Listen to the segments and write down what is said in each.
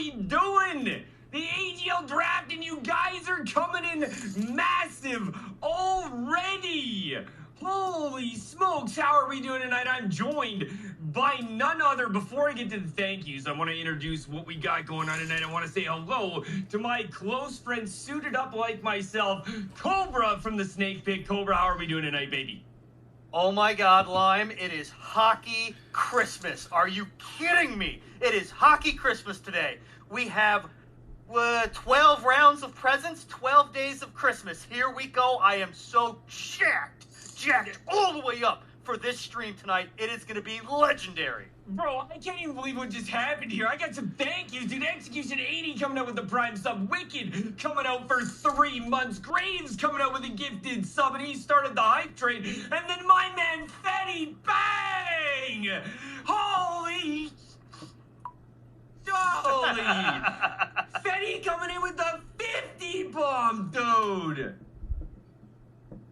we doing? The AGL draft, and you guys are coming in massive already. Holy smokes, how are we doing tonight? I'm joined by none other. Before I get to the thank yous, I want to introduce what we got going on tonight. I want to say hello to my close friend, suited up like myself, Cobra from the Snake Pit. Cobra, how are we doing tonight, baby? Oh my God, Lime, it is hockey Christmas. Are you kidding me? It is hockey Christmas today. We have 12 rounds of presents, 12 days of Christmas. Here we go. I am so jacked all the way up for this stream tonight. It is going to be legendary. Bro, I can't even believe what just happened here. I got some thank yous, dude. Execution 80 coming out with the prime sub. Wicked coming out for 3 months. Graves coming out with a gifted sub, and he started the hype train. And then my man Fetty, bang! Holy! Fetty coming in with the 50 bomb, dude!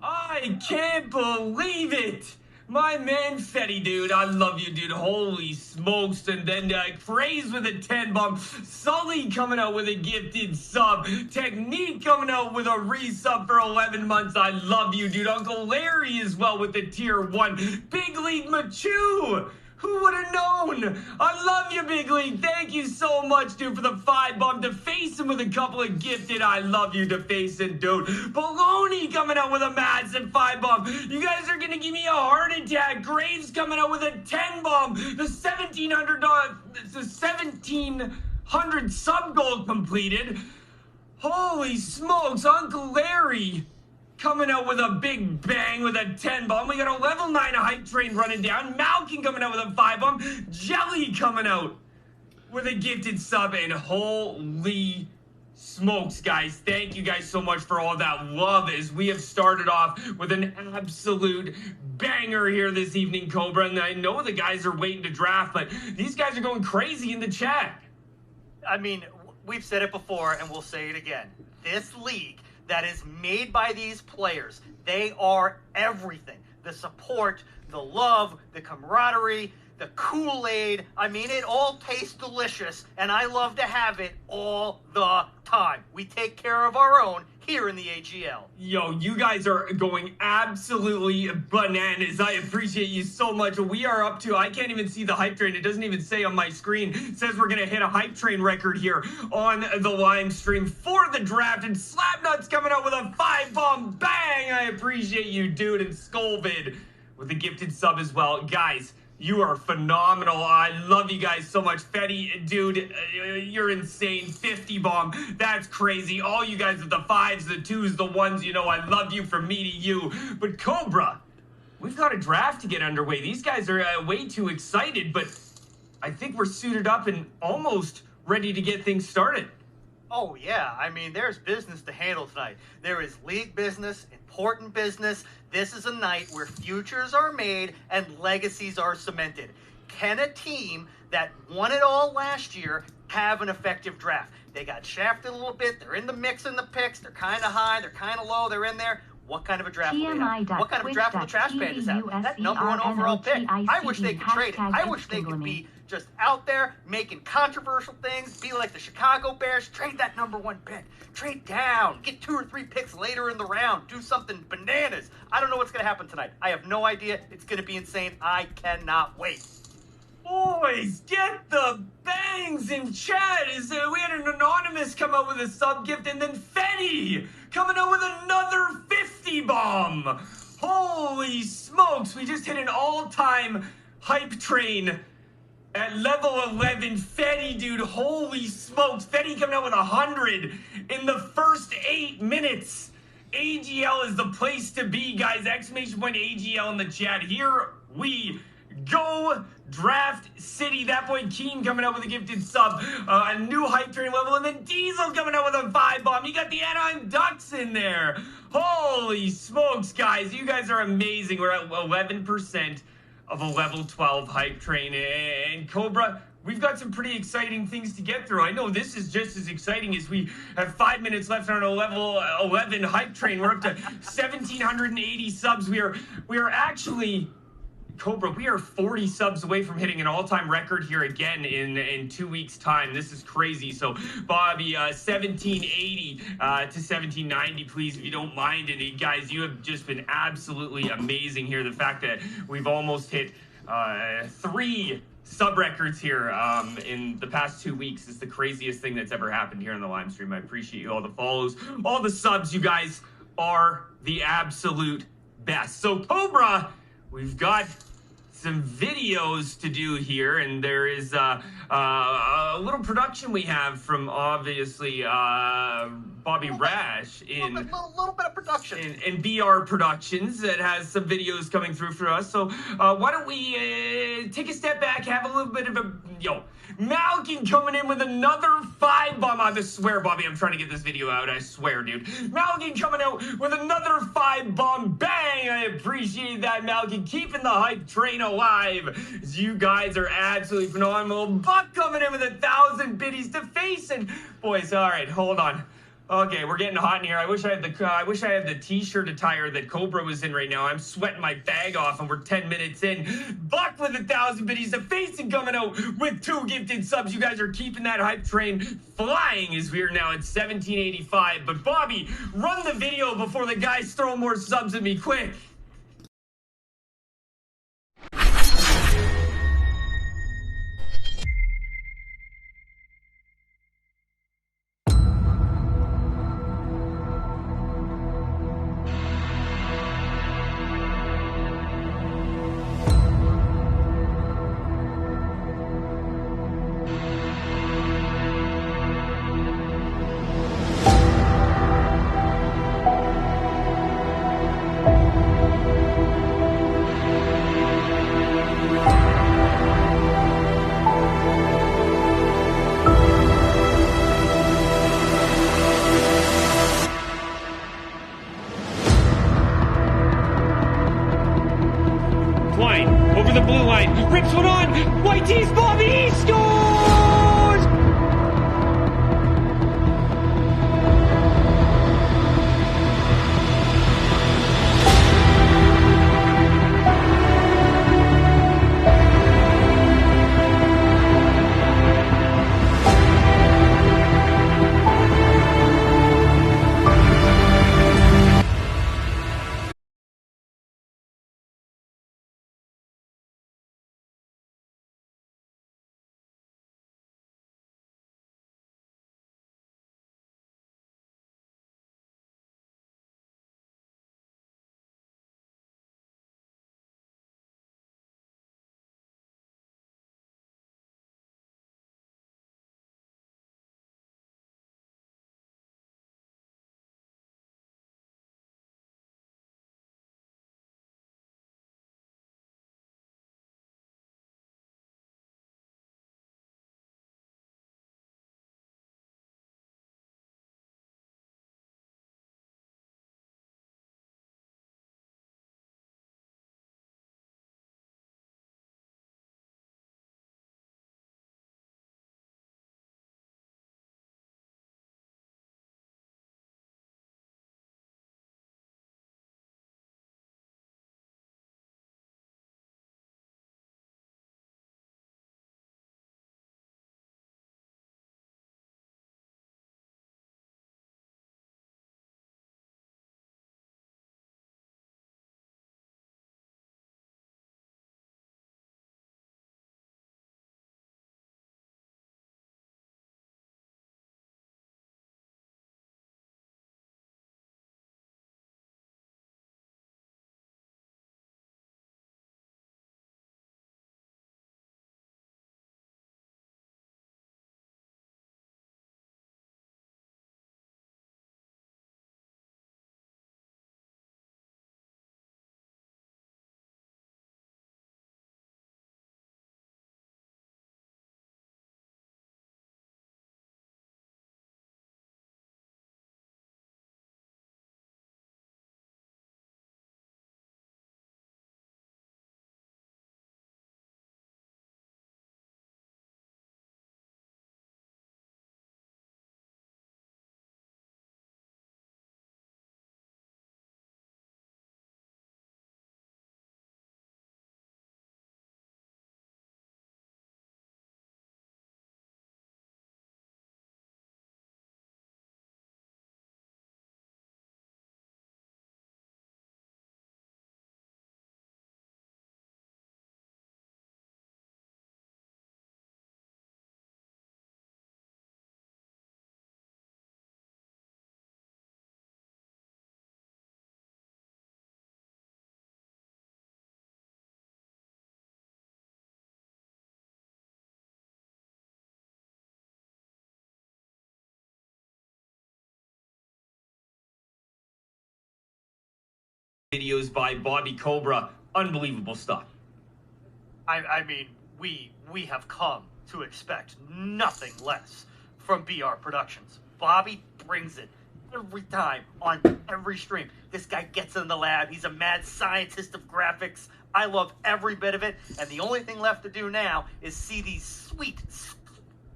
I can't believe it! My man Fetty, dude, I love you, dude. Holy smokes. And then Craze with a 10 bomb. Sully coming out with a gifted sub. Technique coming out with a resub for 11 months. I love you, dude. Uncle Larry as well with the tier 1. Big League Machu. Who would have known? I love you, Big League. Thank you so much, dude, for the 5 bomb. Defacing with a couple of gifted. I love you, Defacing, dude. Baloney coming out with a massive 5 bomb. You guys are going to give me a heart attack. Graves coming out with a 10 bomb. The 1700 sub goal completed. Holy smokes, Uncle Larry coming out with a big bang with a 10 bomb. We got a level 9 hype train running down. Malkin coming out with a 5 bomb. Jelly coming out with a gifted sub. And holy smokes, guys. Thank you guys so much for all that love as we have started off with an absolute banger here this evening, Cobra. And I know the guys are waiting to draft, but these guys are going crazy in the chat. I mean, we've said it before and we'll say it again. This league that is made by these players, they are everything. The support, the love, the camaraderie, the Kool-Aid. I mean, it all tastes delicious, and I love to have it all the time. We take care of our own here in the AGL. Yo, you guys are going absolutely bananas. I appreciate you so much. We are up to, I can't even see the hype train. It doesn't even say on my screen. It says we're going to hit a hype train record here on the live stream for the draft. And Slapnuts coming out with a 5 bomb. Bang! I appreciate you, dude. And Skullvid with a gifted sub as well. Guys, you are phenomenal. I love you guys so much. Fetty, dude, you're insane. 50 bomb. That's crazy. All you guys with the 5s, the 2s, the 1s, you know, I love you from me to you. But Cobra, we've got a draft to get underway. These guys are way too excited, but I think we're suited up and almost ready to get things started. Oh, yeah. I mean, there's business to handle tonight. There is league business, important business. This is a night where futures are made and legacies are cemented. Can a team that won it all last year have an effective draft? They got shafted a little bit. They're in the mix in the picks. They're kind of high. They're kind of low. They're in there. What kind of a draft will they have? What kind of a draft will the Trash Pandas have? That #1 overall pick. I wish they could trade it. I wish they could be just out there making controversial things, be like the Chicago Bears. Trade that #1 pick. Trade down. Get 2 or 3 picks later in the round. Do something bananas. I don't know what's going to happen tonight. I have no idea. It's going to be insane. I cannot wait. Boys, get the bangs in chat. We had an anonymous come out with a sub gift, and then Fetty coming out with another 50 bomb. Holy smokes, we just hit an all-time hype train at level 11. Fetty, dude, holy smokes. Fetty coming out with 100 in the first 8 minutes. AGL is the place to be, guys. Exclamation point AGL in the chat. Here we go. Draft City. That boy Keen coming out with a gifted sub. A new hype train level. And then Diesel coming out with a 5 bomb. You got the Anaheim Ducks in there. Holy smokes, guys. You guys are amazing. We're at 11% of a level 12 hype train. And Cobra, we've got some pretty exciting things to get through. I know this is just as exciting as we have 5 minutes left on a level 11 hype train. We're up to 1,780 subs. We are actually Cobra, we are 40 subs away from hitting an all-time record here again in 2 weeks' time. This is crazy. So, Bobby, 1780 to 1790, please, if you don't mind. And guys, you have just been absolutely amazing here. The fact that we've almost hit 3 sub records here in the past 2 weeks is the craziest thing that's ever happened here on the live stream. I appreciate you, all the follows, all the subs. You guys are the absolute best. So, Cobra, we've got some videos to do here, and there is a little production we have from obviously Bobby Rash in little bit of production in BR Productions that has some videos coming through for us. So why don't we take a step back, have a little bit of a Malkin coming in with another 5-bomb. I swear, Bobby, I'm trying to get this video out. I swear, dude. Malkin coming out with another 5-bomb. Bang! I appreciate that, Malkin. Keeping the hype train alive. You guys are absolutely phenomenal. Buck coming in with 1,000 biddies to face. And boys, all right, hold on. Okay, we're getting hot in here. I wish I had the t-shirt attire that Cobra was in right now. I'm sweating my bag off, and we're 10 minutes in. Buck with 1,000 biddies to face and coming out with 2 gifted subs. You guys are keeping that hype train flying as we are now at 1785. But Bobby, run the video before the guys throw more subs at me, quick. Over the blue line, rips one on, White Tees Bobby, scores! videos by Bobby Cobra. Unbelievable stuff. I mean, we have come to expect nothing less from BR Productions. Bobby brings it every time on every stream. This guy gets in the lab. He's a mad scientist of graphics. I love every bit of it. And the only thing left to do now is see these sweet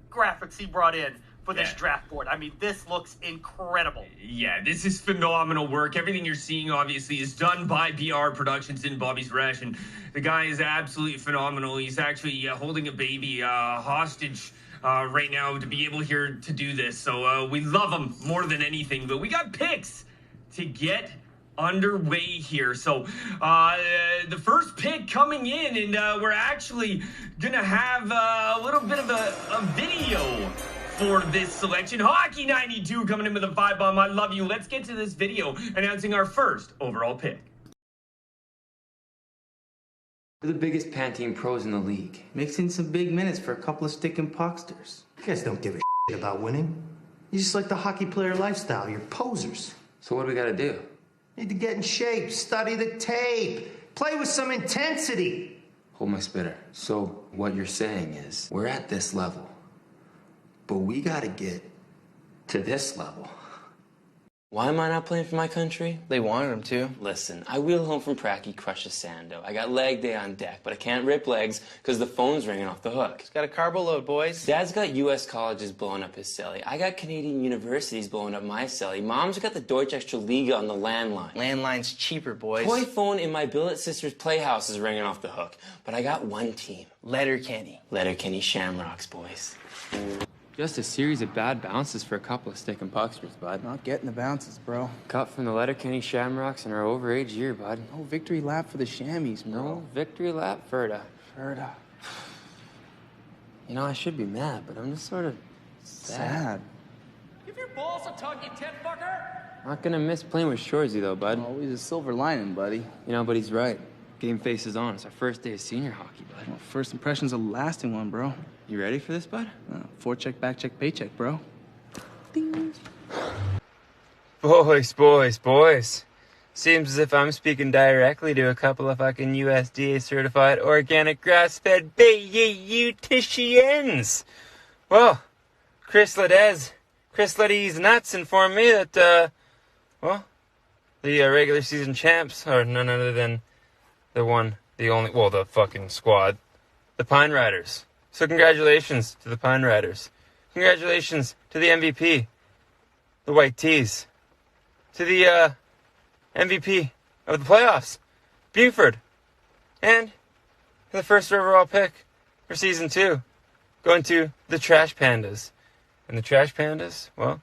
graphics he brought in for this draft board. I mean, this looks incredible. Yeah, this is phenomenal work. Everything you're seeing, obviously, is done by BR Productions in Bobby's Rush, and the guy is absolutely phenomenal. He's actually holding a baby hostage right now to be able here to do this. So we love him more than anything, but we got picks to get underway here. So the first pick coming in, and we're actually gonna have a little bit of a video for this selection. Hockey 92 coming in with a 5 bomb. I love you. Let's get to this video announcing our first overall pick. We're the biggest Pantene pros in the league. Mixing some big minutes for a couple of sticking pucksters. You guys don't give a shit about winning. You just like the hockey player lifestyle. You're posers. So what do we gotta do? Need to get in shape, study the tape, play with some intensity. Hold my spitter. So what you're saying is, we're at this level, but we gotta get to this level. Why am I not playing for my country? They wanted him to. Listen, I wheel home from Pracky, crush a sando. I got leg day on deck, but I can't rip legs because the phone's ringing off the hook. He's got a carbo load, boys. Dad's got U.S. colleges blowing up his celly. I got Canadian universities blowing up my celly. Mom's got the Deutsche Extraliga on the landline. Landline's cheaper, boys. Toy phone in my billet sister's playhouse is ringing off the hook. But I got one team. Letterkenny. Letterkenny Shamrocks, boys. Just a series of bad bounces for a couple of sticking pucksters, bud. Not getting the bounces, bro. Cut from the Letterkenny Shamrocks in our overage year, bud. No victory lap for the Chamois, bro. No victory lap, Ferda. Ferda. You know, I should be mad, but I'm just sort of sad. Give your balls a tug, you tit fucker! Not gonna miss playing with Shorzy, though, bud. Always a silver lining, buddy. You know, but he's right. Game face is on. It's our first day of senior hockey, bud. Well, first impression's a lasting one, bro. You ready for this, bud? Forecheck, backcheck, paycheck, bro. Ding. Boys. Seems as if I'm speaking directly to a couple of fucking USDA certified organic grass-fed beauticians. Well, Chris Leddy's nuts informed me that, the regular season champs are none other than the fucking squad, the Pine Riders. So congratulations to the Pine Riders. Congratulations to the MVP, the White Tees. To the MVP of the playoffs, Buford. And the first overall pick for Season 2, going to the Trash Pandas. And the Trash Pandas, well,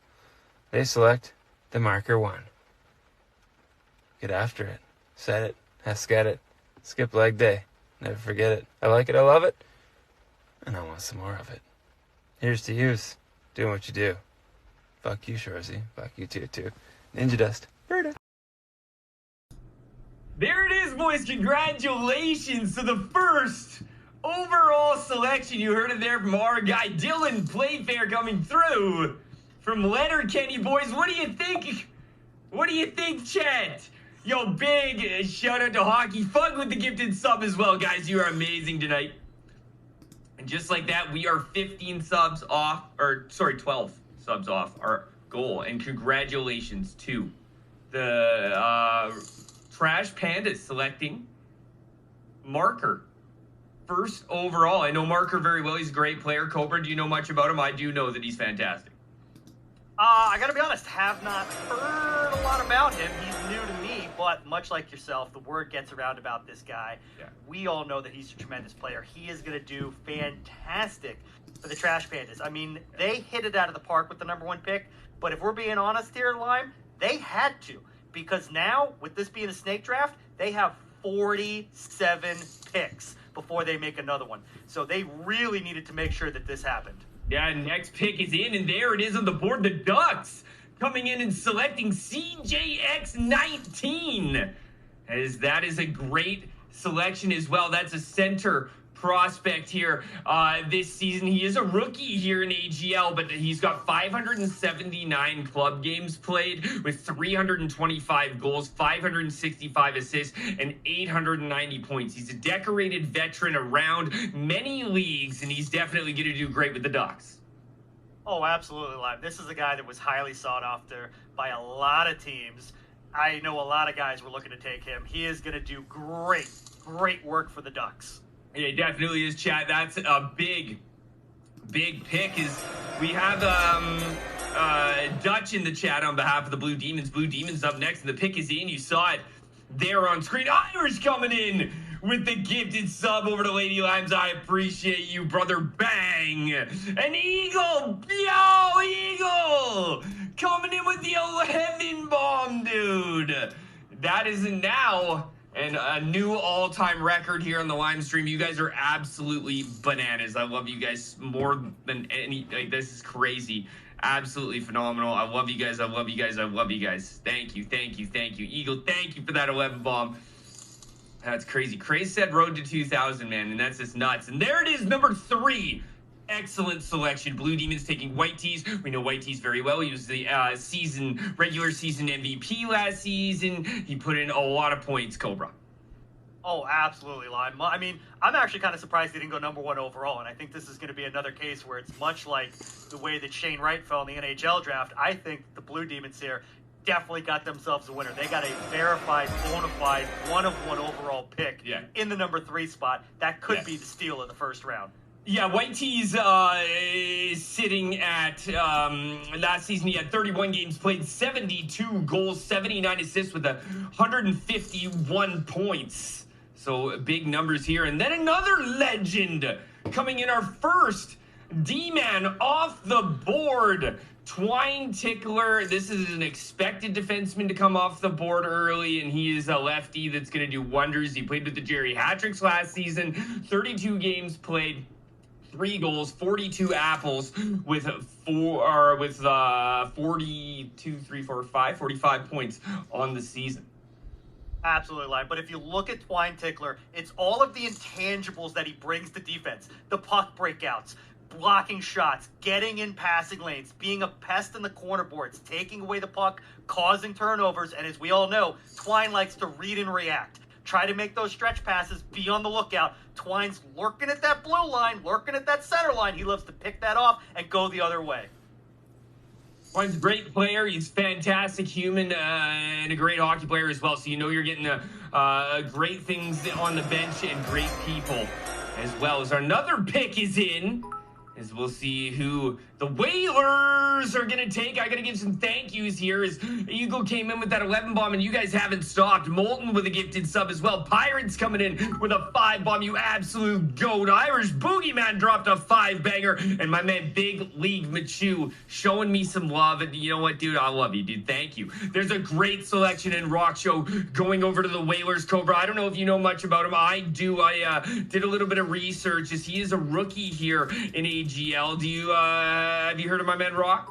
they select the marker 1. Get after it. Set it. Ask at it. Skip leg day. Never forget it. I like it. I love it. And I want some more of it. Here's to yous. Doing what you do. Fuck you, Shorzy. Fuck you too. Ninja Dust. Berta. There it is, boys. Congratulations to the first overall selection. You heard it there from our guy, Dylan Playfair, coming through from Letterkenny, boys. What do you think? What do you think, chat? Yo, big shout out to Hockey Fun with the gifted sub as well, guys. You are amazing tonight. And just like that, we are 12 subs off our goal. And congratulations to the Trash Pandas selecting Marker first overall. I know Marker very well. He's a great player. Cobra, do you know much about him? I do know that he's fantastic. I gotta be honest, have not heard a lot about him. He's new to me, but much like yourself, the word gets around about this guy. Yeah. We all know that he's a tremendous player. He is gonna do fantastic for the Trash Pandas. I mean, they hit it out of the park with the #1 pick, but if we're being honest here, Lime, they had to. Because now, with this being a snake draft, they have 47 picks before they make another one. So they really needed to make sure that this happened. Yeah, next pick is in, and there it is on the board. The Ducks coming in and selecting CJX19. As that is a great selection as well. That's a center prospect here this season. He is a rookie here in AGL, but he's got 579 club games played with 325 goals, 565 assists, and 890 points. He's a decorated veteran around many leagues, and he's definitely going to do great with the Ducks. Oh, absolutely, Lime. This is a guy that was highly sought after by a lot of teams. I know a lot of guys were looking to take him. He is going to do great work for the Ducks. Yeah, he definitely is, Chad. That's a big pick. Is we have Dutch in the chat on behalf of the Blue Demons. Blue Demons up next, and the pick is in. You saw it there on screen. Irish coming in with the gifted sub over to Lady Limes. I appreciate you, brother. Bang! An Eagle! Yo, Eagle! Coming in with the 11 bomb, dude. That is now and a new all-time record here on the Lime stream. You guys are absolutely bananas. I love you guys more than any. Like, this is crazy. Absolutely phenomenal. I love you guys. I love you guys. I love you guys. Thank you. Eagle, thank you for that 11 bomb. That's crazy. Craze said road to 2,000, man, and that's just nuts. And there it is, number 3. Excellent selection. Blue Demons taking White Tees. We know White Tees very well. He was the regular season MVP last season. He put in a lot of points, Cobra. Oh, absolutely, Lime. I mean, I'm actually kind of surprised he didn't go number 1 overall, and I think this is going to be another case where it's much like the way that Shane Wright fell in the NHL draft. I think the Blue Demons here definitely got themselves a winner. They got a verified, bona fide, 1-of-1 overall pick in the number 3 spot. That could be the steal of the first round. Yeah, White Tees is sitting at, last season he had 31 games played, 72 goals, 79 assists with 151 points. So big numbers here. And then another legend coming in, our first D-man off the board. Twine Tickler. This is an expected defenseman to come off the board early, and he is a lefty that's going to do wonders. He played with the Jerry Hattricks last season, 32 games played, 3 goals, 42 apples with 45 points on the season. Absolutely, Lime. But if you look at Twine Tickler, it's all of the intangibles that he brings to defense. The puck breakouts, blocking shots, getting in passing lanes, being a pest in the corner boards, taking away the puck, causing turnovers, and as we all know, Twine likes to read and react. Try to make those stretch passes, be on the lookout. Twine's lurking at that blue line, lurking at that center line. He loves to pick that off and go the other way. Twine's a great player. He's a fantastic human and a great hockey player as well. So you know you're getting great things on the bench and great people as well. As another pick is in, as we'll see who the Whalers are going to take. I got to give some thank yous here as Eagle came in with that 11 bomb, and you guys haven't stopped. Molten with a gifted sub as well. Pirates coming in with a 5 bomb. You absolute goat. Irish Boogeyman dropped a 5 banger, and my man Big League Machu showing me some love. And you know what, dude? I love you, dude. Thank you. There's a great selection in Rock Show going over to the Whalers, Cobra. I don't know if you know much about him. I do. I did a little bit of research as he is a rookie here in AGL. Do you have you heard of my man Rock?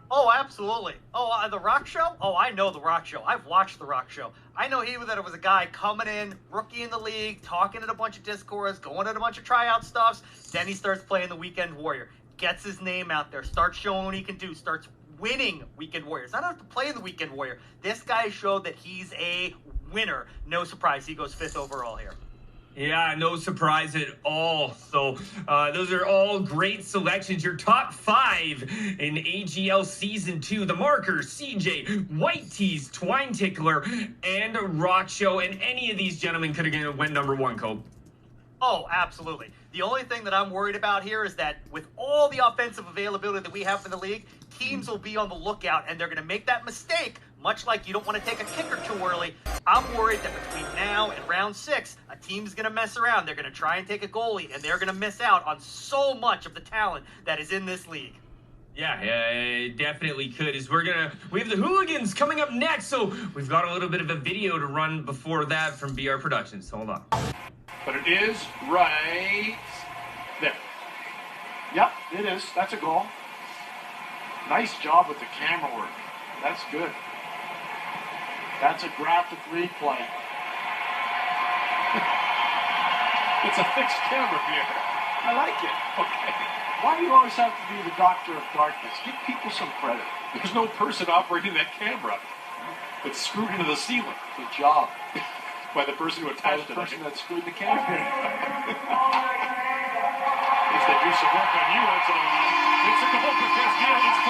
Oh, absolutely. Oh, the Rock Show? Oh, I know the Rock Show. I've watched the Rock Show. I know that it was a guy coming in, rookie in the league, talking at a bunch of Discords, going at a bunch of tryout stuffs. Then he starts playing the Weekend Warrior, gets his name out there, starts showing what he can do, starts winning Weekend Warriors. I don't have to play the Weekend Warrior. This guy showed that he's a winner. No surprise, he goes 5th overall here. Yeah, no surprise at all. So those are all great selections. Your top 5 in AGL Season 2. The Markers, CJ, White Tees, Twine Tickler, and Rock Show. And any of these gentlemen could have went number 1, Cope. Oh, absolutely. The only thing that I'm worried about here is that with all the offensive availability that we have in the league, teams will be on the lookout, and they're going to make that mistake, much like you don't want to take a kicker too early. I'm worried that between now and round 6, a team's going to mess around. They're going to try and take a goalie, and they're going to miss out on so much of the talent that is in this league. Yeah, it definitely could. We have the Hooligans coming up next, so we've got a little bit of a video to run before that from BR Productions. Hold on. But it is right there. Yep, it is. That's a goal. Nice job with the camera work. That's good. That's a grab to 3 play. It's a fixed camera here. I like it. Okay. Why do you always have to be the doctor of darkness? Give people some credit. There's no person operating that camera. It's screwed into the ceiling. Good job. By the person who attached it. The person that screwed the camera. If they do some work on you, it's a goal for Castillo. It's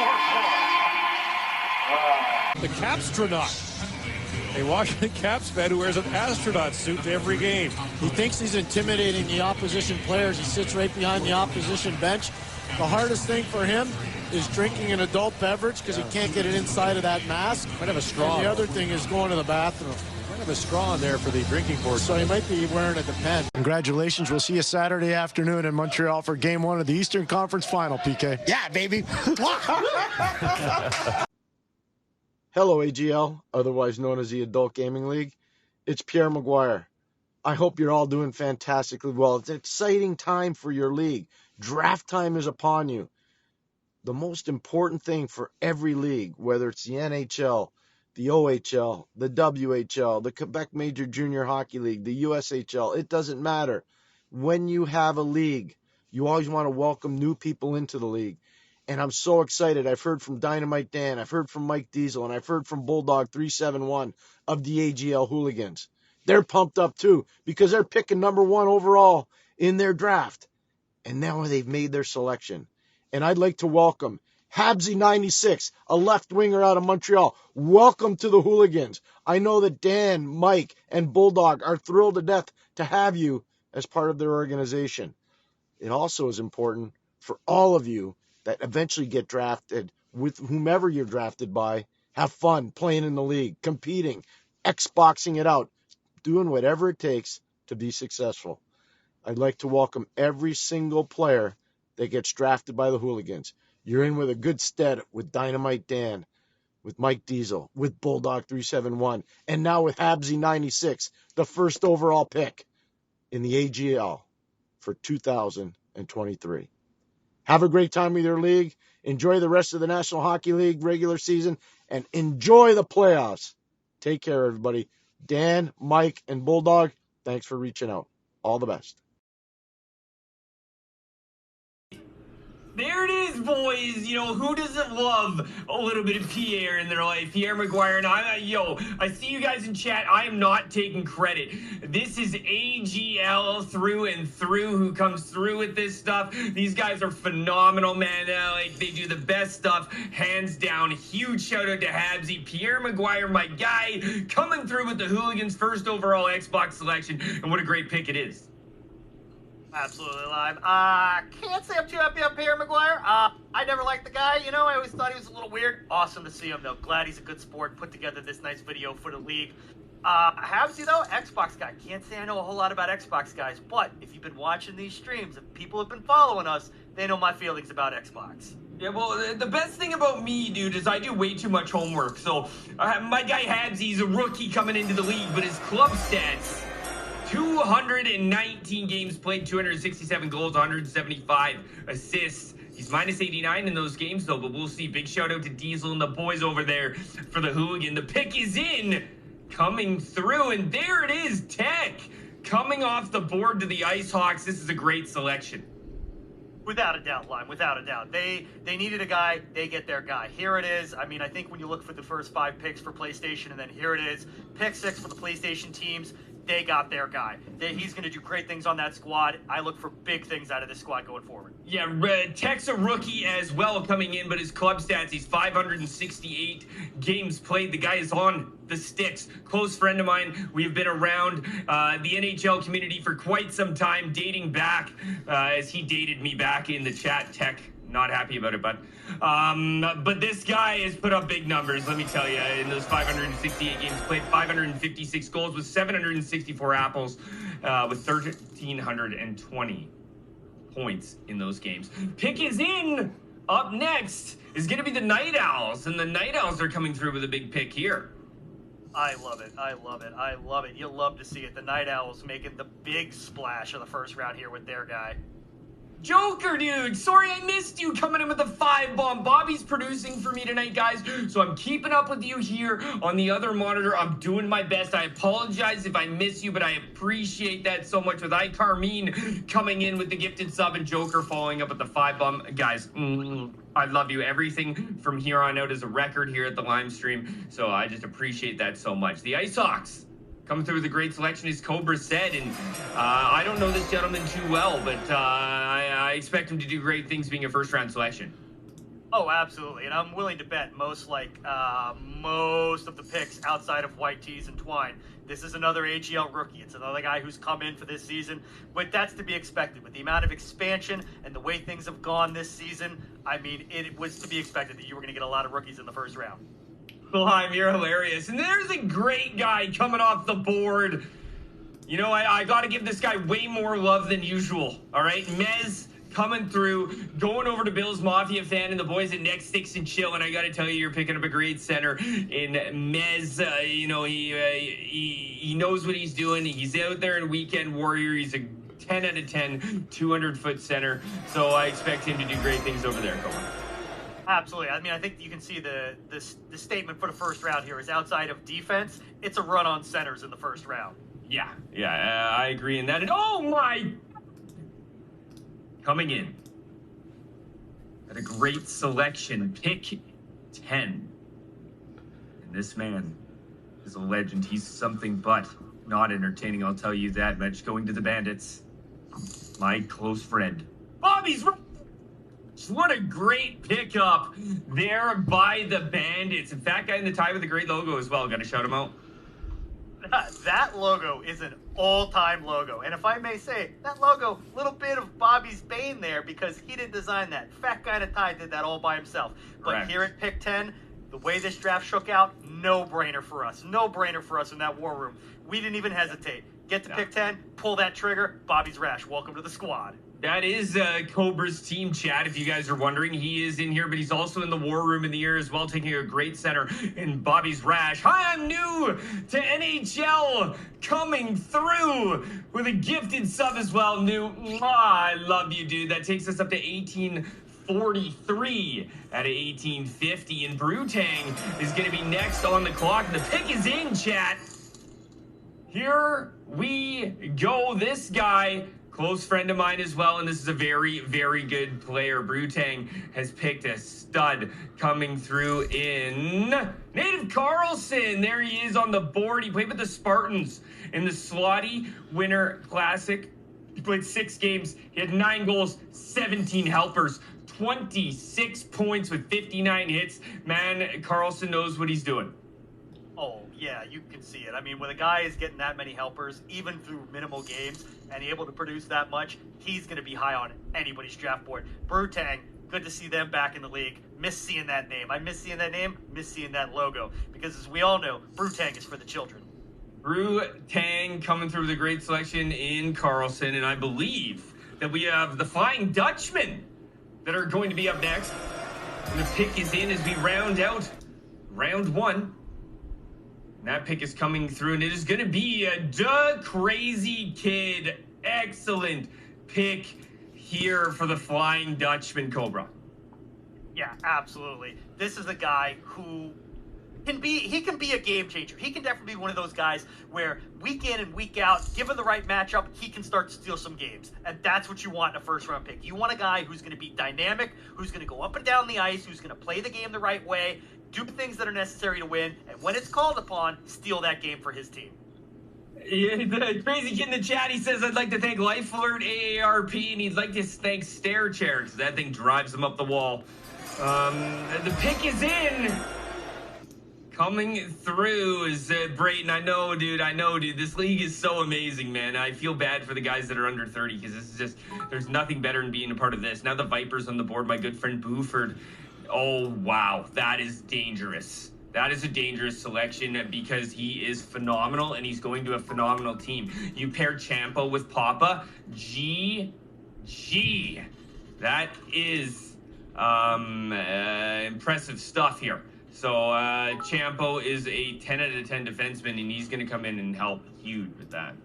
4-4. The Capstronaut, a Washington Caps fan who wears an astronaut suit to every game. He thinks he's intimidating the opposition players. He sits right behind the opposition bench. The hardest thing for him is drinking an adult beverage because he can't get it inside of that mask. Might have a straw. And the other thing is going to the bathroom. Might have a straw in there for the drinking portion. So he might be wearing a Depend. Congratulations. We'll see you Saturday afternoon in Montreal for Game 1 of the Eastern Conference Final, PK. Yeah, baby. Hello, AGL, otherwise known as the Adult Gaming League. It's Pierre Maguire. I hope you're all doing fantastically well. It's an exciting time for your league. Draft time is upon you. The most important thing for every league, whether it's the NHL, the OHL, the WHL, the Quebec Major Junior Hockey League, the USHL, it doesn't matter. When you have a league, you always want to welcome new people into the league. And I'm so excited. I've heard from Dynamite Dan, I've heard from Mike Diesel, and I've heard from Bulldog 371 of the AGL Hooligans. They're pumped up too because they're picking number 1 overall in their draft. And now they've made their selection. And I'd like to welcome Habsy96, a left winger out of Montreal. Welcome to the Hooligans. I know that Dan, Mike, and Bulldog are thrilled to death to have you as part of their organization. It also is important for all of you that eventually get drafted with whomever you're drafted by. Have fun playing in the league, competing, Xboxing it out, doing whatever it takes to be successful. I'd like to welcome every single player that gets drafted by the Hooligans. You're in with a good stead with Dynamite Dan, with Mike Diesel, with Bulldog 371, and now with Habsy96, the first overall pick in the AGL for 2023. Have a great time with your league. Enjoy the rest of the National Hockey League regular season and enjoy the playoffs. Take care, everybody. Dan, Mike, and Bulldog, thanks for reaching out. All the best. There it is, boys. You know, who doesn't love a little bit of Pierre in their life? Pierre Maguire. And I see you guys in chat. I am not taking credit. This is AGL through and through who comes through with this stuff. These guys are phenomenal, man. They do the best stuff, hands down. Huge shout out to Habsy. Pierre Maguire, my guy, coming through with the Hooligans' first overall Xbox selection. And what a great pick it is. Absolutely live. Can't say I'm too happy on Pierre Maguire. I never liked the guy, you know. I always thought he was a little weird. Awesome to see him, though. Glad he's a good sport. Put together this nice video for the league. Habsy, though, Xbox guy. Can't say I know a whole lot about Xbox guys, but if you've been watching these streams, if people have been following us, they know my feelings about Xbox. Yeah, well, the best thing about me, dude, is I do way too much homework. So, my guy Habsy's a rookie coming into the league, but his club stats... 219 games played, 267 goals, 175 assists. He's minus 89 in those games, though, but we'll see. Big shout out to Diesel and the boys over there for the Hooligan. The pick is in, coming through, and there it is, Tech, coming off the board to the Ice Hawks. This is a great selection. Without a doubt, Lime, without a doubt. They needed a guy, they get their guy. Here it is. I mean, I think when you look for the first 5 picks for PlayStation, and then here it is, pick 6 for the PlayStation teams, they got their guy. He's going to do great things on that squad. I look for big things out of this squad going forward. Yeah, Tech's a rookie as well coming in, but his club stats, he's 568 games played. The guy is on the sticks. Close friend of mine. We've been around the NHL community for quite some time, dating back as he dated me back in the chat. Tech, not happy about it, but this guy has put up big numbers, let me tell you, in those 568 games played, 556 goals with 764 apples, with 1,320 points in those games. Pick is in. Up next is going to be the Night Owls, and the Night Owls are coming through with a big pick here. I love it. I love it. I love it. You'll love to see it. The Night Owls making the big splash of the first round here with their guy. Joker, dude, sorry I missed you coming in with the 5-bomb. Bobby's producing for me tonight, guys, so I'm keeping up with you here on the other monitor. I'm doing my best. I apologize if I miss you, but I appreciate that so much with Carmine coming in with the gifted sub and Joker following up with the 5-bomb. Guys, I love you. Everything from here on out is a record here at the Lime stream, so I just appreciate that so much. The Ice Hawks coming through with a great selection, as Cobra said, and I don't know this gentleman too well, but I expect him to do great things being a first-round selection. Oh, absolutely, and I'm willing to bet most of the picks outside of White Tees and Twine, this is another AGL rookie. It's another guy who's come in for this season, but that's to be expected. With the amount of expansion and the way things have gone this season, I mean, it was to be expected that you were going to get a lot of rookies in the first round. Lime, you're hilarious. And there's a great guy coming off the board. You know, I got to give this guy way more love than usual, all right? Mez coming through, going over to Bill's Mafia fan and the boys at Next Sticks and Chill, and I got to tell you, you're picking up a great center in Mez. You know, he knows what he's doing. He's out there in Weekend Warrior. He's a 10 out of 10, 200-foot center, so I expect him to do great things over there, Cohen. Absolutely. I mean, I think you can see the statement for the first round here is outside of defense, it's a run on centers in the first round. Yeah, I agree in that. And oh my! Coming in at a great selection, pick 10. And this man is a legend. He's something but not entertaining, I'll tell you that much. Going to the Bandits, my close friend, Bobby's right. What a great pickup there by the Bandits. In fact, guy in the tie with a great logo as well. Got to shout him out. That logo is an all-time logo. And if I may say, that logo, little bit of Bobby's bane there because he didn't design that. Fat guy in a tie did that all by himself. But Correct. Here at pick 10, the way this draft shook out, no-brainer for us. No-brainer for us in that war room. We didn't even hesitate. Get to pick 10, pull that trigger, Bobby's Rash. Welcome to the squad. That is Cobra's team chat, if you guys are wondering. He is in here, but he's also in the war room in the air as well, taking a great center in Bobby's Rash. Hi, I'm new to NHL, coming through with a gifted sub as well. New, I love you, dude. That takes us up to 1843 out of 1850, and Brutang is going to be next on the clock. The pick is in, chat. Here we go. This guy, close friend of mine as well, and this is a very, very good player. Brutang has picked a stud coming through in Native Carlson. There he is on the board. He played with the Spartans in the Slotty Winter Classic. He played 6 games. He had 9 goals, 17 helpers, 26 points with 59 hits. Man, Carlson knows what he's doing. Oh, yeah, you can see it. I mean, when a guy is getting that many helpers, even through minimal games, and able to produce that much, he's going to be high on anybody's draft board. Brutang, good to see them back in the league. Miss seeing that name. I miss seeing that name, miss seeing that logo. Because as we all know, Brutang is for the children. Brutang coming through with a great selection in Carlson, and I believe that we have the Flying Dutchman that are going to be up next. And the pick is in as we round out round 1. And that pick is coming through, and it is going to be a Crazy Kid. Excellent pick here for the Flying Dutchman, Cobra. Yeah, absolutely. This is a guy who can be a game changer. He can definitely be one of those guys where week in and week out, given the right matchup, he can start to steal some games. And that's what you want in a first-round pick. You want a guy who's going to be dynamic, who's going to go up and down the ice, who's going to play the game the right way, do things that are necessary to win, and when it's called upon, steal that game for his team. Yeah, the Crazy Kid in the chat, he says, I'd like to thank Life Alert AARP, and he'd like to thank Stair Chair, because that thing drives him up the wall. The pick is in. Coming through is Brayton. I know, dude. This league is so amazing, man. I feel bad for the guys that are under 30, because this is just, there's nothing better than being a part of this. Now the Vipers on the board, my good friend Buford. Oh, wow. That is dangerous. That is a dangerous selection because he is phenomenal and he's going to a phenomenal team. You pair Champo with Papa. GG. That is impressive stuff here. So Champo is a 10 out of 10 defenseman and he's going to come in and help huge with that.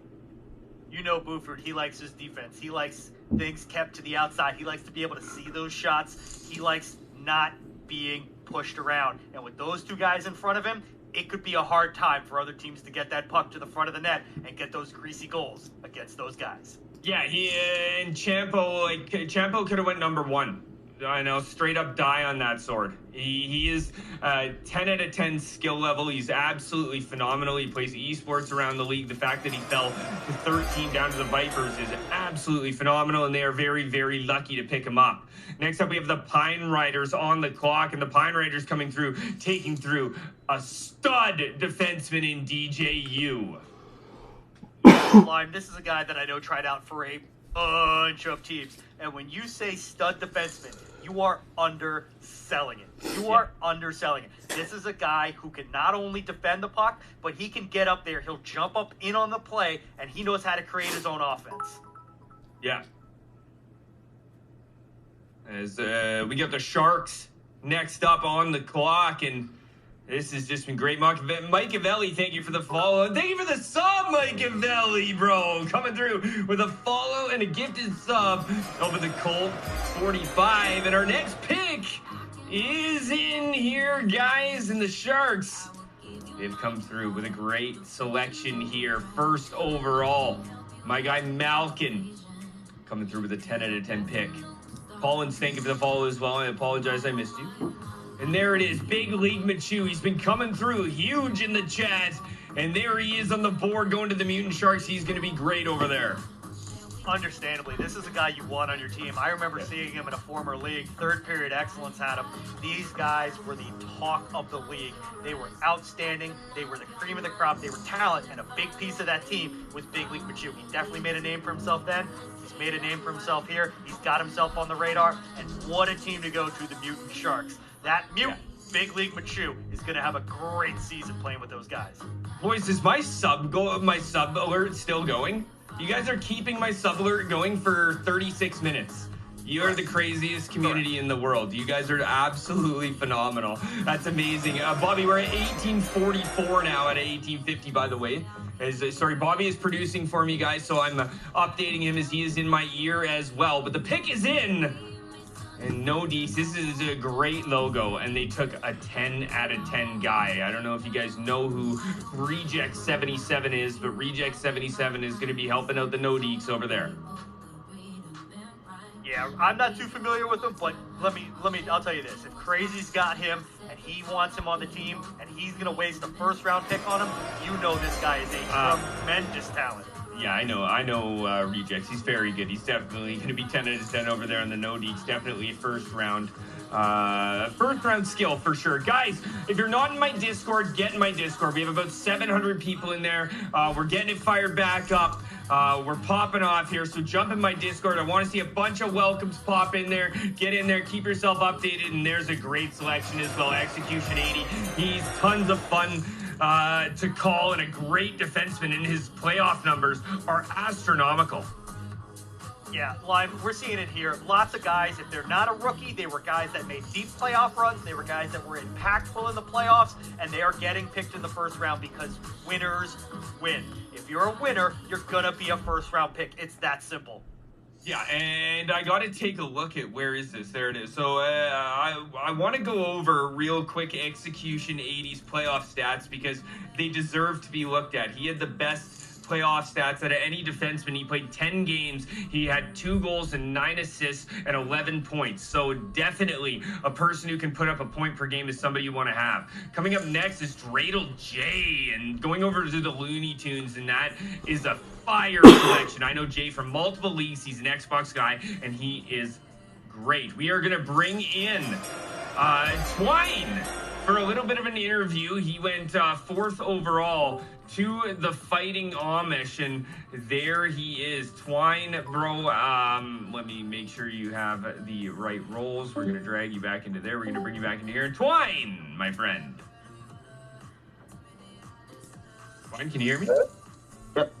You know Buford, he likes his defense. He likes things kept to the outside. He likes to be able to see those shots. He likes not being pushed around. And with those two guys in front of him, it could be a hard time for other teams to get that puck to the front of the net and get those greasy goals against those guys. Yeah, and Champo could have went number 1. I know, straight up die on that sword. He is 10 out of 10 skill level. He's absolutely phenomenal. He plays esports around the league. The fact that he fell to 13 down to the Vipers is absolutely phenomenal, and they are very, very lucky to pick him up. Next up, we have the Pine Riders on the clock, and the Pine Riders coming through, taking through a stud defenseman in DJU. Lime, this is a guy that I know tried out for a bunch of teams. And when you say stud defenseman, you are underselling it. You are underselling it. This is a guy who can not only defend the puck, but he can get up there. He'll jump up in on the play, and he knows how to create his own offense. Yeah. As we got the Sharks next up on the clock, and this has just been great. Mike Avelli, thank you for the follow. Thank you for the sub, Mike Avelli, bro. Coming through with a follow and a gifted sub over the Colt 45. And our next pick is in here, guys, and the Sharks. They've come through with a great selection here. First overall, my guy Malkin coming through with a 10 out of 10 pick. Collins, thank you for the follow as well. I apologize I missed you. And there it is, Big League Machu. He's been coming through huge in the chat. And there he is on the board going to the Mutant Sharks. He's going to be great over there. Understandably, this is a guy you want on your team. I remember seeing him in a former league. Third period excellence had him. These guys were the talk of the league. They were outstanding. They were the cream of the crop. They were talent, and a big piece of that team was Big League Machu. He definitely made a name for himself then. He's made a name for himself here. He's got himself on the radar. And what a team to go to, the Mutant Sharks. That mutant, Big League Machu, is going to have a great season playing with those guys. Boys, is my sub alert still going? You guys are keeping my sub alert going for 36 minutes. You are the craziest community in the world. You guys are absolutely phenomenal. That's amazing. Bobby, we're at 1844 now at 1850, by the way. Sorry, Bobby is producing for me, guys, so I'm updating him as he is in my ear as well. But the pick is in. And no Deeks, this is a great logo, and they took a 10 out of 10 guy. I don't know if you guys know who Reject 77 is, but Reject 77 is going to be helping out the no Deeks over there. Yeah, I'm not too familiar with him, but I'll tell you this. If Crazy's got him and he wants him on the team and he's going to waste a first-round pick on him, you know this guy is a tremendous talent. Yeah, I know Rejects. He's very good. He's definitely going to be 10 out of 10 over there on the no Deeks. Definitely a first round skill for sure. Guys, if you're not in my Discord, get in my Discord. We have about 700 people in there. We're getting it fired back up. We're popping off here, so jump in my Discord. I want to see a bunch of welcomes pop in there. Get in there, keep yourself updated, and there's a great selection as well. Execution 80. He's tons of fun to call and a great defenseman, and his playoff numbers are astronomical. Yeah, Lime, we're seeing it here. Lots of guys, if they're not a rookie, they were guys that made deep playoff runs. They were guys that were impactful in the playoffs, and they are getting picked in the first round because winners win. If you're a winner, you're going to be a first-round pick. It's that simple. Yeah, and I got to take a look at where is this? There it is. So I want to go over real quick Execution 80's playoff stats because they deserve to be looked at. He had the best playoff stats out of any defenseman. He played 10 games. He had 2 goals and 9 assists and 11 points. So definitely a person who can put up a point per game is somebody you want to have. Coming up next is Dreidel J, and going over to the Looney Tunes, and that is a fire selection. I know Jay from multiple leagues. He's an Xbox guy, and he is great. We are going to bring in Twine for a little bit of an interview. He went 4th overall to the Fighting Amish, and there he is. Twine, bro, let me make sure you have the right roles. We're going to drag you back into there. We're going to bring you back into here. Twine, my friend. Twine, can you hear me? Yep.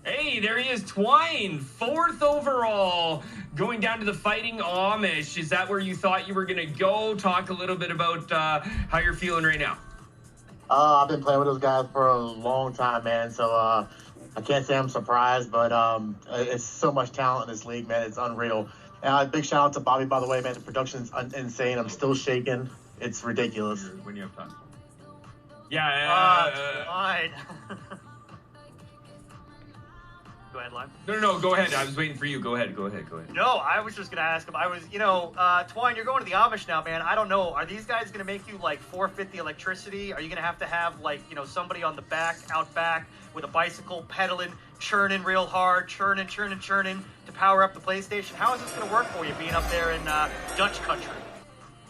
Hey, there he is, Twine, 4th overall, going down to the Fighting Amish. Is that where you thought you were going to go? Talk a little bit about how you're feeling right now. I've been playing with those guys for a long time, man. So I can't say I'm surprised, but it's so much talent in this league, man. It's unreal. Big shout out to Bobby, by the way, man. The production's insane. I'm still shaking. It's ridiculous. When you have time. Yeah. Fine. Go ahead, Lime. No. Go ahead. I was waiting for you. Go ahead. No, I was just gonna ask him. Twine, you're going to the Amish now, man. I don't know. Are these guys gonna make you like forfeit the electricity? Are you gonna have like, somebody on the out back with a bicycle pedaling, churning real hard, churning to power up the PlayStation? How is this gonna work for you being up there in Dutch country?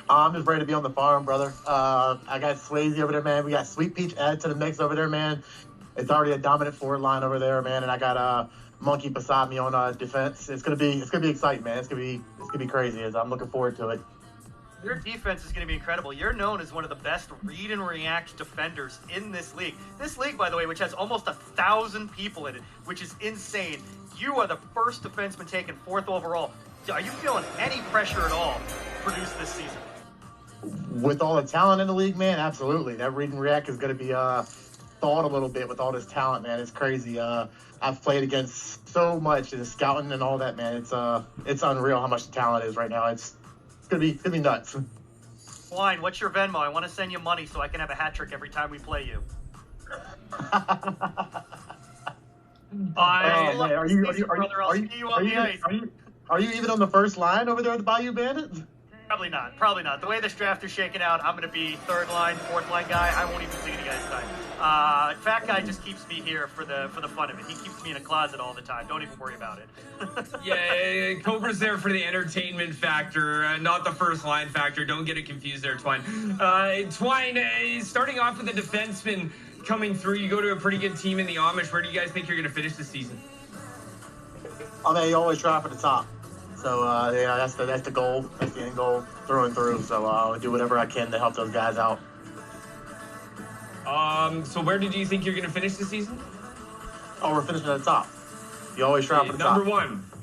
I'm just ready to be on the farm, brother. I got Swayze over there, man. We got Sweet Peach added to the mix over there, man. It's already a dominant forward line over there, man. And I got Monkey beside me on defense. It's gonna be exciting, man. It's gonna be crazy. I'm looking forward to it. Your defense is going to be incredible. You're known as one of the best read and react defenders in this league. This league, by the way, which has almost 1,000 people in it, which is insane. You are the first defenseman taken 4th overall. Are you feeling any pressure at all to produce this season? With all the talent in the league, man, absolutely. That read and react is going to be thawed a little bit with all this talent, man. It's crazy. I've played against so much in the scouting and all that, man. It's unreal how much the talent is right now. It's gonna be nuts. Wine, what's your Venmo? I want to send you money so I can have a hat trick every time we play you. Are you even on the first line over there at the Bayou Bandits? Probably not. The way this draft is shaking out, I'm going to be 3rd line, 4th line guy. I won't even see you guys tonight. Fat guy just keeps me here for the fun of it. He keeps me in a closet all the time. Don't even worry about it. Yeah, Cobra's there for the entertainment factor, not the first line factor. Don't get it confused there, Twine. Twine, starting off with a defenseman coming through, you go to a pretty good team in the Amish. Where do you guys think you're going to finish the season? I mean, you always try for the top. So, that's the goal. That's the end goal through and through. So, I'll do whatever I can to help those guys out. So where did you think you're going to finish the season? Oh, we're finishing at the top. You always try for the top.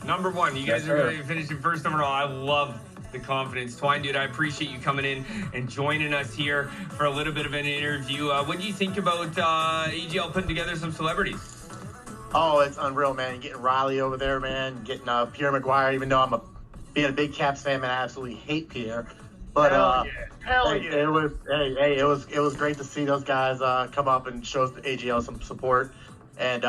Number one. You guys are going to finish in first overall. I love the confidence. Twine, dude, I appreciate you coming in and joining us here for a little bit of an interview. What do you think about AGL putting together some celebrities? Oh, it's unreal, man. Getting Riley over there, man. Getting Pierre McGuire, even though being a big Caps fan, man, I absolutely hate Pierre. But it was great to see those guys come up and show AGL some support, and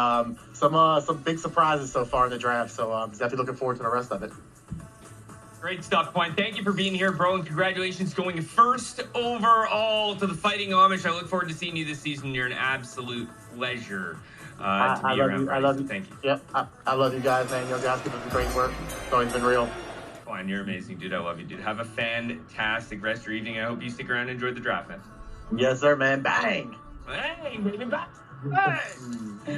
some big surprises so far in the draft. So I'm definitely looking forward to the rest of it. Great stuff, Twine. Thank you for being here, bro, and congratulations going first overall to the Fighting Amish. I look forward to seeing you this season. You're an absolute pleasure. I love you. Thank you. Yep, I love you guys, man. You guys keep up the great work. It's always been real. Fine, you're amazing, dude. I love you, dude. Have a fantastic rest of your evening. I hope you stick around and enjoy the draft, man. Yes, sir, man. Bang! Hey, baby, bang! Hey.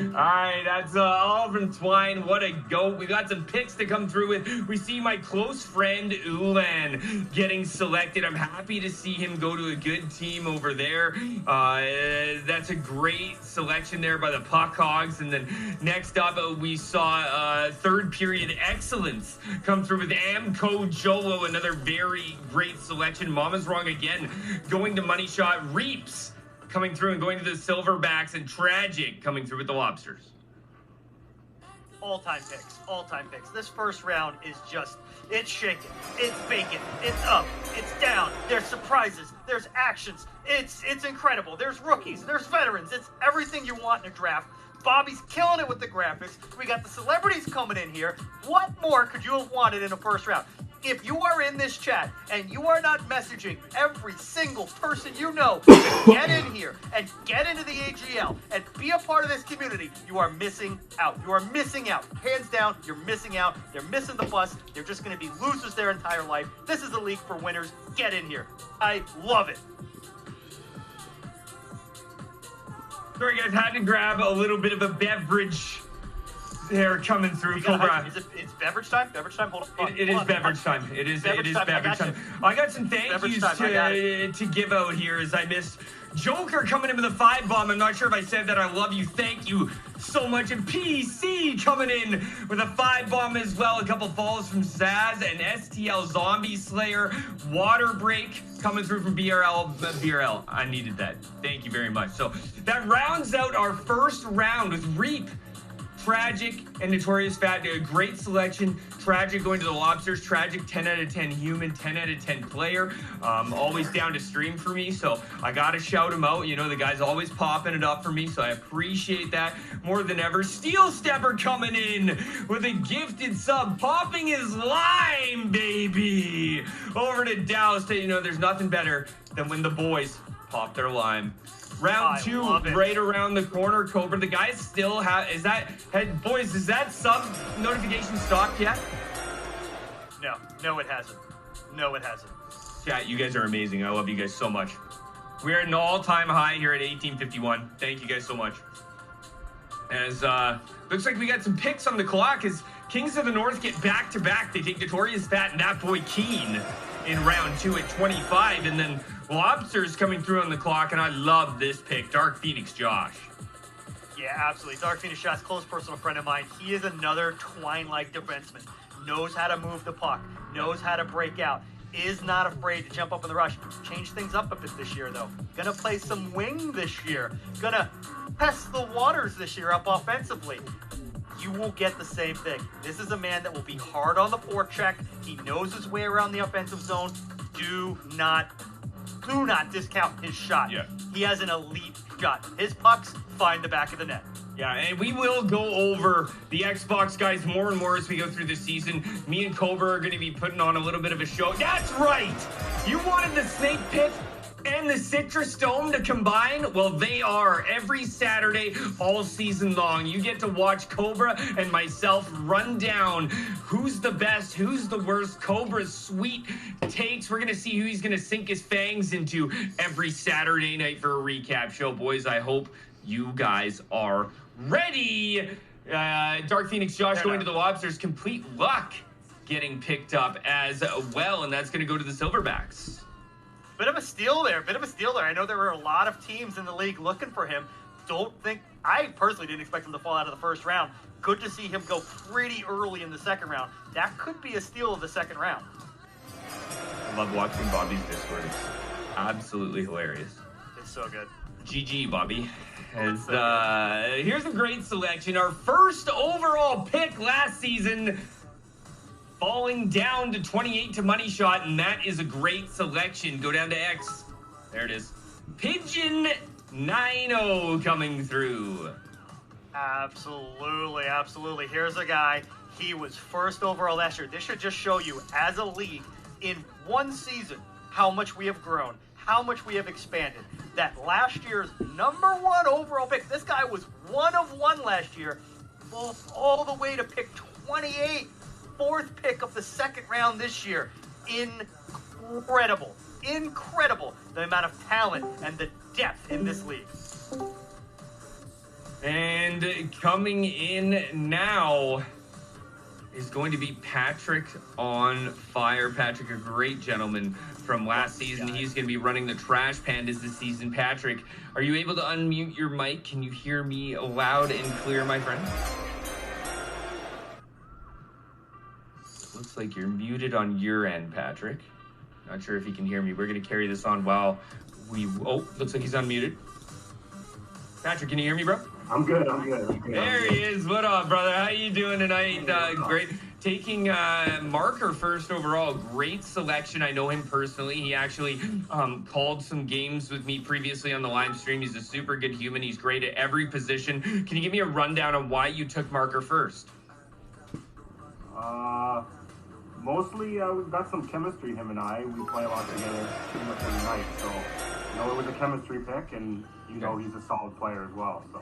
All right, that's all from Twine. What a goat. We got some picks to come through with. We see my close friend Ulan getting selected. I'm happy to see him go to a good team over there. That's a great selection there by the Puck Hogs. And then next up, we saw third period excellence come through with Amco Jolo, another very great selection. Mama's Wrong again, going to Money Shot. Reaps coming through and going to the Silverbacks, and Tragic coming through with the Lobsters. All-time picks. This first round is just, it's shaking, it's baking, it's up, it's down. There's surprises, there's actions. It's incredible. There's rookies, there's veterans. It's everything you want in a draft. Bobby's killing it with the graphics. We got the celebrities coming in here. What more could you have wanted in a first round? If you are in this chat and you are not messaging every single person you know to get in here and get into the AGL and be a part of this community, you are missing out. You are missing out. Hands down, you're missing out. They're missing the bus. They're just going to be losers their entire life. This is a league for winners. Get in here. I love it. Sorry, guys, had to grab a little bit of a beverage there coming through. Cobra. It's beverage time? Beverage time? Hold on. It is beverage time. It is beverage time. I got some thank yous to give out here as I missed Joker coming in with a 5-bomb. I'm not sure if I said that. I love you. Thank you so much. And PC coming in with a 5-bomb as well. A couple falls from Zaz and STL Zombie Slayer. Water Break coming through from BRL. BRL, I needed that. Thank you very much. So that rounds out our first round with Reap Tragic and Notorious Fat, a great selection. Tragic going to the Lobsters. Tragic 10 out of 10 human, 10 out of 10 player. Always down to stream for me, so I gotta shout him out. You know, the guy's always popping it up for me, so I appreciate that more than ever. Steel Stepper coming in with a gifted sub, popping his lime, baby. Over to Dallas. You know, there's nothing better than when the boys pop their lime. Round 2 right around the corner. Cobra, the guys still have, boys, is that sub notification stopped yet? No, it hasn't. No, it hasn't. Chat, you guys are amazing. I love you guys so much. We're at an all-time high here at 1851. Thank you guys so much. As looks like we got some picks on the clock as Kings of the North get back-to-back. They take Notorious Fat and that boy Keen in round 2 at 25, and then Lobsters coming through on the clock, and I love this pick, Dark Phoenix Josh. Yeah, absolutely. Dark Phoenix Josh, close personal friend of mine. He is another Twine-like defenseman. Knows how to move the puck, knows how to break out, is not afraid to jump up in the rush. Change things up a bit this year, though. Gonna play some wing this year. Gonna test the waters this year up offensively. You will get the same thing. This is a man that will be hard on the forecheck. He knows his way around the offensive zone. Do not discount his shot. Yeah. He has an elite shot. His pucks find the back of the net. Yeah, and we will go over the Xbox guys more and more as we go through the season. Me and Cobra are going to be putting on a little bit of a show. That's right! You wanted the Snake Pit and the Citrus Dome to combine? Well, they are every Saturday all season long. You get to watch Cobra and myself run down who's the best, who's the worst, Cobra's sweet takes. We're going to see who he's going to sink his fangs into every Saturday night for a recap show. Boys, I hope you guys are ready. Dark Phoenix Josh going to the Lobsters. Complete luck getting picked up as well, and that's going to go to the Silverbacks. Bit of a steal there. I know there were a lot of teams in the league looking for him. I personally didn't expect him to fall out of the first round. Good to see him go pretty early in the second round. That could be a steal of the second round. I love watching Bobby's Discord. It's absolutely hilarious. It's so good. GG, Bobby. As, here's a great selection. Our first overall pick last season, falling down to 28 to Money Shot, and that is a great selection. Go down to X. There it is. Pigeon 9-0 coming through. Absolutely. Here's a guy. He was first overall last year. This should just show you, as a league, in one season, how much we have grown, how much we have expanded. That last year's #1 overall pick, this guy was 1 of 1 last year, moved all the way to pick 28, 4th pick of the second round this year. Incredible, the amount of talent and the depth in this league. And coming in now is going to be Patrick on fire. Patrick, a great gentleman from last season. He's going to be running the Trash Pandas this season. Patrick, are you able to unmute your mic? Can you hear me loud and clear, my friend? Looks like you're muted on your end, Patrick. Not sure if he can hear me. We're going to carry this on while we... Oh, looks like he's unmuted. Patrick, can you hear me, bro? I'm good. There he is. What up, brother? How you doing tonight? Great. Taking Marker first overall. Great selection. I know him personally. He actually called some games with me previously on the live stream. He's a super good human. He's great at every position. Can you give me a rundown on why you took Marker first? Mostly we've got some chemistry, him and I. We play a lot together pretty much every night. So, it was a chemistry pick, and, he's a solid player as well. So.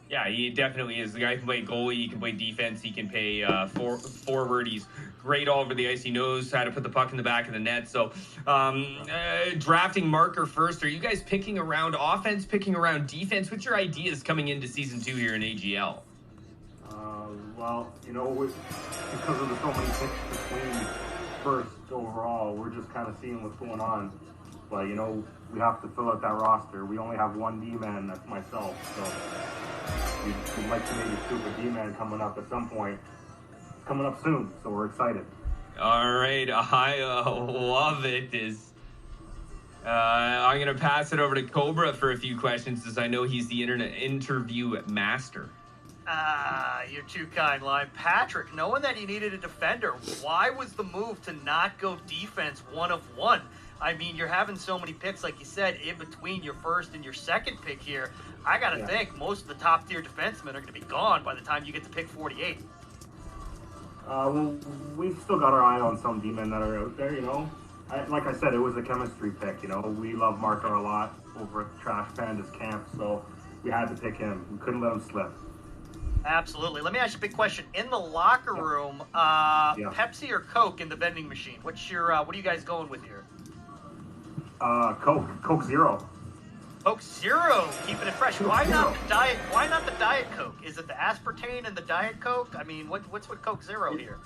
Yeah, he definitely is. The guy can play goalie, he can play defense, he can play forward. He's great all over the ice. He knows how to put the puck in the back of the net. So, drafting Marker first, are you guys picking around offense, picking around defense? What's your ideas coming into Season 2 here in AGL? Well, because of the so many picks between first overall, we're just kind of seeing what's going on. But, we have to fill out that roster. We only have one D-man, that's myself. So we'd like to maybe scoop a D-man coming up at some point. It's coming up soon, so we're excited. All right, I love it. I'm going to pass it over to Cobra for a few questions, as I know he's the interview master. You're too kind, Lime. Patrick, knowing that he needed a defender, why was the move to not go defense 1 of 1? I mean, you're having so many picks, like you said, in between your first and your second pick here. I got to think most of the top-tier defensemen are going to be gone by the time you get to pick 48. Well, we've still got our eye on some D-men that are out there, you know. Like I said, it was a chemistry pick, you know. We love Marker a lot over at Trash Pandas camp, so we had to pick him. We couldn't let him slip. Absolutely. Let me ask you a big question. In the locker room, Pepsi or Coke in the vending machine? What are you guys going with here? Coke Zero. Coke Zero, keeping it fresh. Why not the diet? Why not the Diet Coke? Is it the aspartame and the Diet Coke? I mean, what's with Coke Zero here?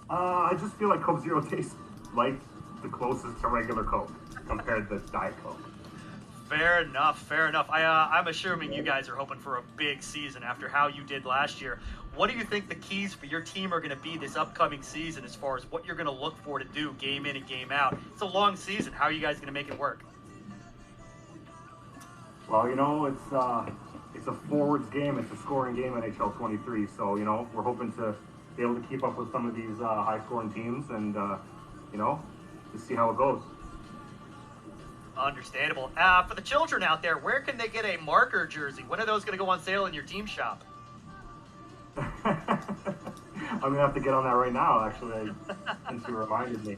I just feel like Coke Zero tastes like the closest to regular Coke compared to Diet Coke. Fair enough. Fair enough. I'm assuming you guys are hoping for a big season after how you did last year. What do you think the keys for your team are going to be this upcoming season as far as what you're going to look for to do game in and game out? It's a long season. How are you guys going to make it work? Well, you know, it's a forwards game. It's a scoring game at NHL 23. So, you know, we're hoping to be able to keep up with some of these high-scoring teams and, you know, just see how it goes. Understandable. For the children out there, where can they get a Marker jersey? When are those going to go on sale in your team shop? I'm going to have to get on that right now, actually, since you reminded me.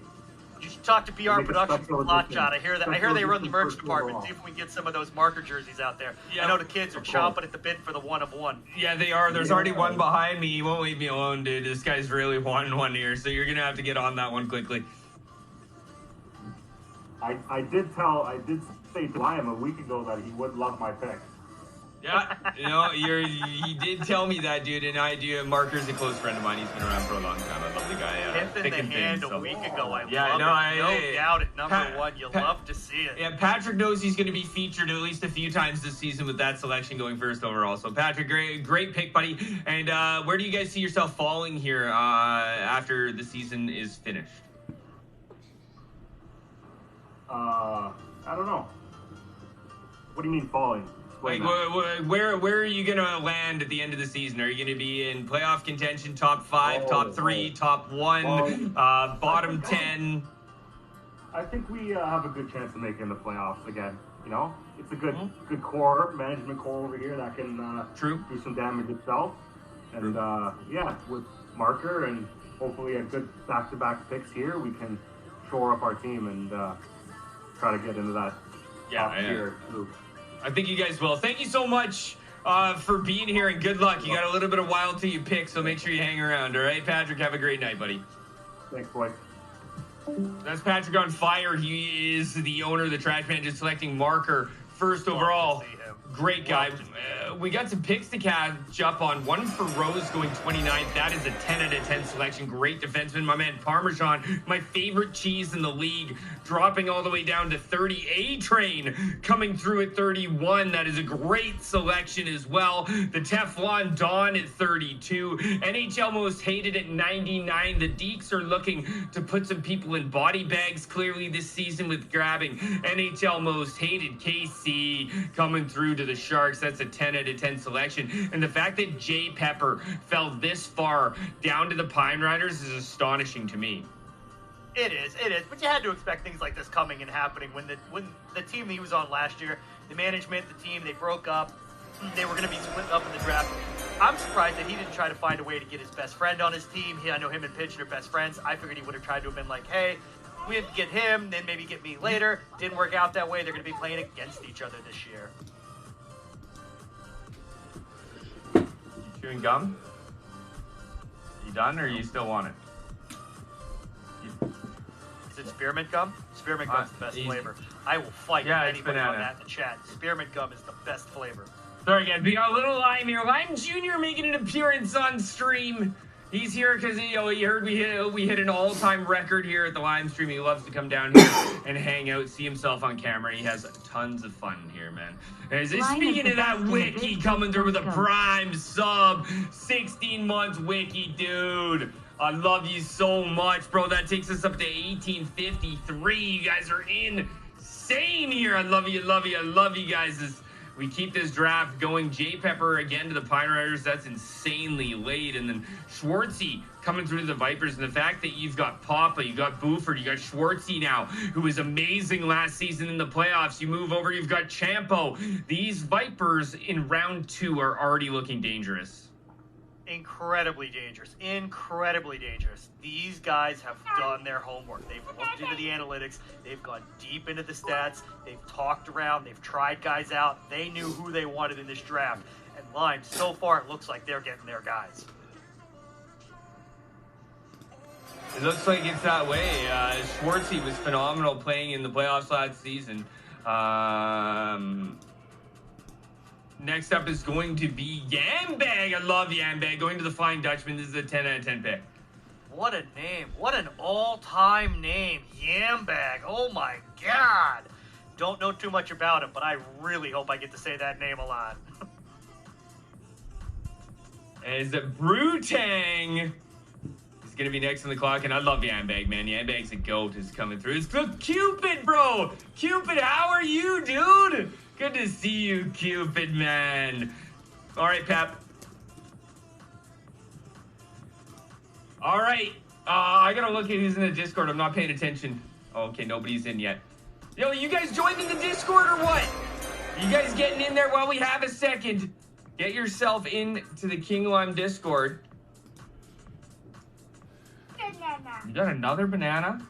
You should talk to BR Productions with Lockshot. I hear they run the merch department. See if we can get some of those Marker jerseys out there. Yeah. I know the kids are chomping at the bit for the 1 of 1. Yeah, they are. There's already one behind me. He won't leave me alone, dude. This guy's really wanting one here, so you're going to have to get on that one quickly. I did say to Liam a week ago that he would love my pick. Yeah, you know, he did tell me that, dude, and Marker's a close friend of mine. He's been around for a long time. I love the guy. Thick in the hand a week ago. I love no doubt at number 1. You love to see it. Yeah, Patrick knows he's going to be featured at least a few times this season with that selection going first overall. So, Patrick, great pick, buddy. And where do you guys see yourself falling here after the season is finished? I don't know. What do you mean falling? Like, where are you going to land at the end of the season? Are you going to be in playoff contention, top 5, top 3, top 1, bottom 10? I think we have a good chance of making the playoffs again. You know, it's a good core, management core over here that can do some damage itself. And with Marker and hopefully a good back-to-back picks here, we can shore up our team and try to get into that top tier group. I think you guys will. Thank you so much for being here, and good luck. You got a little bit of while till you pick, so make sure you hang around, all right? Patrick, have a great night, buddy. Thanks, boy. That's Patrick on fire. He is the owner of the Trash Man, just selecting Marker first overall. Great guy. We got some picks to catch up on. One for Rose going 29th. That is a 10 out of 10 selection. Great defenseman. My man Parmesan, my favorite cheese in the league, dropping all the way down to 30. A-Train coming through at 31. That is a great selection as well. The Teflon Don at 32. NHL Most Hated at 99. The Deeks are looking to put some people in body bags clearly this season with grabbing NHL Most Hated. KC coming through to the Sharks. That's a 10 out of 10 selection. And the fact that Jay Pepper fell this far down to the Pine Riders is astonishing to me. It is. But you had to expect things like this coming and happening when the team he was on last year, the management, the team, they broke up. They were going to be split up in the draft. I'm surprised that he didn't try to find a way to get his best friend on his team. I know him and Pitch are best friends. I figured he would have tried to have been like, hey, we had to get him, then maybe get me later. Didn't work out that way. They're going to be playing against each other this year. Chewing gum? You done, or you still want it? Is it spearmint gum? Spearmint gum's the best flavor. I will fight anybody on that in the chat. Spearmint gum is the best flavor. Sorry, guys. We got a little Lime here. Lime Jr. making an appearance on stream. He's here because he heard we hit an all-time record here at the Lime stream. He loves to come down here and hang out, see himself on camera. He has tons of fun here, man. Speaking of that, Wiki coming through with a prime sub, 16 months, Wiki, dude. I love you so much, bro. That takes us up to 1853. You guys are insane here. I love you, I love you guys. we keep this draft going. J Pepper again to the Pine Riders. That's insanely late. And then Schwartzy coming through the Vipers. And the fact that you've got Papa, you got Buford, you got Schwartzy now, who was amazing last season in the playoffs. You move over, you've got Champo. These Vipers in round 2 are already looking dangerous. Incredibly dangerous. Incredibly dangerous. These guys have done their homework. They've looked into the analytics. They've gone deep into the stats. They've talked around. They've tried guys out. They knew who they wanted in this draft. And Lime, so far, it looks like they're getting their guys. It looks like it's that way. Schwartzy was phenomenal playing in the playoffs last season. Next up is going to be Yambag. I love Yambag. Going to the Flying Dutchman. This is a 10 out of 10 pick. What a name. What an all-time name. Yambag. Oh, my God. Don't know too much about him, but I really hope I get to say that name a lot. As Brutang is going to be next on the clock, and I love Yambag, man. Yambag's a goat is coming through. It's Cupid, bro. Cupid, how are you, dude? Good to see you, Cupid, man. All right, Pep. All right. I got to look at who's in the Discord. I'm not paying attention. Okay, nobody's in yet. Yo, you guys joining the Discord or what? You guys getting in there while we have a second? Get yourself into the King Lime Discord. You got another banana?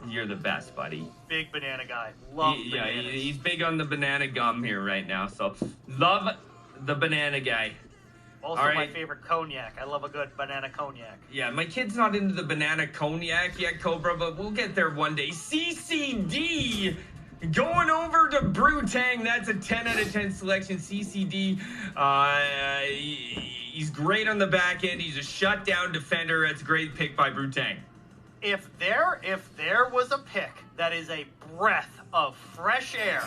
You're the best, buddy. Big banana guy. Love bananas. He's big on the banana gum here right now. So, love the banana guy. Also, my favorite cognac. I love a good banana cognac. Yeah, my kid's not into the banana cognac yet, Cobra, but we'll get there one day. CCD going over to Brutang. That's a 10 out of 10 selection. CCD, he's great on the back end. He's a shutdown defender. That's a great pick by Brutang. If there was a pick that is a breath of fresh air,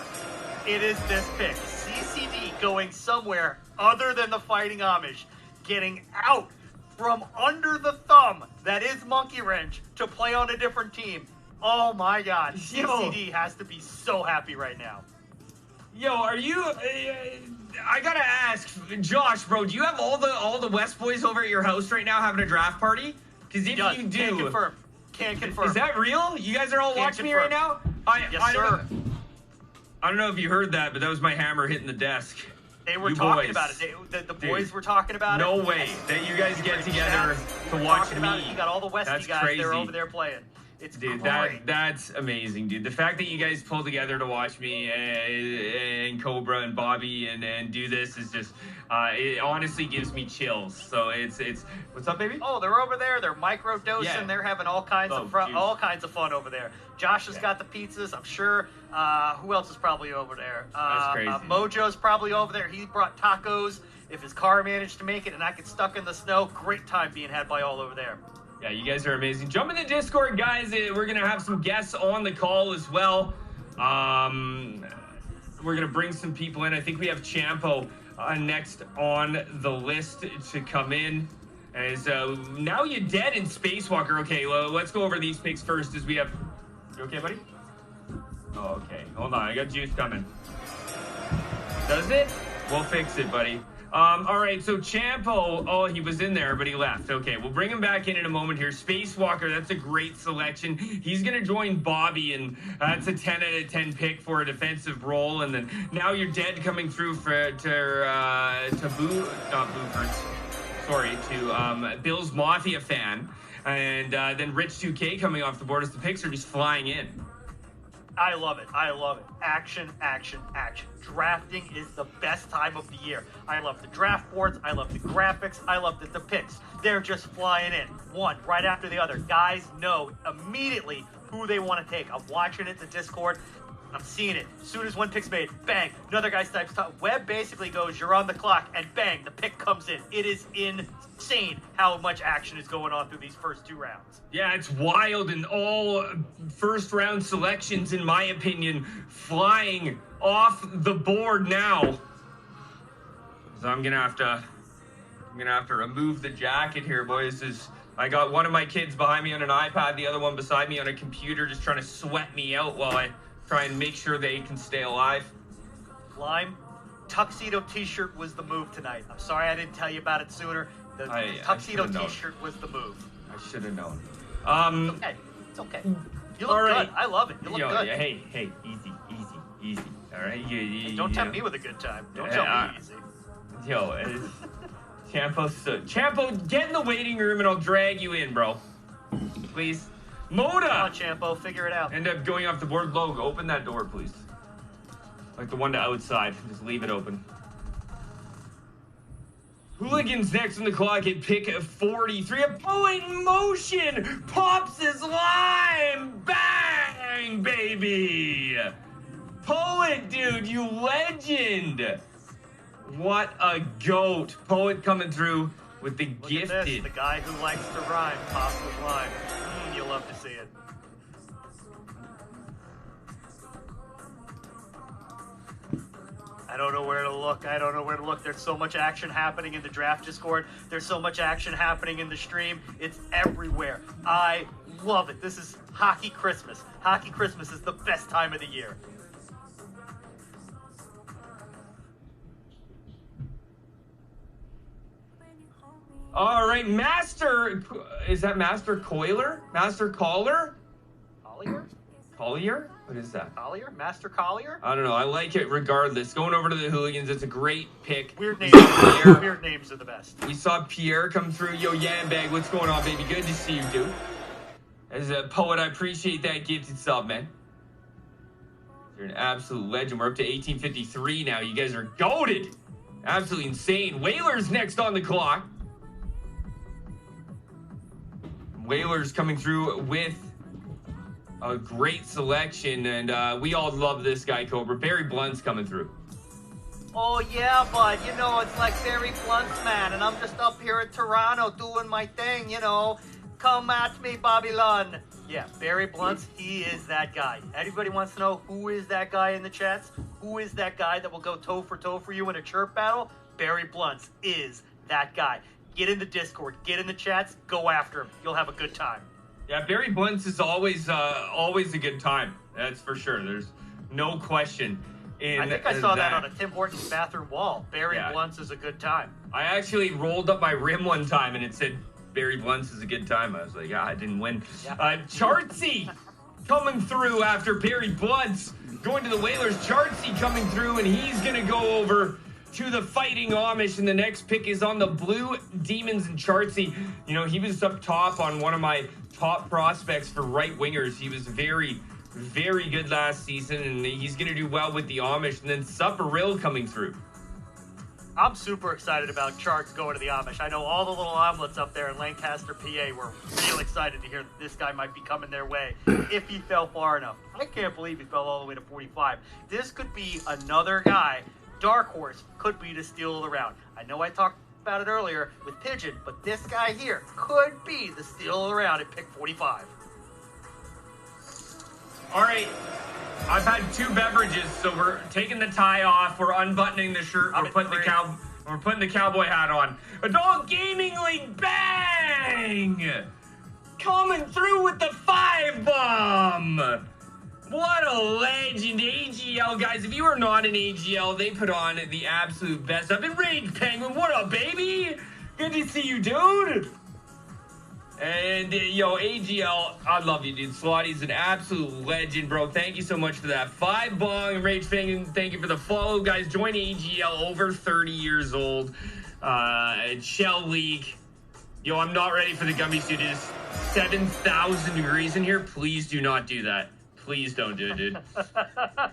it is this pick. CCD going somewhere other than the Fighting Amish, getting out from under the thumb that is Monkey Wrench to play on a different team. Oh my God, CCD has to be so happy right now. Yo, are you? I gotta ask, Josh, bro. Do you have all the West boys over at your house right now having a draft party? Because if you do, can't confirm. Can't confirm. Is that real? You guys are all watching me right now? Yes, sir. I don't know if you heard that, but that was my hammer hitting the desk. They were talking about it. The boys were talking about it. No way that you guys get together to watch me. You got all the Westie guys. They're over there playing. It's dude, great. that's amazing, dude. The fact that you guys pull together to watch me and Cobra and Bobby and do this is just, it honestly gives me chills. So it's what's up, baby? Oh, they're over there. They're micro dosing. Yeah. They're having all kinds of fun over there. Josh has got the pizzas, I'm sure. Who else is probably over there? That's crazy. Mojo's probably over there. He brought tacos. If his car managed to make it and I get stuck in the snow, great time being had by all over there. Yeah, you guys are amazing. Jump in the Discord, guys. We're going to have some guests on the call as well. We're going to bring some people in. I think we have Champo next on the list to come in. As now you're dead in Spacewalker. Okay, well, let's go over these picks first as we have... You okay, buddy? Oh, okay. Hold on. I got juice coming. Does it? We'll fix it, buddy. All right, so Champo, oh, he was in there, but he left. Okay, we'll bring him back in a moment here. Spacewalker, that's a great selection. He's going to join Bobby, and that's a 10 out of 10 pick for a defensive role. And then now you're dead coming through to Bill's Mafia fan. And then Rich 2K coming off the board as the picks are just flying in. I love it. I love it. Action, action, action. Drafting is the best time of the year. I love the draft boards. I love the graphics. I love the picks. They're just flying in, one right after the other. Guys know immediately who they want to take. I'm watching it in the Discord. I'm seeing it. As soon as one pick's made, bang, another guy types top. Web basically goes, you're on the clock, and bang, the pick comes in. It is insane how much action is going on through these first two rounds. Yeah, it's wild, and all first round selections, in my opinion, flying off the board now. So I'm gonna have to remove the jacket here, boys. I got one of my kids behind me on an iPad, the other one beside me on a computer, just trying to sweat me out while I try and make sure they can stay alive. Lime, tuxedo t-shirt was the move tonight. I'm sorry I didn't tell you about it sooner. The tuxedo t-shirt was the move. I should have known. It's okay. It's okay. You look good. I love it. You look good. Hey, easy. All right, Hey, don't tempt me with a good time. Don't tell me easy. Champo, get in the waiting room and I'll drag you in, bro. Please. Moda! Come on, Champo, figure it out. End up going off the board. Logo, open that door, please. Like the one to outside. Just leave it open. Hooligans next on the clock at pick 43. A Poet in motion! Pops his lime! Bang, baby! Poet, dude, you legend! What a goat. Poet coming through with the Look gifted. At this, the guy who likes to rhyme pops his lime. You'll love to see it. I don't know where to look. There's so much action happening in the draft Discord. There's so much action happening in the stream. It's everywhere. I love it. This is Hockey Christmas. Hockey Christmas is the best time of the year. All right, Master. Is that Master Coiler? Master Caller? Collier? What is that? Collier? Master Collier? I don't know. I like it regardless. Going over to the Hooligans, it's a great pick. Weird names. Weird names are the best. We saw Pierre come through. Yo, Yambag, what's going on, baby? Good to see you, dude. As a Poet, I appreciate that gifted sub, man. You're an absolute legend. We're up to 1853 now. You guys are goated. Absolutely insane. Whalers next on the clock. Whalers coming through with a great selection, and we all love this guy, Cobra. Barry Blunt's coming through. Oh, yeah, bud. You know, it's like Barry Blunt's, man, and I'm just up here in Toronto doing my thing, you know. Come at me, Babylon. Yeah, Barry Blunt's, he is that guy. Everybody wants to know who is that guy in the chats? Who is that guy that will go toe for you in a chirp battle? Barry Blunt's is that guy. Get in the Discord, get in the chats, go after him. You'll have a good time. Yeah, Barry Blunt's is always a good time. That's for sure. There's no question. I think I saw that on a Tim Hortons bathroom wall. Barry Blunt's is a good time. I actually rolled up my rim one time and it said Barry Blunt's is a good time. I was like, I didn't win. Yeah. Chartsy coming through after Barry Blunt's going to the Whalers. Chartsy coming through, and he's going to go over to the Fighting Amish, and the next pick is on the Blue Demons. And Chartsy, you know, he was up top on one of my top prospects for right wingers. He was very, very good last season, and he's going to do well with the Amish. And then Superill coming through. I'm super excited about Charts going to the Amish. I know all the little omelets up there in Lancaster, PA were real excited to hear that this guy might be coming their way if he fell far enough. I can't believe he fell all the way to 45. This could be another guy. Dark horse could be the steal of the round. I know I talked about it earlier with Pigeon, but this guy here could be the steal of the round at pick 45. All right, I've had 2 beverages, so we're taking the tie off. We're unbuttoning the shirt. We're putting the cowboy hat on. Adult Gaming League, bang! Coming through with the 5-bomb. What a legend. AGL, guys. If you are not an AGL, they put on the absolute best. I've been Rage Penguin. What up, baby? Good to see you, dude. And, yo, AGL, I love you, dude. Slotty's an absolute legend, bro. Thank you so much for that. 5-bong, Rage Penguin, thank you for the follow. Guys, join AGL, over 30 years old. Shell League. Yo, I'm not ready for the Gumby suit. It is 7,000 degrees in here. Please do not do that. Please don't do it, dude.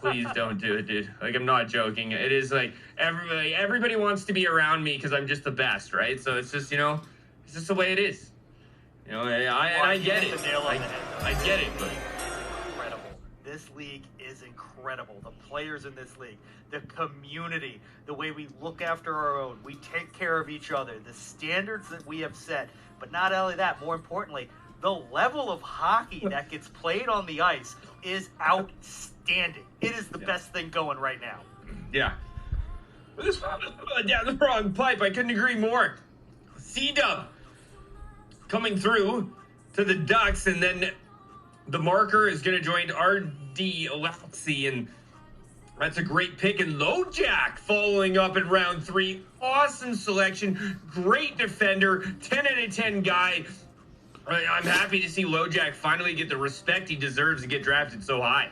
Please don't do it, dude. Like, I'm not joking. It is like everybody wants to be around me because I'm just the best, right? So it's just, you know, it's just the way it is. You know, I get it. I get it, but incredible. This league is incredible. The players in this league, the community, the way we look after our own, we take care of each other, the standards that we have set. But not only that, more importantly, the level of hockey that gets played on the ice is outstanding. It is the best thing going right now. Yeah. Down the wrong pipe. I couldn't agree more. C-Dub coming through to the Ducks, and then the marker is going to join RD Alexi, and That's a great pick. And LoJack following up in round 3. Awesome selection. Great defender. 10 out of 10 guy. I'm happy to see LoJack finally get the respect he deserves and get drafted so high.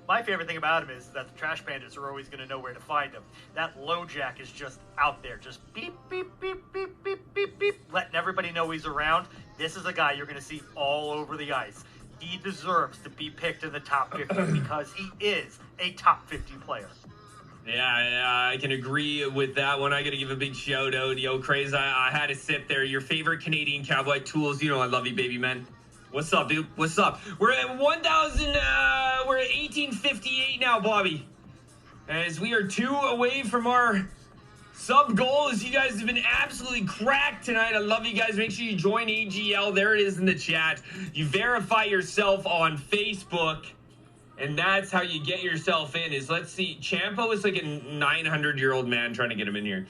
My favorite thing about him is that the Trash Bandits are always going to know where to find him. That LoJack is just out there, just beep, beep, beep, beep, beep, beep, beep, letting everybody know he's around. This is a guy you're going to see all over the ice. He deserves to be picked in the top 50 because he is a top 50 player. Yeah, I can agree with that one. I got to give a big shout out. Yo, Craze, I had to sit there. Your favorite Canadian cowboy tools. You know I love you, baby man. What's up, dude? What's up? We're at 1,000, we're at 1858 now, Bobby. As we are 2 away from our sub goals. You guys have been absolutely cracked tonight. I love you guys. Make sure you join AGL. There it is in the chat. You verify yourself on Facebook. And that's how you get yourself in is, let's see, Champo is like a 900-year-old man trying to get him in here.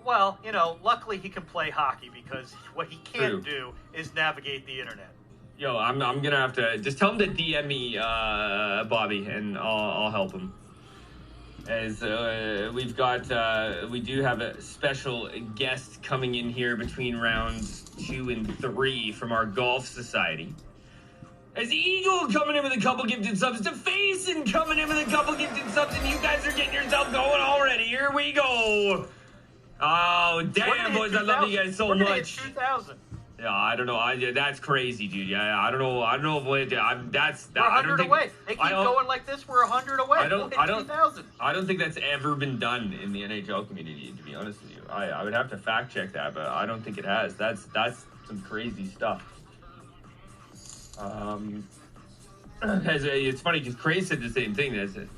Well, you know, luckily he can play hockey because what he can't do is navigate the internet. Yo, I'm gonna have to just tell him to DM me, Bobby, and I'll help him. As we've got, we do have a special guest coming in here between rounds 2 and 3 from our golf society. As Eagle coming in with a couple gifted subs, DeFacin coming in with a couple gifted subs, and you guys are getting yourself going already. Here we go. Oh, damn, boys, I love you guys so much. 2,000. Yeah, I don't know. That's crazy, dude. Yeah, I don't know. I don't know what. That's. We're 100 away. They keep going like this. We're 100 away. I don't think that's ever been done in the NHL community. To be honest with you, I would have to fact check that, but I don't think it has. That's some crazy stuff. It's funny because Cray said the same thing. That's it.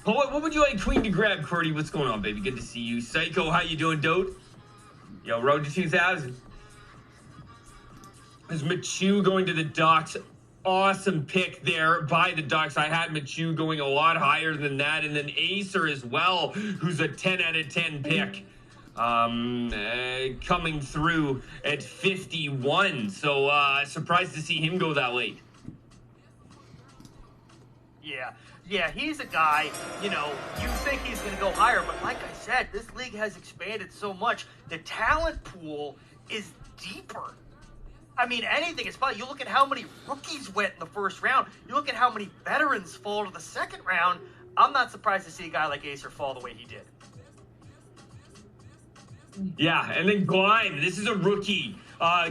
What would you like Queen to grab, Cordy? What's going on, baby? Good to see you. Psycho, how you doing, dude? Yo, road to 2,000. There's Machu going to the Ducks. Awesome pick there by the Ducks. I had Machu going a lot higher than that. And then Acer as well, who's a 10 out of 10 pick. Coming through at 51. So surprised to see him go that late. Yeah, he's a guy, you know, you think he's going to go higher, but like I said, this league has expanded so much. The talent pool is deeper. I mean, anything is fun. You look at how many rookies went in the first round. You look at how many veterans fall to the second round. I'm not surprised to see a guy like Acer fall the way he did. Yeah, and then Glime. This is a rookie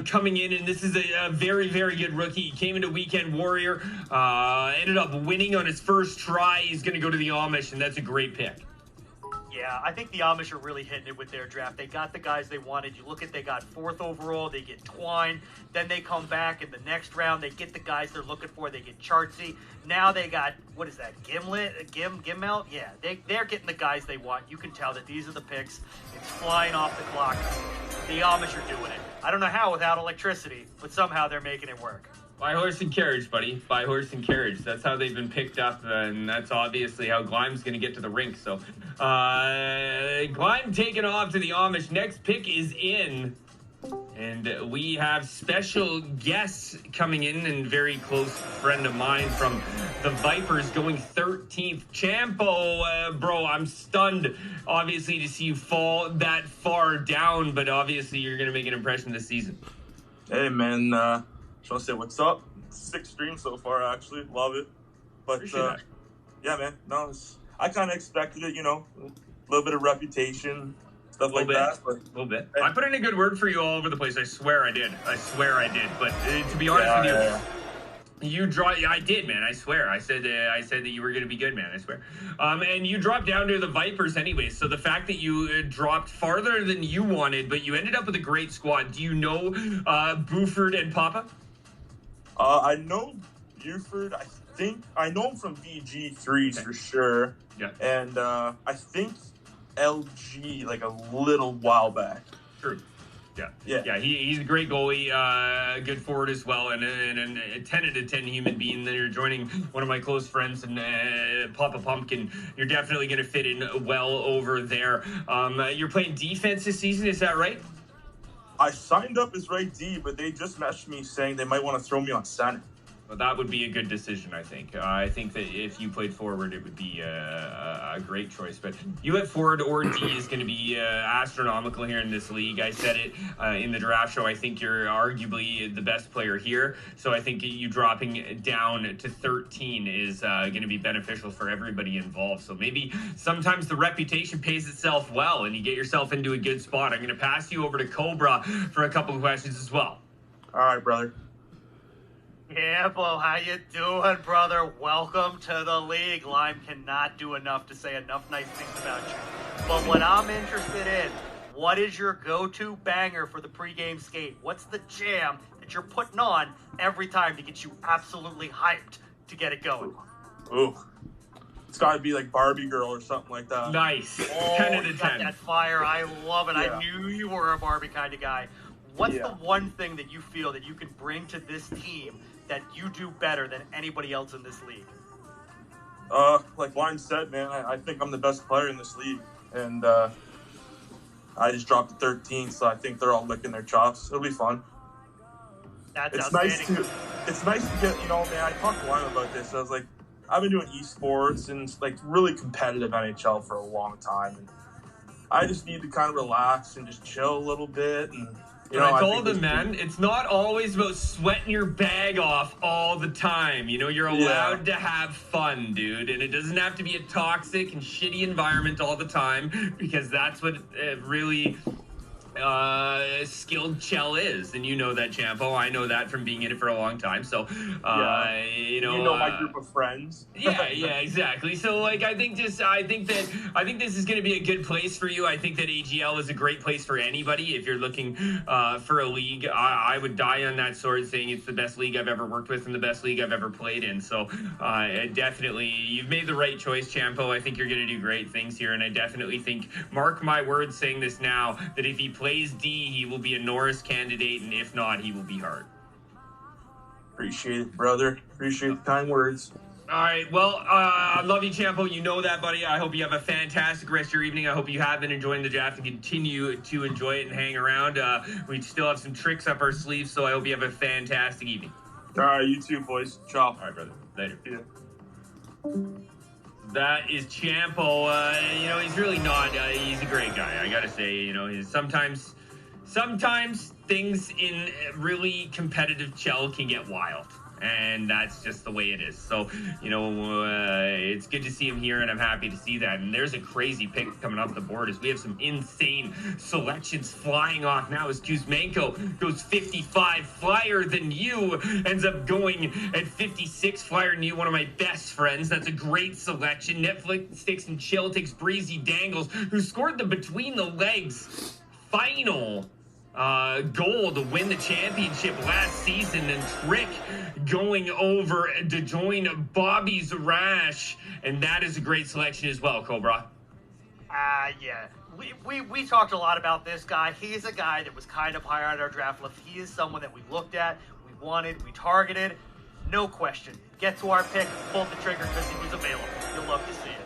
coming in, and this is a very, very good rookie. He came into Weekend Warrior, ended up winning on his first try. He's going to go to the Amish, and that's a great pick. Yeah, I think the Amish are really hitting it with their draft. They got the guys they wanted. You look at, they got 4th overall. They get Twine. Then they come back in the next round. They get the guys they're looking for. They get Chartsy. Now they got, what is that, Gimmel? Yeah, they're getting the guys they want. You can tell that these are the picks. It's flying off the clock. The Amish are doing it. I don't know how without electricity, but somehow they're making it work. By horse and carriage, buddy. By horse and carriage. That's how they've been picked up, and that's obviously how Glime's going to get to the rink. So, Glime taking off to the Amish. Next pick is in, and we have special guests coming in, and very close friend of mine from the Vipers going 13th. Champo, bro, I'm stunned, obviously, to see you fall that far down, but obviously you're going to make an impression this season. Hey, man, just want to say what's up. 6 streams so far, actually. Love it. But, yeah, man. No, I kind of expected it, you know. A little bit of reputation, stuff like that. But, a little bit. Hey. I put in a good word for you all over the place. I swear I did. But to be honest with you, I did, man. I swear. I said that you were going to be good, man. I swear. And you dropped down to the Vipers anyway. So the fact that you dropped farther than you wanted, but you ended up with a great squad. Do you know Buford and Papa? I know Buford. I know him from VG3s for sure. Yeah. And I think LG like a little while back. True. Yeah. He's a great goalie, good forward as well, and a 10 out of 10 human being. Then you're joining one of my close friends and Papa Pumpkin. You're definitely going to fit in well over there. You're playing defense this season, is that right? I signed up as right D, but they just messaged me saying they might want to throw me on center. Well, that would be a good decision, I think. I think that if you played forward, it would be a great choice. But you at forward or D is going to be astronomical here in this league. I said it in the draft show. I think you're arguably the best player here. So I think you dropping down to 13 is going to be beneficial for everybody involved. So maybe sometimes the reputation pays itself well and you get yourself into a good spot. I'm going to pass you over to Cobra for a couple of questions as well. All right, brother. Campo, how you doing, brother? Welcome to the league. Lime cannot do enough to say enough nice things about you. But what I'm interested in, what is your go-to banger for the pregame skate? What's the jam that you're putting on every time to get you absolutely hyped to get it going? Ooh. It's got to be like Barbie Girl or something like that. Nice. Oh, 10 out of 10. Got that fire. I love it. Yeah. I knew you were a Barbie kind of guy. What's the one thing that you feel that you can bring to this team that you do better than anybody else in this league? Like Lime said, man, I think I'm the best player in this league. And I just dropped to 13, so I think they're all licking their chops. It'll be fun. That's it's outstanding. It's nice to get, man, I talked to Lime about this. I was like, I've been doing esports and like really competitive NHL for a long time. And I just need to kind of relax and just chill a little bit. And I told him, man, it's not always about sweating your bag off all the time. You're allowed to have fun, dude. And it doesn't have to be a toxic and shitty environment all the time, because that's what really skilled chell is. And you know that, Champo. I know that from being in it for a long time. So, you know my group of friends. yeah, exactly. So, like, I think this is going to be a good place for you. I think that AGL is a great place for anybody. If you're looking for a league, I would die on that sword saying it's the best league I've ever worked with and the best league I've ever played in. So, definitely, you've made the right choice, Champo. I think you're going to do great things here, and I definitely think, mark my words saying this now, that if he plays D, he will be a Norris candidate, and if not, he will be hard. Appreciate it, brother. Appreciate the kind words. All right, well, I love you, Champo. You know that, buddy. I hope you have a fantastic rest of your evening. I hope you have been enjoying the draft and continue to enjoy it and hang around. We still have some tricks up our sleeves, so I hope you have a fantastic evening. All right, you too, boys. Ciao. All right, brother. Later. Yeah. That is Champo. He's really not. He's a great guy. I gotta say, he's sometimes things in really competitive chell can get wild, and that's just the way it is. So, it's good to see him here, and I'm happy to see that. And there's a crazy pick coming off the board as we have some insane selections flying off now as Kuzmenko goes 55, Flyer Than You ends up going at 56, Flyer Than You, one of my best friends. That's a great selection. Netflix Sticks and Chill takes Breezy Dangles, who scored the between the legs final goal to win the championship last season, and Trick going over to join Bobby Zarash, and that is a great selection as well, Cobra. Yeah. We talked a lot about this guy. He's a guy that was kind of higher on our draft list. He is someone that we looked at, we wanted, we targeted. No question. Get to our pick, pulled the trigger because he was available. You'll love to see it.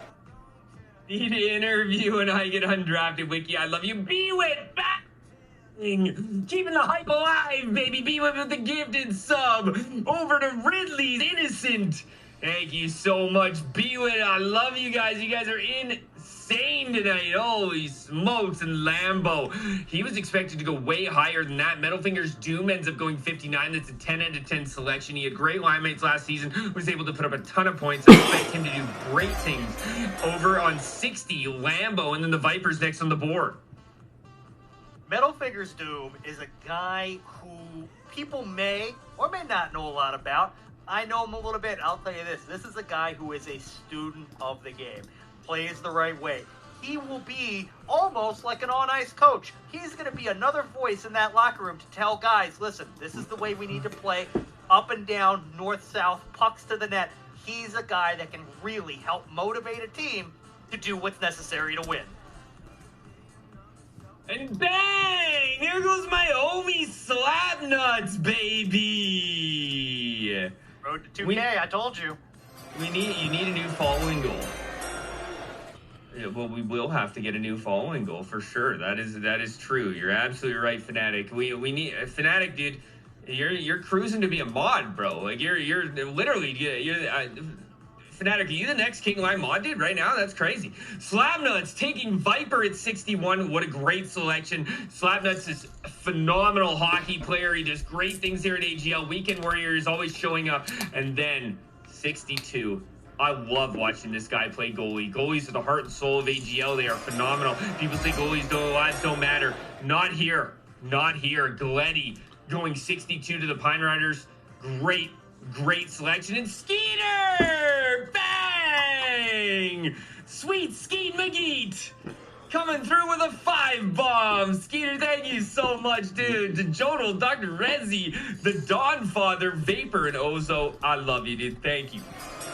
Need to interview and I get undrafted, Wiki. I love you. Be-Wit back! Keeping the hype alive, baby. Be-Wit with the gifted sub. Over to Ridley's Innocent. Thank you so much, Be-Wit. I love you guys. You guys are insane tonight. Holy smokes. And Lambo, he was expected to go way higher than that. Metalfinger's Doom ends up going 59. That's a 10 out of 10 selection. He had great line mates last season, was able to put up a ton of points. I expect him to do great things over on 60. Lambo, and then the Vipers next on the board. Metalfinger's Doom is a guy who people may or may not know a lot about. I know him a little bit. I'll tell you this. This is a guy who is a student of the game. Plays the right way. He will be almost like an on-ice coach. He's going to be another voice in that locker room to tell guys, listen, this is the way we need to play. Up and down, north-south, pucks to the net. He's a guy that can really help motivate a team to do what's necessary to win. And bang! There goes my homie Slapnuts, baby! Road to 2K, I told you. You need a new following goal. Yeah, well, we will have to get a new following goal for sure. That is true. You're absolutely right, Fnatic. We need Fnatic, dude. you're cruising to be a mod, bro. Like you're literally Fnatic, are you the next King Lime mod, dude, right now? That's crazy. Slapnuts taking Viper at 61. What a great selection. Slapnuts is a phenomenal hockey player. He does great things here at AGL. Weekend Warrior is always showing up. And then 62. I love watching this guy play goalie. Goalies are the heart and soul of AGL. They are phenomenal. People say goalies lives don't matter. Not here. Not here. Gleddy going 62 to the Pine Riders. Great selection. And Skeeter! Bang! Sweet Skeet McGeet! Coming through with a 5 bomb. Skeeter, thank you so much, dude. To Jodel, Dr. Rezzy, the Dawn Father, Vapor, and Ozo. I love you, dude. Thank you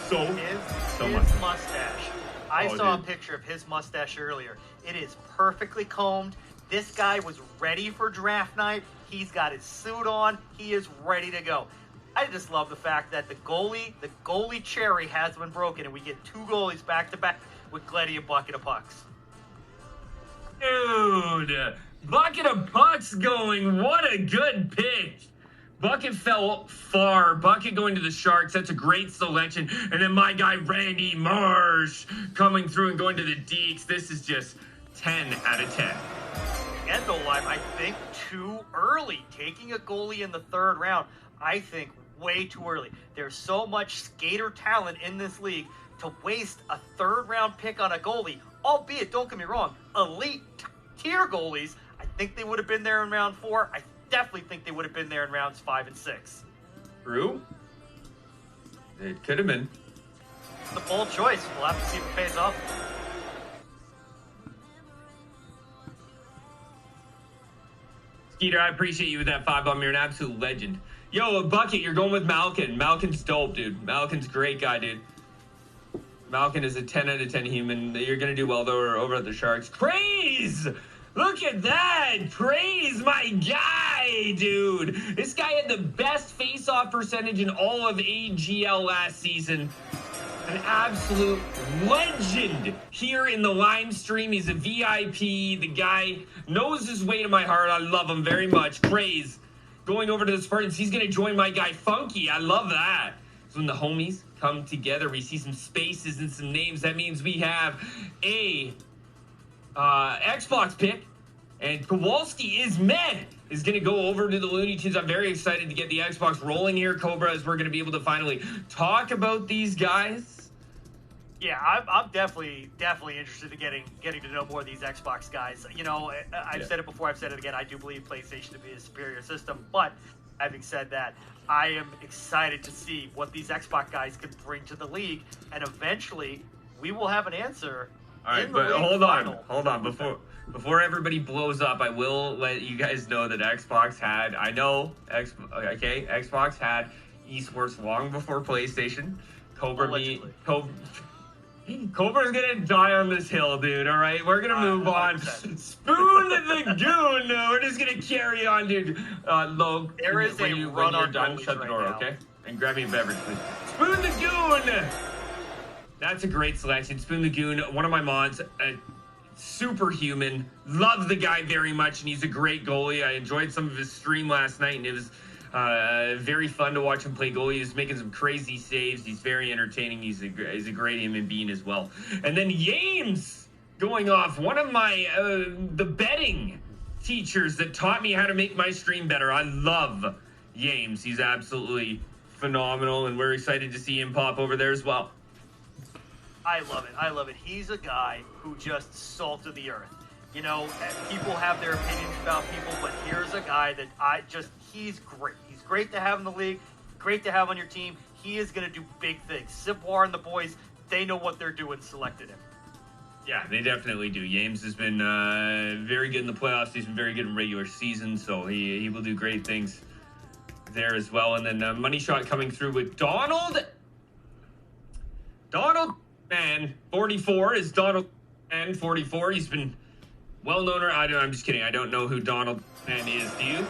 so much. His mustache. I saw a picture of his mustache earlier. It is perfectly combed. This guy was ready for draft night. He's got his suit on. He is ready to go. I just love the fact that the goalie cherry has been broken, and we get 2 goalies back to back with Gleddy and Bucket of Pucks. Dude, Bucket of Pucks going. What a good pick. Bucket fell far. Bucket going to the Sharks. That's a great selection. And then my guy Randy Marsh coming through and going to the Deeks. This is just 10 out of 10. And though, I think too early. Taking a goalie in the 3rd round, I think way too early. There's so much skater talent in this league to waste a 3rd round pick on a goalie, albeit, don't get me wrong, elite tier goalies. I think they would have been there in round 4. I definitely think they would have been there in rounds 5 and 6. True. It could have been. It's a bold choice. We'll have to see if it pays off. Skeeter, I appreciate you with that 5 bomb. You're an absolute legend. Yo, Bucket, you're going with Malkin. Malkin's dope, dude. Malkin's a great guy, dude. Malkin is a 10 out of 10 human. You're going to do well, though, over at the Sharks. Praise! Look at that! Praise my guy, dude! This guy had the best face-off percentage in all of AGL last season. An absolute legend here in the Lime stream. He's a VIP. The guy knows his way to my heart. I love him very much. Praise. Going over to the Spartans. He's going to join my guy Funky. I love that. So when the homies come together, we see some spaces and some names. That means we have a Xbox pick. And Kowalski is going to go over to the Looney Tunes. I'm very excited to get the Xbox rolling here, Cobra, as we're going to be able to finally talk about these guys. Yeah, I'm definitely interested in getting to know more of these Xbox guys. You know, I've said it before, I've said it again. I do believe PlayStation to be a superior system. But having said that, I am excited to see what these Xbox guys can bring to the league, and eventually we will have an answer. All right, but hold on. Before everybody blows up, I will let you guys know that Xbox had. I know, Xbox had esports long before PlayStation. Cobra's gonna die on this hill, dude. All right, we're gonna move on. Spoon the Goon. We're just gonna carry on, dude. Low. There is when you're done, shut the door, okay? And grab me a beverage, please. Spoon the Goon. That's a great selection. Spoon the Goon, one of my mods. Superhuman. Love the guy very much, and he's a great goalie. I enjoyed some of his stream last night, and it was very fun to watch him play goalie. He's making some crazy saves. He's very entertaining. He's a great human being as well. And then Yames going off, one of my the betting teachers that taught me how to make my stream better. I love Yames. He's absolutely phenomenal, and we're excited to see him pop over there as well. I love it. He's a guy who just salted the earth. You know, people have their opinions about people, but here's a guy that he's great. He's great to have in the league, great to have on your team. He is going to do big things. Sipwar and the boys, they know what they're doing, selected him. Yeah, they definitely do. Yames has been very good in the playoffs. He's been very good in regular season, so he will do great things there as well. And then Money Shot coming through with Donald, man, 44 is Donald, and 44. He's been well known. I'm just kidding. I don't know who Donald Man is. Do you?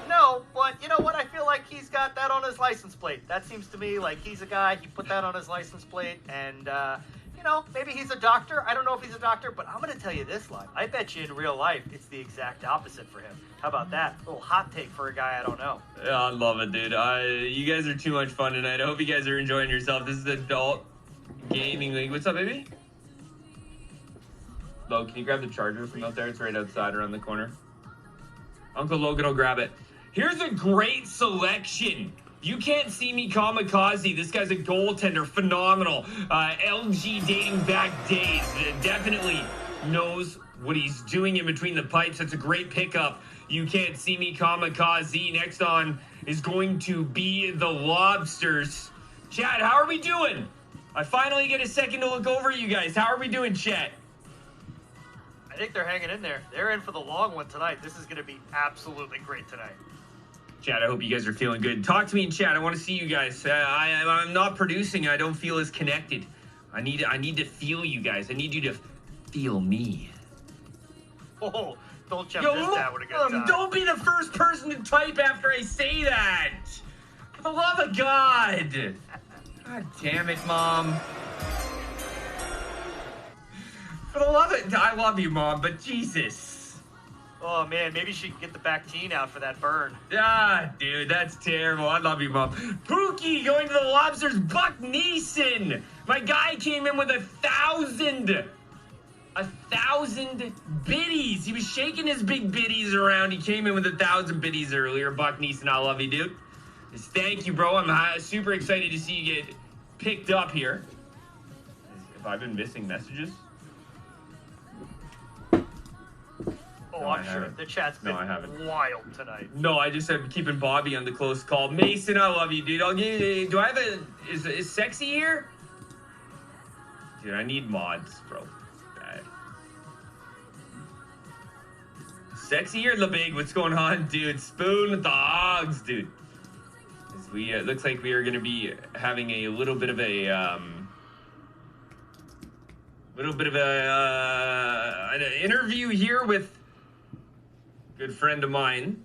No, but you know what? I feel like he's got that on his license plate. That seems to me like he's a guy. He put that on his license plate, and You know, maybe he's a doctor. I don't know if he's a doctor, but I'm going to tell you this, Lime. I bet you in real life, it's the exact opposite for him. How about that? A little hot take for a guy I don't know. Yeah, I love it, dude. You guys are too much fun tonight. I hope you guys are enjoying yourself. This is the Adult Gaming League. What's up, baby? Lo, can you grab the charger from out there? It's right outside around the corner. Uncle Logan will grab it. Here's a great selection. You can't see me kamikaze. This guy's a goaltender. Phenomenal. LG dating back days. Definitely knows what he's doing in between the pipes. That's a great pickup. You can't see me kamikaze. Next on is going to be the Lobsters. Chat, how are we doing? I finally get a second to look over you guys. How are we doing, chat? I think they're hanging in there. They're in for the long one tonight. This is going to be absolutely great tonight. Chat, I hope you guys are feeling good. Talk to me in chat. I want to see you guys. I'm not producing. I don't feel as connected. I need to feel you guys. I need you to feel me. Oh, don't jump this down with a good time. Don't be the first person to type after I say that. For the love of God. God damn it, Mom. For the love of... I love you, Mom, but Jesus. Oh, man, maybe she can get the Bactine out for that burn. Ah, dude, that's terrible. I love you, Mom. Pookie going to the Lobsters. Buck Neeson. My guy came in with 1,000 biddies. He was shaking his big biddies around. He came in with 1,000 biddies earlier. Buck Neeson, I love you, dude. Just thank you, bro. I'm super excited to see you get picked up here. Have I been missing messages? Oh, no, I'm sure. The chat's been wild tonight. No, I just am keeping Bobby on the close call. Mason, I love you, dude. I'll give you, do I have a... Is Sexy here? Dude, I need mods, bro. Bad. Sexy here, LeBig. What's going on, dude? Spoon with the hogs, dude. We looks like we are going to be having a little bit of a... an interview here with a good friend of mine.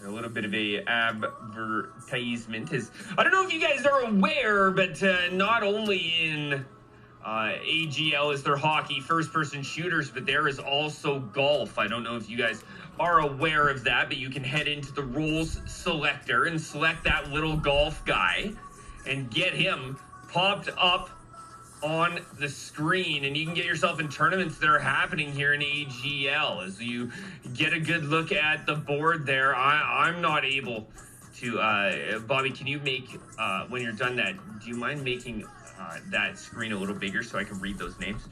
A little bit of a advertisement. I don't know if you guys are aware, but not only in AGL is there hockey first-person shooters, but there is also golf. I don't know if you guys are aware of that, but you can head into the rules selector and select that little golf guy and get him popped up on the screen, and you can get yourself in tournaments that are happening here in AGL. As you get a good look at the board there, I'm not able to, Bobby, can you make, when you're done that, do you mind making that screen a little bigger so I can read those names?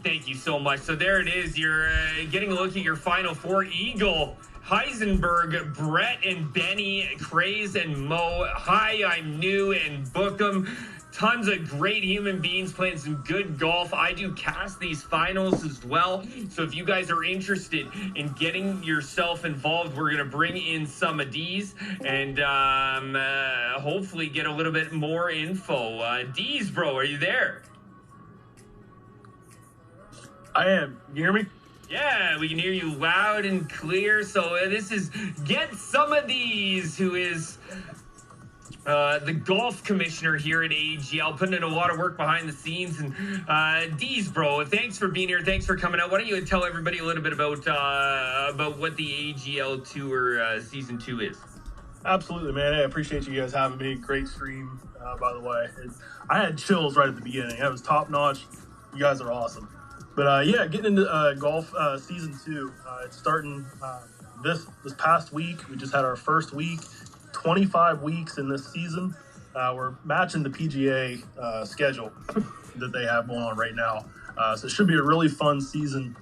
Thank you so much. So there it is. You're getting a look at your Final Four. Eagle, Heisenberg, Brett and Benny, Craze and Mo, Hi, I'm New, and Bookham. Tons of great human beings playing some good golf. I do cast these finals as well. So if you guys are interested in getting yourself involved, we're going to bring in some of these and hopefully get a little bit more info. Deez, bro, are you there? I am. You hear me? Yeah, we can hear you loud and clear. So this is Get Some of These, who is the golf commissioner here at AGL, putting in a lot of work behind the scenes. And Deez, bro, thanks for being here. Thanks for coming out. Why don't you tell everybody a little bit about what the AGL Tour Season 2 is? Absolutely, man. I appreciate you guys having me. Great stream, by the way. I had chills right at the beginning. That was top notch. You guys are awesome. But yeah, getting into golf Season 2. It's starting this past week. We just had our first week. 25 weeks in this season. We're matching the PGA schedule that they have going on right now. So it should be a really fun season.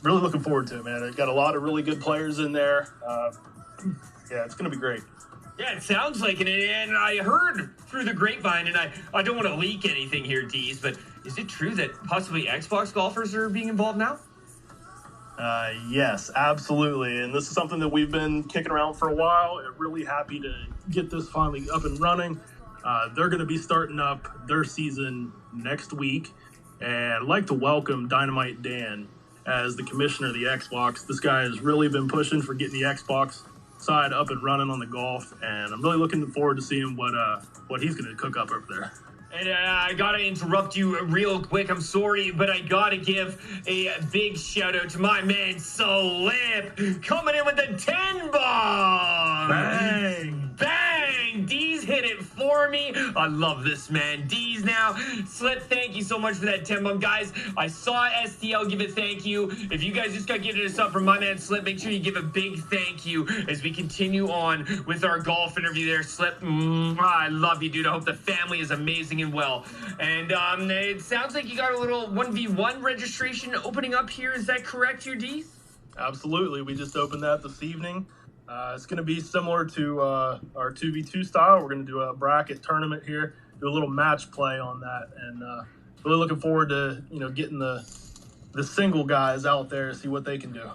Really looking forward to it, man. They've got a lot of really good players in there. Yeah, it's going to be great. Yeah, it sounds like it. And I heard through the grapevine, and I don't want to leak anything here, Deez, but is it true that possibly Xbox golfers are being involved now? Yes, absolutely. And this is something that we've been kicking around for a while. I'm really happy to get this finally up and running. They're going to be starting up their season next week. And I'd like to welcome Dynamite Dan as the commissioner of the Xbox. This guy has really been pushing for getting the Xbox side up and running on the golf, and I'm really looking forward to seeing what he's going to cook up over there. And I gotta interrupt you real quick. I'm sorry, but I gotta give a big shout out to my man Slip coming in with the 10 bomb. Bang! Bang! D's hit it for me. I love this man. D's now. Slip, thank you so much for that 10 bomb, guys. I saw STL give a thank you. If you guys just got giving us up from my man Slip, make sure you give a big thank you as we continue on with our golf interview there. Slip, I love you, dude. I hope the family is amazing and well. And it sounds like you got a little 1v1 registration opening up here. Is that correct, your D? Absolutely. We just opened that this evening. It's going to be similar to our 2v2 style. We're going to do a bracket tournament here, do a little match play on that, and really looking forward to getting the single guys out there, see what they can do.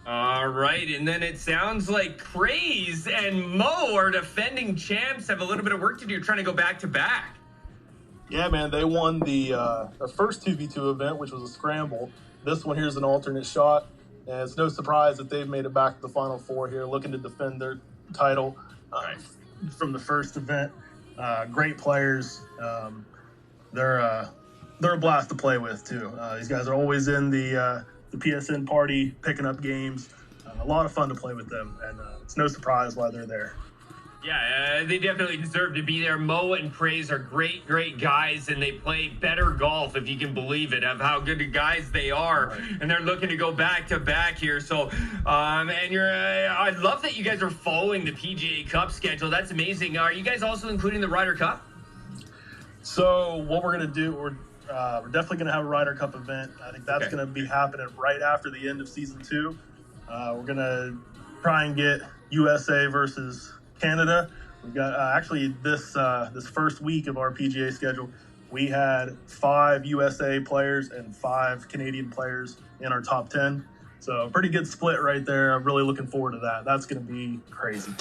All right, and then it sounds like Craze and Mo are defending champs, have a little bit of work to do, trying to go back to back. Yeah, man, they won the first 2v2 event, which was a scramble. This one here is an alternate shot, and it's no surprise that they've made it back to the Final Four here, looking to defend their title from the first event. Great players. They're a blast to play with, too. These guys are always in the PSN party, picking up games. A lot of fun to play with them, and it's no surprise why they're there. Yeah, they definitely deserve to be there. Mo and Craze are great, great guys, and they play better golf, if you can believe it, of how good guys they are. Right. And they're looking to go back to back here. So, and I love that you guys are following the PGA Cup schedule. That's amazing. Are you guys also including the Ryder Cup? So what we're gonna do, we're definitely gonna have a Ryder Cup event. I think that's gonna be happening right after the end of season 2. We're gonna try and get USA versus Canada. We've got actually this first week of our PGA schedule, we had 5 USA players and 5 Canadian players in our top 10. So a pretty good split right there. I'm really looking forward to that. That's going to be crazy.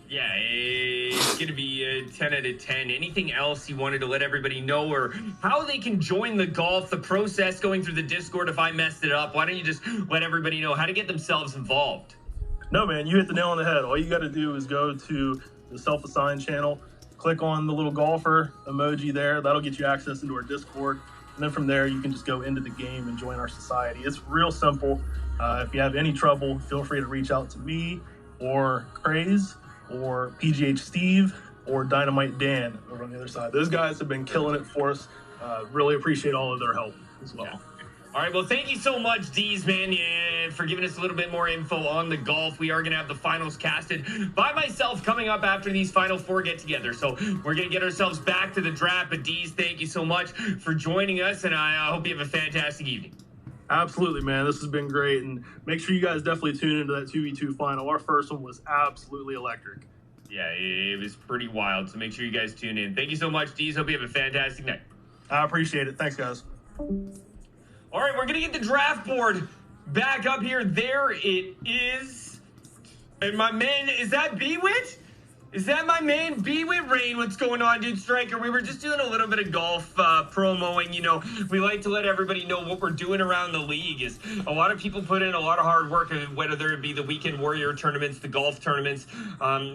Yeah, it's going to be a 10 out of 10. Anything else you wanted to let everybody know, or how they can join the golf, the process going through the Discord if I messed it up? Why don't you just let everybody know how to get themselves involved? No, man, you hit the nail on the head. All you got to do is go to the self-assigned channel, click on the little golfer emoji there. That'll get you access into our Discord. And then from there, you can just go into the game and join our society. It's real simple. If you have any trouble, feel free to reach out to me or Craze or PGH Steve or Dynamite Dan over on the other side. Those guys have been killing it for us. Really appreciate all of their help as well. Yeah. All right, well, thank you so much, Deez, man, for giving us a little bit more info on the golf. We are going to have the finals casted by myself coming up after these Final Four get together. So we're going to get ourselves back to the draft. But, Deez, thank you so much for joining us, and I hope you have a fantastic evening. Absolutely, man. This has been great. And make sure you guys definitely tune into that 2v2 final. Our first one was absolutely electric. Yeah, it was pretty wild. So make sure you guys tune in. Thank you so much, Deez. Hope you have a fantastic night. I appreciate it. Thanks, guys. All right, we're going to get the draft board back up here. There it is. And my man, is that B-Wit? Is that my man B-Wit Rain? What's going on, dude? Striker, we were just doing a little bit of golf promoing. You know, we like to let everybody know what we're doing around the league. Is a lot of people put in a lot of hard work, whether it be the Weekend Warrior tournaments, the golf tournaments.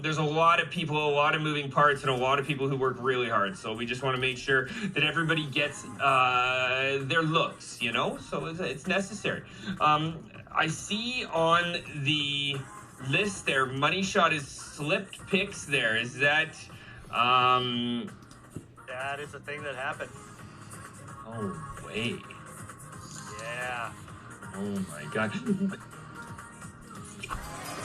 There's a lot of people, a lot of moving parts, and a lot of people who work really hard. So we just want to make sure that everybody gets their looks, you know? So it's necessary. I see on the list there, Money Shot is slipped picks there. Is that that is a thing that happened. Oh wait. Yeah. Oh my god.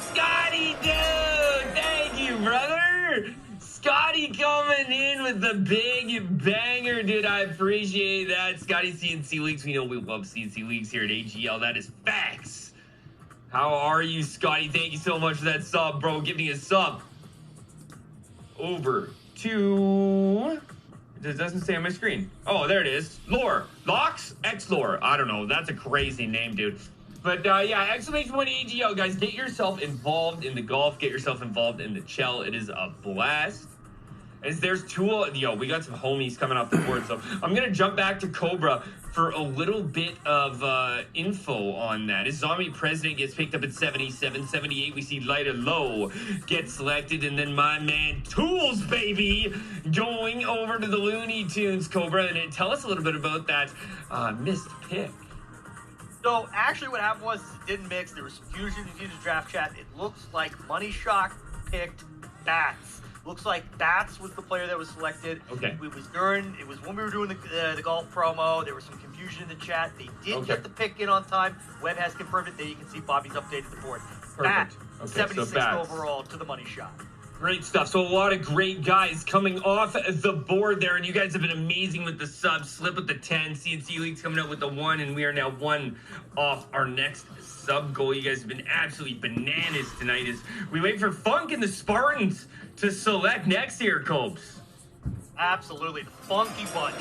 Scotty, dude! Thank you, brother! Scotty coming in with the big banger, dude. I appreciate that. Scotty CNC Leagues. We know we love CNC Leagues here at AGL. That is facts. How are you, Scotty? Thank you so much for that sub, bro. Give me a sub. Over to... It doesn't say on my screen. Oh, there it is. Lore. Locks? X-Lore. I don't know. That's a crazy name, dude. But, yeah, exclamation point AGL, guys. Get yourself involved in the golf. Get yourself involved in the Chell. It is a blast. As there's two... Yo, we got some homies coming off the board. So I'm going to jump back to Cobra for a little bit of info on that. His zombie president gets picked up at 77. 78, we see Lighter Low get selected, and then my man Tools, baby, going over to the Looney Tunes, Cobra. And tell us a little bit about that missed pick. So actually what happened was it didn't mix. There was confusion in the draft chat. It looks like Money Shock picked Bats. Looks like Bats was the player that was selected. Okay. It was when we were doing the golf promo. There was some confusion in the chat. They did get the pick in on time. Webb has confirmed it. There you can see Bobby's updated the board. Bat, Okay, 76 so Bats. overall to the Money Shot. Great stuff. So a lot of great guys coming off the board there, and you guys have been amazing with the subs. Slip with the 10, CNC League's coming out with the 1, and we are now 1 off our next sub goal. You guys have been absolutely bananas tonight as we wait for Funk and the Spartans to select next here, Copes. Absolutely. The Funky Bunch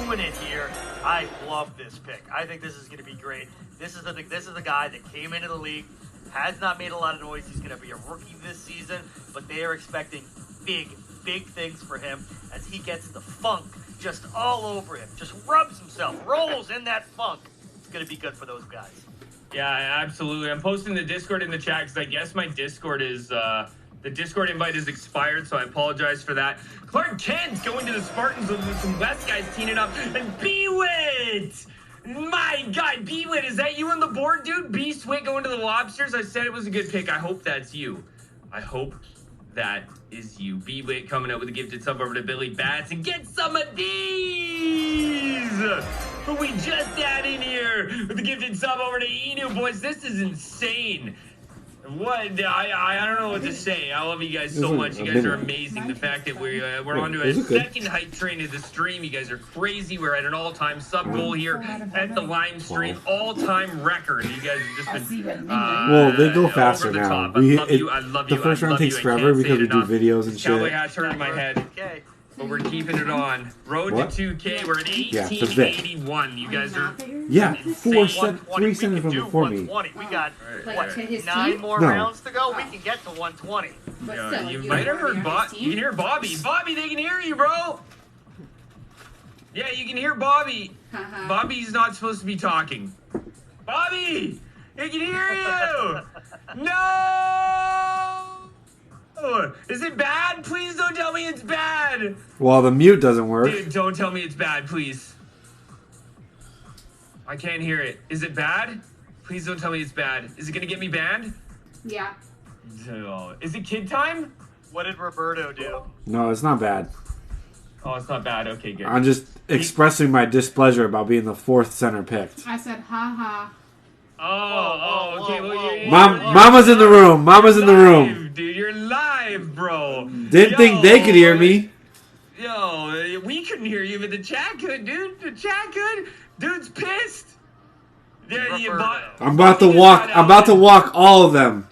doing it here. I love this pick. I think this is going to be great. This is the guy that came into the league, has not made a lot of noise. He's going to be a rookie this season, but they are expecting big things for him as he gets the funk just all over him. Just rubs himself, rolls in that funk. It's going to be good for those guys. Yeah, absolutely. I'm posting the Discord in the chat because I guess my Discord is... the Discord invite is expired, so I apologize for that. Clark Kent going to the Spartans with some West guys teaming up. And B-Wit! My God, B-Wit, is that you on the board, dude? B-Swit going to the Lobsters? I said it was a good pick. I hope that's you. I hope that is you. B-Wit coming out with a gifted sub over to Billy Bats. And get some of these! Who we just had in here with the gifted sub over to Enu. Boys, this is insane. What? I don't know what to say. I love you guys so much. You guys are amazing. The fact that we're onto a second hype train of the stream. You guys are crazy. We're at an all-time sub goal here at the Lime stream. All-time record. You guys have just been well, they go faster now. I love you. The first round takes forever because we do videos and Cowboy shit. hat turned in my head. But we're keeping it on. Road to 2K. We're at Yeah, to 1881. You guys are... Yeah, 3 seconds from before me. We got, what, to his 9 team? more No. rounds to go? We can get to 120. Yeah, you might have heard you can hear Bobby. Bobby, they can hear you, bro. Yeah, you can hear Bobby. Bobby's not supposed to be talking. Bobby, they can hear you. No. Is it bad? Please don't tell me it's bad. Well, the mute doesn't work. Dude, don't tell me it's bad, please. I can't hear it. Is it bad? Please don't tell me it's bad. Is it gonna get me banned? Yeah. Oh, is it kid time? What did Roberto do? No, it's not bad. Oh, it's not bad. Okay, good. I'm just expressing my displeasure about being the 4th center picked. I said, ha ha. Oh, okay. Well, Mama's in the room. Mama's in the room. Dude, you're live, bro. Didn't think they could hear me. Yo, we couldn't hear you, but the chat could, dude. The chat could. Dude's pissed. Yeah, I'm about to walk. I'm about to walk all of them.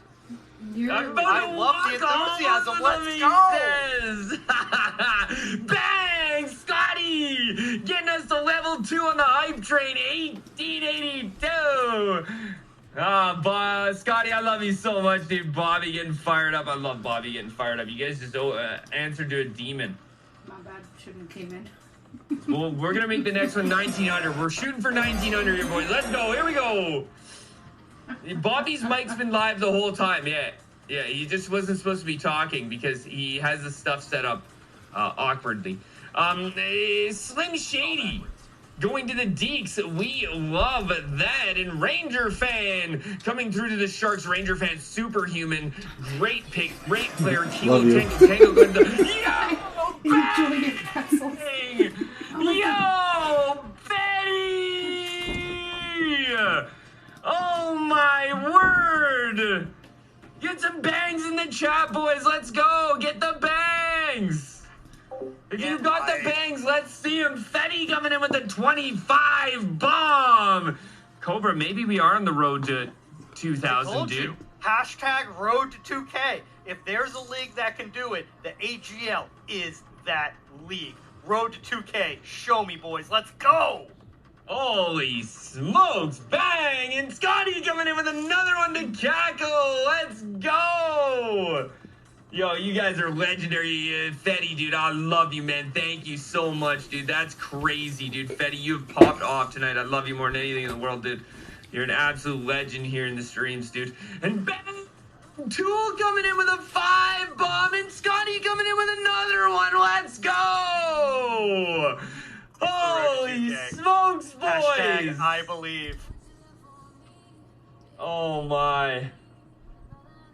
I love the enthusiasm. Let's go. Bang! Scotty getting us to level 2 on the hype train. 1882. Scotty, I love you so much, dude. Bobby getting fired up. I love Bobby getting fired up. You guys just answered to a demon. My bad. Shouldn't have came in. Well, we're going to make the next one 1900. We're shooting for 1900 here, boys. Let's go. Here we go. Bobby's mic's been live the whole time. Yeah, he just wasn't supposed to be talking because he has the stuff set up awkwardly. Slim Shady going to the Deeks. We love that. And Ranger Fan coming through to the Sharks. Ranger Fan, superhuman. Great pick. Great player. Kilo Tango going to the... Yo, Betty! Oh my word! Get some bangs in the chat, boys. Let's go. Get the bangs. If you got the bangs, let's see him. Fetty coming in with the 25 bomb. Cobra, maybe we are on the road to 2000, dude. Hashtag road to 2K. If there's a league that can do it, the AGL is that league. Road to 2K. Show me, boys. Let's go. Holy smokes, bang! And Scotty coming in with another one to cackle. Let's go! Yo, you guys are legendary. Fetty, dude, I love you, man. Thank you so much, dude. That's crazy, dude. Fetty, you've popped off tonight. I love you more than anything in the world, dude. You're an absolute legend here in the streams, dude. And bang! Tool coming in with a 5 bomb, and Scotty coming in with another one. Let's go! Holy smokes, boys! Hashtag I believe. Oh my.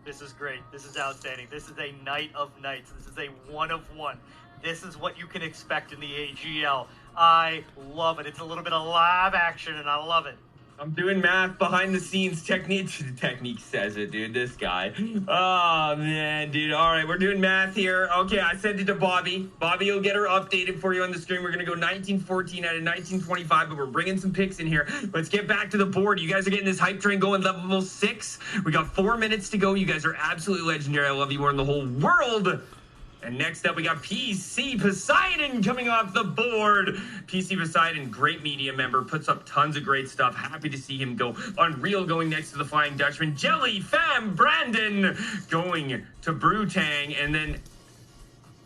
This is great. This is outstanding. This is a night of nights. This is a 1 of 1. This is what you can expect in the AGL. I love it. It's a little bit of live action, and I love it. I'm doing math behind the scenes. Technique says it, dude. This guy. Oh, man, dude. All right, we're doing math here. Okay, I sent it to Bobby. Bobby will get her updated for you on the screen. We're going to go 1914 out of 1925, but we're bringing some picks in here. Let's get back to the board. You guys are getting this hype train going level 6. We got 4 minutes to go. You guys are absolutely legendary. I love you more in the whole world. And next up, we got PC Poseidon coming off the board. PC Poseidon, great media member, puts up tons of great stuff. Happy to see him go. Unreal going next to the Flying Dutchman. Jelly Fam Brandon going to Brutang. And then,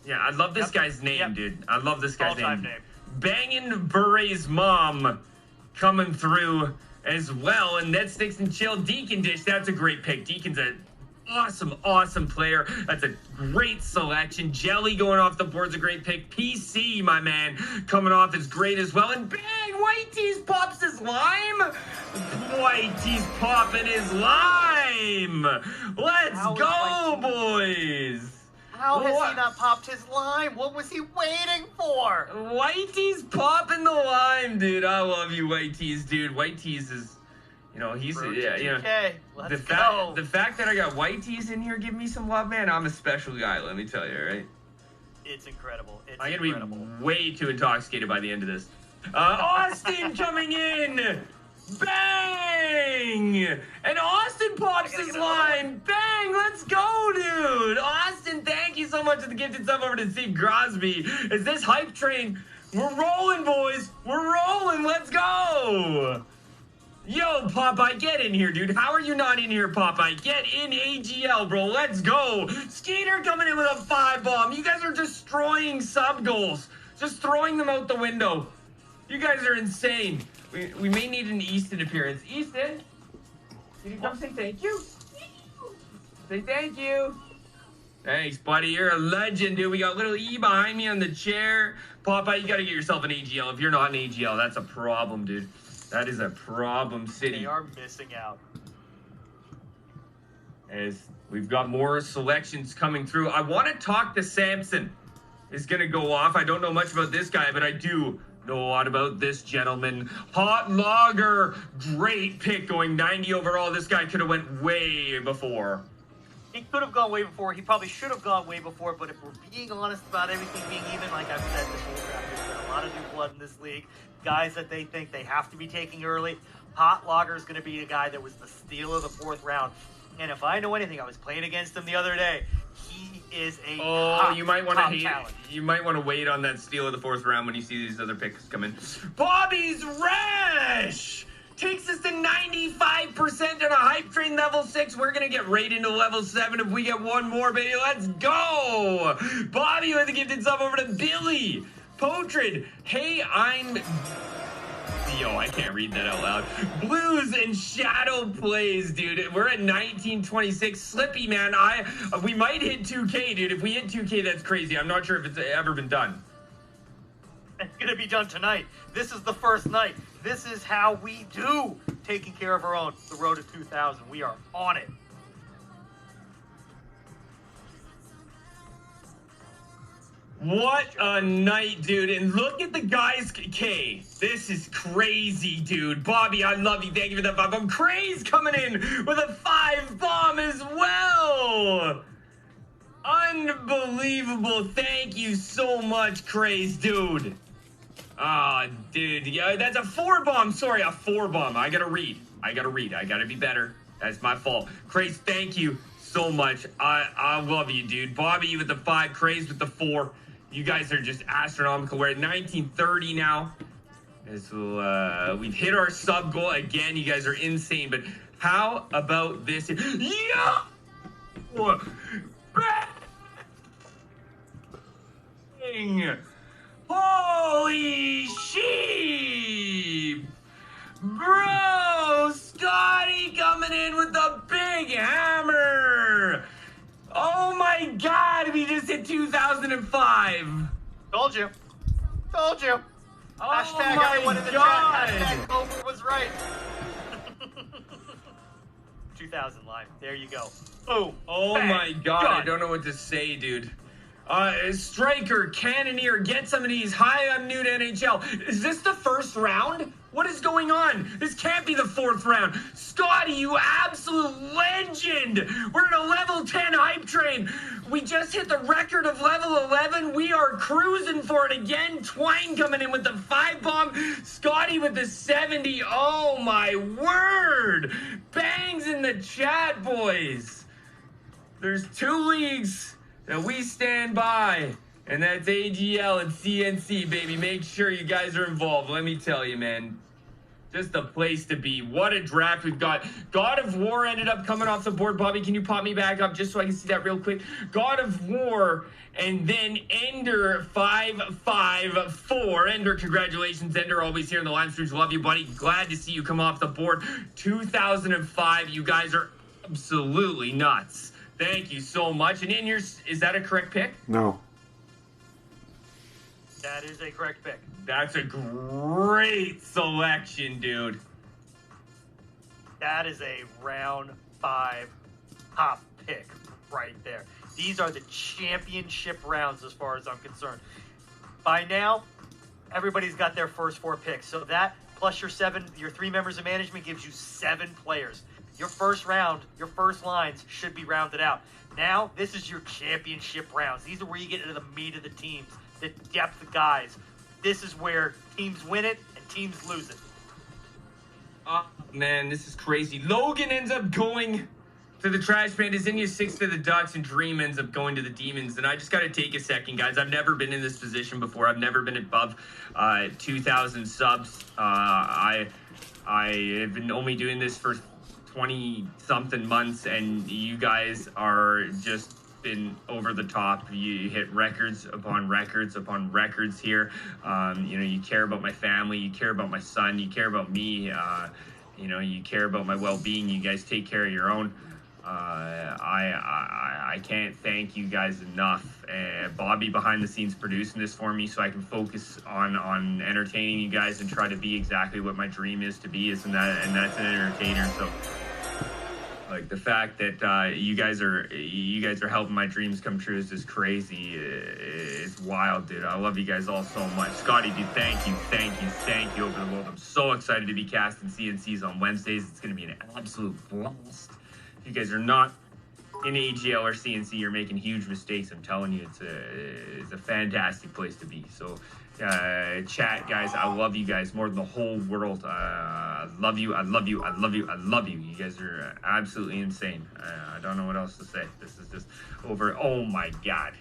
yeah, I love this guy's name, dude. I love this guy's name. Bangin' Bure's mom coming through as well. And Ned Sticks and Chill. Deacon Dish, that's a great pick. Deacon's a awesome player. That's a great selection. Jelly going off the board's a great pick. PC, my man, coming off is great as well. And bang, White Tees pops his lime. White Tees popping his lime. Let's go, boys. How has he not popped his lime? What was he waiting for? White Tees popping the lime, dude. I love you, White Tees, dude. White Tees is... You know, he's Let's the fact that I got White Tees in here give me some love, man. I'm a special guy, let me tell you, right? It's incredible. It's I'm gonna be way too intoxicated by the end of this. Austin coming in! Bang! And Austin pops his line. Bang! Let's go, dude! Austin, thank you so much for the gifted sub over to Steve Crosby. Is this hype train? We're rolling, boys! We're rolling! Let's go! Yo, Popeye, get in here, dude. How are you not in here, Popeye? Get in AGL, bro. Let's go. Skeeter coming in with a 5 bomb. You guys are destroying sub goals. Just throwing them out the window. You guys are insane. We may need an Easton appearance. Easton, can you come say thank you? Say thank you. Thanks, buddy. You're a legend, dude. We got little E behind me on the chair. Popeye, you got to get yourself an AGL. If you're not an AGL, that's a problem, dude. That is a problem city. They are missing out. As we've got more selections coming through. I want to talk to Samson. Is going to go off. I don't know much about this guy, but I do know a lot about this gentleman. Hot Logger. Great pick going 90 overall. This guy could have went way before. He could have gone way before. He probably should have gone way before. But if we're being honest about everything being even, like I've said this whole draft, there's been a lot of new blood in this league. Guys that they think they have to be taking early. Hot Logger is going to be a guy that was the steal of the 4th round. And if I know anything, I was playing against him the other day. He is a top, you might want to talent. You might want to wait on that steal of the 4th round when you see these other picks come in. Bobby's Rash takes us to 95% on a hype train level 6. We're gonna get right into level 7 if we get one more, baby. Let's go. Bobby with a gifted sub over to Billy Potrid. Hey, I'm... Yo, I can't read that out loud. Blues and Shadow Plays, dude. We're at 1926. Slippy, man. We might hit 2K, dude. If we hit 2K, that's crazy. I'm not sure if it's ever been done. It's going to be done tonight. This is the first night. This is how we do taking care of our own. The road to 2,000. We are on it. What a night, dude. And look at the guys. K, this is crazy, dude. Bobby, I love you. Thank you for that 5 bomb. Craze coming in with a 5 bomb as well. Unbelievable. Thank you so much, Craze, dude. Ah, dude. Yeah, that's a 4 bomb. Sorry, a 4 bomb. I gotta read. I gotta be better. That's my fault. Craze, thank you so much. I love you, dude. Bobby with the 5, Craze with the 4. You guys are just astronomical. We're at 1930 now. So, we've hit our sub goal again. You guys are insane. But how about this? Yeah! thing! Holy sheep! Bro, Scotty coming in with the big hammer! Oh my god, we just hit 2005! Told you. Told you. Oh Hashtag my everyone in the god! chat. Hashtag Gopher was right. 2000 Lime. There you go. Boom. Oh Bang. my god, Done. I don't know what to say, dude. Striker, Cannoneer, get some of these. Hi, I'm new to NHL. Is this the first round? What is going on? This can't be the fourth round. Scotty, you absolute legend. We're in a level 10 hype train. We just hit the record of level 11. We are cruising for it again. Twine coming in with the 5 bomb. Scotty with the 70. Oh my word. Bangs in the chat, boys. There's 2 leagues that we stand by, and that's AGL and CNC, baby. Make sure you guys are involved. Let me tell you, man. Just the place to be. What a draft we've got. God of War ended up coming off the board. Bobby, can you pop me back up just so I can see that real quick? God of War, and then Ender 554. Ender, congratulations. Ender, always here in the live streams. Love you, buddy. Glad to see you come off the board. 2005. You guys are absolutely nuts. Thank you so much. And in your, is that a correct pick? No. That is a correct pick. That's a great selection, dude. That is a round 5 top pick right there. These are the championship rounds as far as I'm concerned. By now, everybody's got their first 4 picks. So that plus your 3 members of management gives you 7 players. Your first round, your first lines should be rounded out. Now, this is your championship rounds. These are where you get into the meat of the teams, the depth of guys. This is where teams win it and teams lose it. Oh, man, this is crazy. Logan ends up going to the Trash Pandas, India 6 to the Ducks, and Dream ends up going to the Demons. And I just got to take a second, guys. I've never been in this position before. I've never been above 2,000 subs. I have been only doing this for 20-something months, and you guys are just been over the top. You hit records upon records upon records here. You know, you care about my family, you care about my son, you care about me. You know, you care about my well-being. You guys take care of your own. I can't thank you guys enough. Bobby behind the scenes producing this for me, so I can focus on entertaining you guys and try to be exactly what my dream is to be, and that's an entertainer. So, like, the fact that you guys are helping my dreams come true is just crazy. It's wild, dude. I love you guys all so much. Scotty, dude, thank you over the world. I'm so excited to be casting CNCs on Wednesdays. It's going to be an absolute blast. If you guys are not in AGL or CNC, you're making huge mistakes. I'm telling you, it's a fantastic place to be. So, chat, guys, I love you guys more than the whole world. I love you. You guys are absolutely insane. I don't know what else to say. This is just over. Oh my god.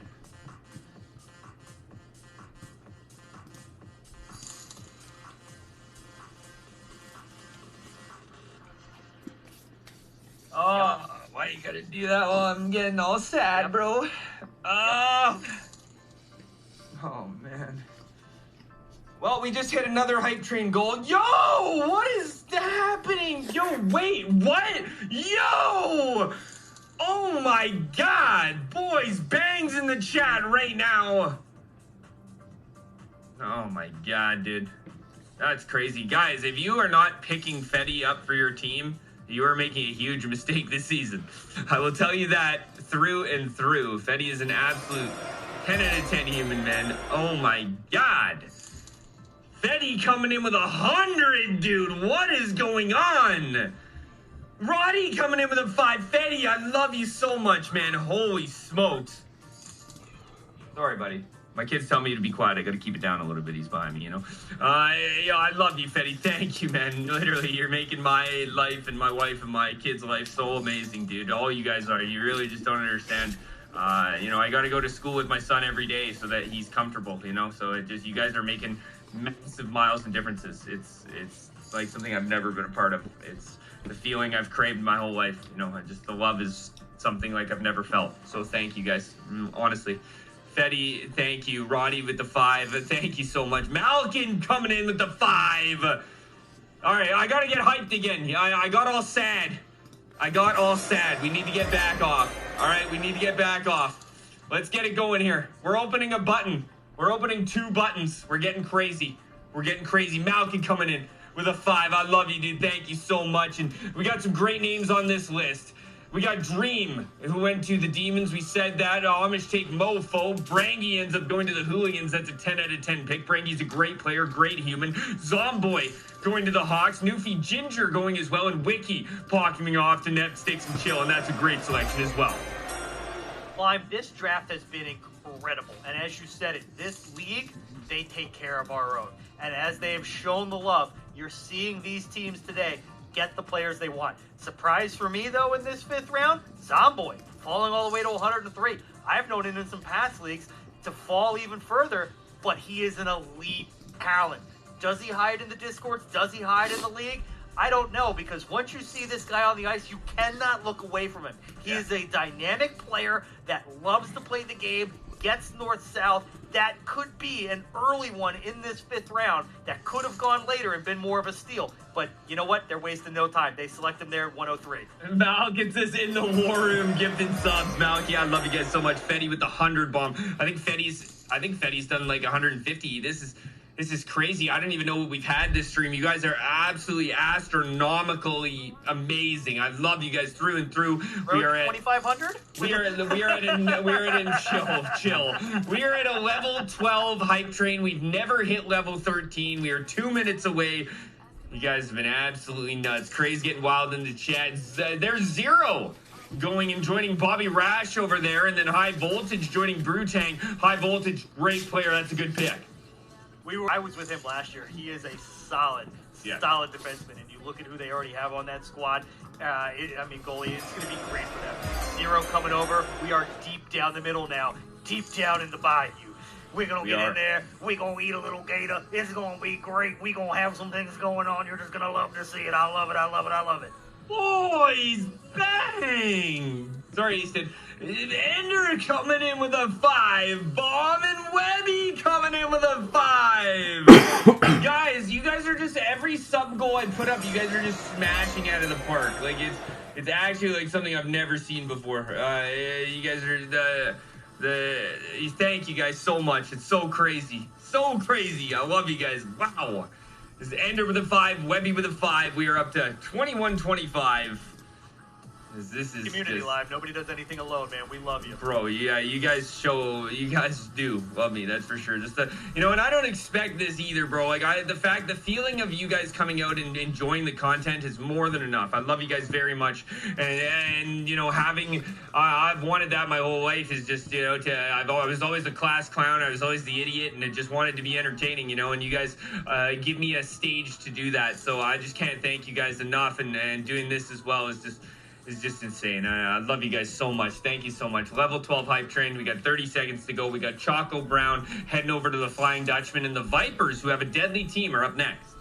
Oh, why you gotta do that while I'm getting all sad, bro? Oh man. Well, we just hit another hype train goal. Yo, what is happening? Yo, wait, what? Yo! Oh my god, boys, bangs in the chat right now. Oh my god, dude. That's crazy. Guys, if you are not picking Fetty up for your team, you are making a huge mistake this season. I will tell you that through and through. Fetty is an absolute 10 out of 10 human, man. Oh my god. Fetty coming in with 100, dude. What is going on? Roddy coming in with a 5. Fetty, I love you so much, man. Holy smokes. Sorry, buddy. My kids tell me to be quiet. I gotta keep it down a little bit. He's behind me, you know? Yeah, I love you, Fetty. Thank you, man. Literally, you're making my life and my wife and my kids' life so amazing, dude. All you guys are. You really just don't understand. You know, I gotta go to school with my son every day so that he's comfortable, you know? So it just, you guys are making massive miles and differences. It's like something I've never been a part of. It's the feeling I've craved my whole life, you know? Just the love is something like I've never felt. So thank you guys, honestly. Fetty, thank you. Roddy with the 5. Thank you so much. Malkin coming in with the 5. All right, I got to get hyped again. I got all sad. We need to get back off. All right, we need to get back off. Let's get it going here. We're opening a button. We're opening 2 buttons. We're getting crazy. Malkin coming in with a 5. I love you, dude. Thank you so much. And we got some great names on this list. We got Dream, who went to the Demons. We said that. Amish take Mofo. Brangy ends up going to the Hooligans. That's a 10 out of 10 pick. Brangy's a great player, great human. Zomboy going to the Hawks. Newfie Ginger going as well. And Wiki pocketing off to Net Sticks and Chill. And that's a great selection as well. Climb, this draft has been incredible. And as you said it, this league, they take care of our own. And as they have shown the love, you're seeing these teams today get the players they want. Surprise for me, though, in this 5th round, Zomboy falling all the way to 103. I've known him in some past leagues to fall even further, but he is an elite talent. Does he hide in the Discords? Does he hide in the league? I don't know, because once you see this guy on the ice, you cannot look away from him. He is a dynamic player that loves to play the game, gets north-south. That could be an early one in this 5th round that could have gone later and been more of a steal. But you know what? They're wasting no time. They select him there at 103. Malkin says in the war room, gifted subs. Malkin, I love you guys so much. Fetty with the 100 bomb. I think Fetty's done like 150. This is crazy. I don't even know what we've had this stream. You guys are absolutely astronomically amazing. I love you guys through and through. We are at 2,500. We are at a level 12 hype train. We've never hit level 13. We are 2 minutes away. You guys have been absolutely nuts. Craze getting wild in the chat. There's Zero going and joining Bobby Rash over there, and then High Voltage joining Brutang. High Voltage, great player. That's a good pick. I was with him last year. He is a solid defenseman, and you look at who they already have on that squad. Goalie, it's going to be great for them. Zero coming over. We are deep down the middle now, deep down in the bayou. We're going to get in there. We're going to eat a little gator. It's going to be great. We're going to have some things going on. You're just going to love to see it. I love it. Boys, bang! Sorry, Easton. Ender coming in with a 5. Bomb and Webby coming in with a 5. Guys, you guys are just, every sub goal I put up, you guys are just smashing out of the park. Like, it's actually like something I've never seen before. You guys are thank you guys so much. It's so crazy. I love you guys. Wow. This is Ender with a 5, Webby with a 5. We are up to 21-25. This is community live. Nobody does anything alone, man. We love you, bro. Yeah, you guys do love me. That's for sure. Just and I don't expect this either, bro. Like the feeling of you guys coming out and enjoying the content is more than enough. I love you guys very much, and having I've wanted that my whole life. Is just I was always a class clown. I was always the idiot, and I just wanted to be entertaining, and you guys give me a stage to do that. So I just can't thank you guys enough, and doing this as well is just insane. I love you guys so much. Thank you so much. Level 12 hype train. We got 30 seconds to go. We got Choco Brown heading over to the Flying Dutchman, and the Vipers, who have a deadly team, are up next.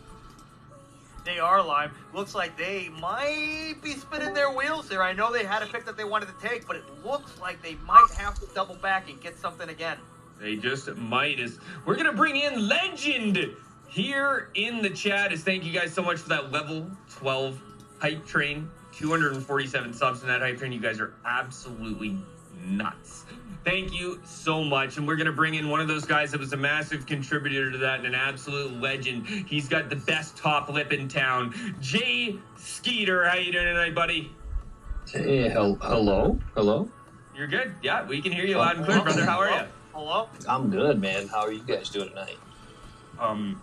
They are live. Looks like they might be spinning their wheels here. I know they had a pick that they wanted to take, but it looks like they might have to double back and get something again. They just might. We're going to bring in Legend here in the chat. Thank you guys so much for that level 12 hype train. 247 subs in that hype train. You guys are absolutely nuts. Thank you so much. And we're going to bring in one of those guys that was a massive contributor to that and an absolute legend. He's got the best top lip in town. Jay Skeeter, how you doing tonight, buddy? Hey, hello? You're good. Yeah, we can hear you loud and clear, brother. How are you? Hello? I'm good, man. How are you guys doing tonight? I'm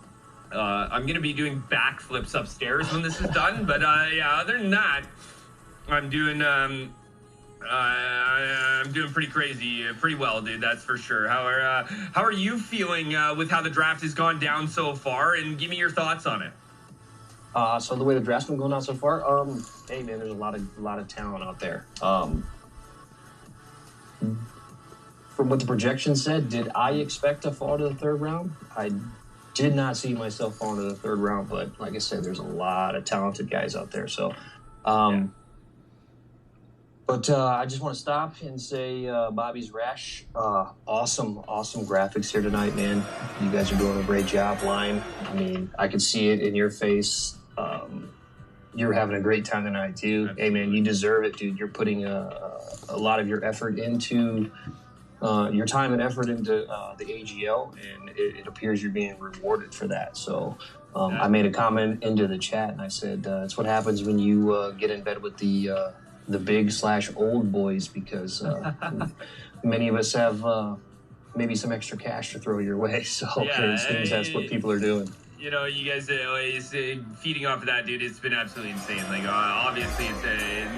going to be doing backflips upstairs when this is done, but other than that, I'm doing pretty crazy, pretty well, dude. That's for sure. How are you feeling with how the draft has gone down so far? And give me your thoughts on it. So the way the draft's been going down so far, hey man, there's a lot of talent out there. From what the projection said, did I expect to fall to the 3rd round? I did not see myself falling to the 3rd round, but like I said, there's a lot of talented guys out there. So, But I just want to stop and say, Bobby's Rash, awesome graphics here tonight, man. You guys are doing a great job, Lime. I mean, I can see it in your face. You're having a great time tonight, too. Absolutely. Hey, man, you deserve it, dude. You're putting a lot of your effort into your time and effort into the AGL, and it appears you're being rewarded for that. So I made a comment into the chat, and I said, it's what happens when you get in bed with the big/old boys, because many of us have maybe some extra cash to throw your way. So it seems that's what people are doing. You know, you guys feeding off of that, dude. It's been absolutely insane. Like, obviously, it's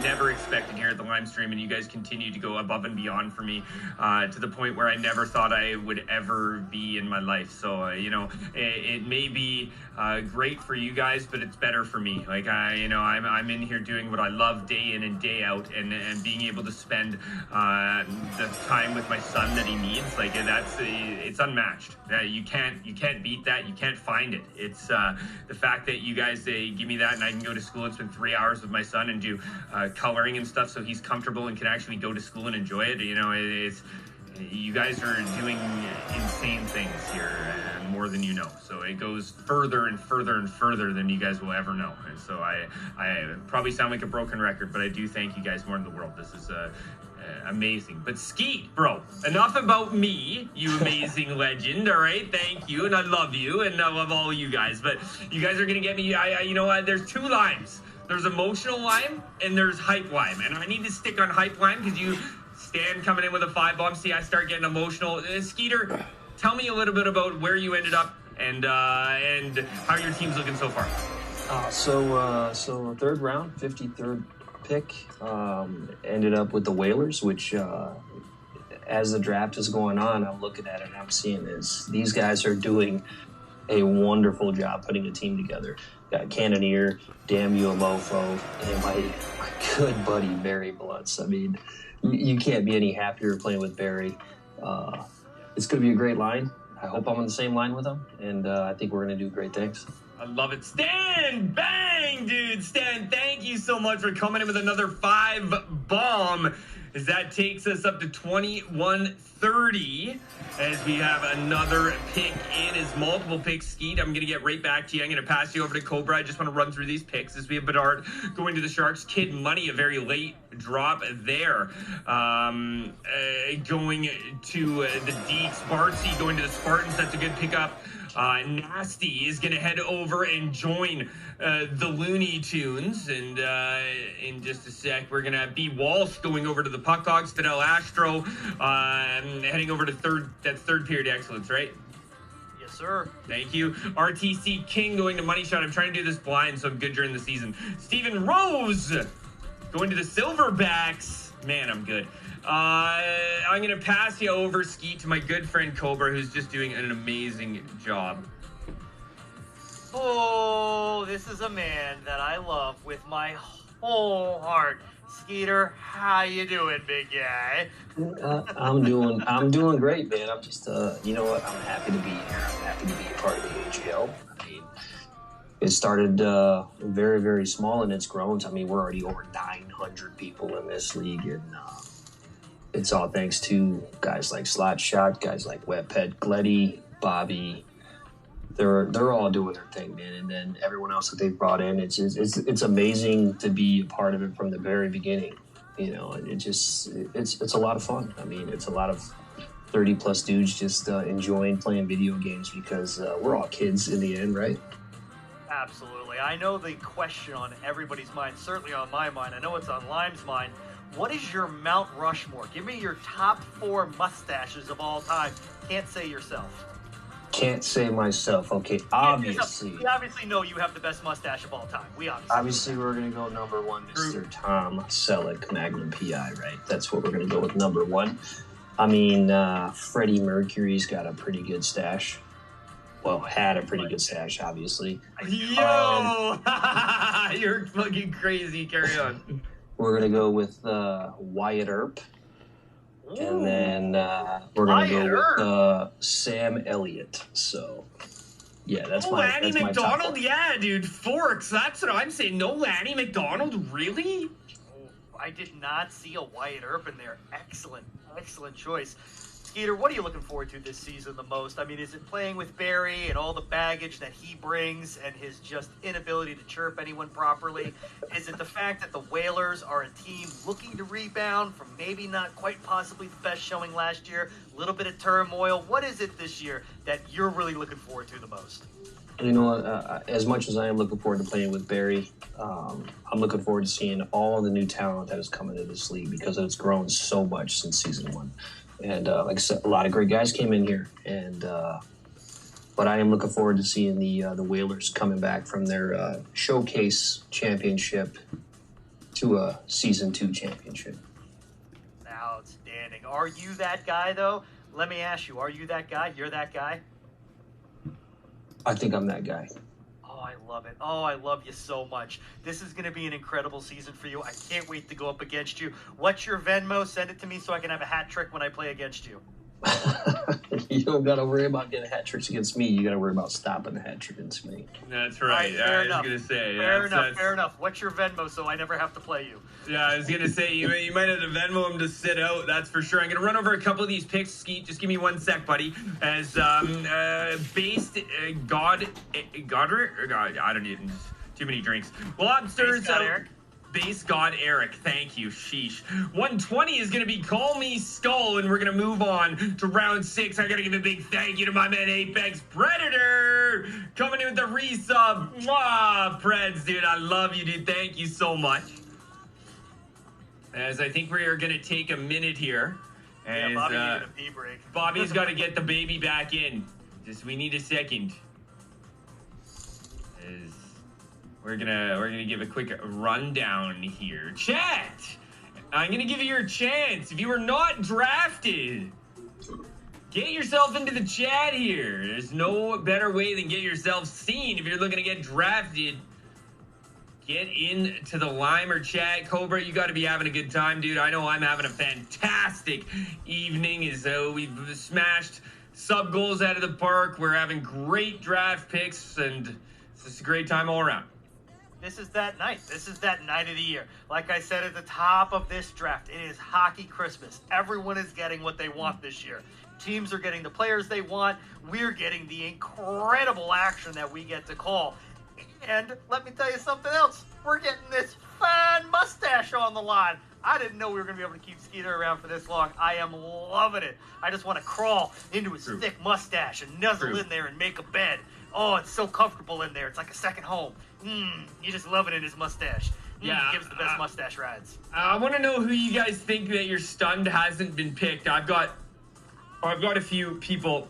never expected here at the Lime Stream, and you guys continue to go above and beyond for me to the point where I never thought I would ever be in my life. So, you know, it may be great for you guys, but it's better for me. Like, I'm in here doing what I love day in and day out, and being able to spend the time with my son that he needs. Like, it's unmatched. You can't beat that. You can't find it. It's the fact that you guys give me that, and I can go to school and spend 3 hours with my son and do coloring and stuff, so he's comfortable and can actually go to school and enjoy it. You know, you guys are doing insane things here, and more than you know. So it goes further and further and further than you guys will ever know. And so I probably sound like a broken record, but I do thank you guys more than the world. This is amazing. But Skeet, bro, enough about me, you amazing legend. All right, thank you, and I love you, and I love all you guys. But you guys are gonna get me. You know what? There's two limes. There's emotional lime and there's hype lime, and I need to stick on hype lime because you stand coming in with a 5 bomb. See, I start getting emotional. Skeeter, tell me a little bit about where you ended up and how your team's looking so far. So third round, 53rd pick, ended up with the Whalers, which as the draft is going on, I'm looking at it and I'm seeing these guys are doing a wonderful job putting a team together. Got Cannoneer, Damn You a Mofo, and my good buddy Barry Blutz. I mean, you can't be any happier playing with Barry. It's going to be a great line. I hope I'm on the same line with him, and I think we're going to do great things. I love it. Stan, bang, dude. Stan, thank you so much for coming in with another 5 bomb, as that takes us up to 21-30, as we have another pick in, as multiple picks. Skeet, I'm going to get right back to you. I'm going to pass you over to Cobra. I just want to run through these picks, as we have Bedard going to the Sharks. Kid Money, a very late drop there. Going to the Deeks. Bartsy going to the Spartans. That's a good pickup. Nasty is going to head over and join the Looney Tunes, and in just a sec we're going to be Walsh going over to the Puck Hogs. Fidel Astro heading over to third period excellence, right? Yes, sir. Thank you. RTC King going to Money Shot. I'm trying to do this blind, so I'm good during the season. Stephen Rose going to the Silverbacks. Man, I'm good. I'm going to pass you over, Skeet, to my good friend Cobra, who's just doing an amazing job. Oh, this is a man that I love with my whole heart. Skeeter, how you doing, big guy? I'm doing great, man. I'm just, you know what? I'm happy to be here. I'm happy to be a part of the AGL. I mean, it started very, very small, and it's grown. I mean, we're already over 900 people in this league, and it's all thanks to guys like Slot Shot, guys like Wet Pet, Gleddy, Bobby. They're all doing their thing, man. And then everyone else that they've brought in, it's amazing to be a part of it from the very beginning. You know, and it's a lot of fun. I mean, it's a lot of 30+ dudes just enjoying playing video games, because we're all kids in the end, right? Absolutely. I know the question on everybody's mind, certainly on my mind. I know it's on Lime's mind. What is your Mount Rushmore? Give me your top 4 mustaches of all time. Can't say yourself. Can't say myself. Okay, obviously. We obviously know you have the best mustache of all time. Obviously we're going to go number 1, Mr. Tom Selleck, Magnum PI, right? That's what we're going to go with, number 1. I mean, Freddie Mercury's got a pretty good stash. Well, had a pretty good stash, obviously. Yo! You're fucking crazy. Carry on. We're going to go with Wyatt Earp. And then we're going to go with Sam Elliott. So, yeah, that's my Lanny that's McDonald? My yeah, dude. Forks. That's what I'm saying. No Lanny McDonald? Really? I did not see a Wyatt Earp in there. Excellent, excellent choice. Skeeter, what are you looking forward to this season the most? I mean, is it playing with Barry and all the baggage that he brings and his just inability to chirp anyone properly? Is it the fact that the Whalers are a team looking to rebound from maybe not quite possibly the best showing last year, a little bit of turmoil? What is it this year that you're really looking forward to the most? You know, as much as I am looking forward to playing with Barry, I'm looking forward to seeing all the new talent that has come into this league because it's grown so much since season 1. And like I said, a lot of great guys came in here, and but I am looking forward to seeing the Whalers coming back from their showcase championship to a season 2 championship. Outstanding. Are you that guy, though? Let me ask you, are you that guy? You're that guy? I think I'm that guy. Oh, I love it. Oh, I love you so much. This is going to be an incredible season for you. I can't wait to go up against you. What's your Venmo? Send it to me so I can have a hat trick when I play against you. You don't got to worry about getting hat tricks against me. You got to worry about stopping the hat trick against me. That's right. Fair I enough. was going to say. Fair enough. What's your Venmo so I never have to play you? Yeah, I was going to say, you might have to Venmo him to sit out, that's for sure. I'm going to run over a couple of these picks, Skeet. Just give me 1 sec, buddy. As based Goddard, I don't even, too many drinks. Lobsters. Base God Eric, thank you, sheesh. 120 is going to be Call Me Skull, and we're going to move on to round 6. I got to give a big thank you to my man Apex Predator, coming in with the resub. Mwah, Preds, dude, I love you, dude. Thank you so much. As I think we are going to take a minute here. As, Bobby needed a pee break. Bobby's got to get the baby back in. We need a second. We're gonna give a quick rundown here. Chat! I'm gonna give you your chance. If you were not drafted, get yourself into the chat here. There's no better way than get yourself seen if you're looking to get drafted. Get into the Limer chat. Cobra, you gotta be having a good time, dude. I know I'm having a fantastic evening as we've smashed sub goals out of the park. We're having great draft picks, and it's just a great time all around. This is that night. This is that night of the year. Like I said at the top of this draft, it is hockey Christmas. Everyone is getting what they want this year. Teams are getting the players they want. We're getting the incredible action that we get to call. And let me tell you something else. We're getting this fine mustache on the line. I didn't know we were going to be able to keep Skeeter around for this long. I am loving it. I just want to crawl into his thick mustache and nuzzle in there and make a bed. Oh, it's so comfortable in there. It's like a second home. You just love it in his mustache. Yeah, gives the best mustache rides. I want to know who you guys think that you're stunned hasn't been picked. I've got a few people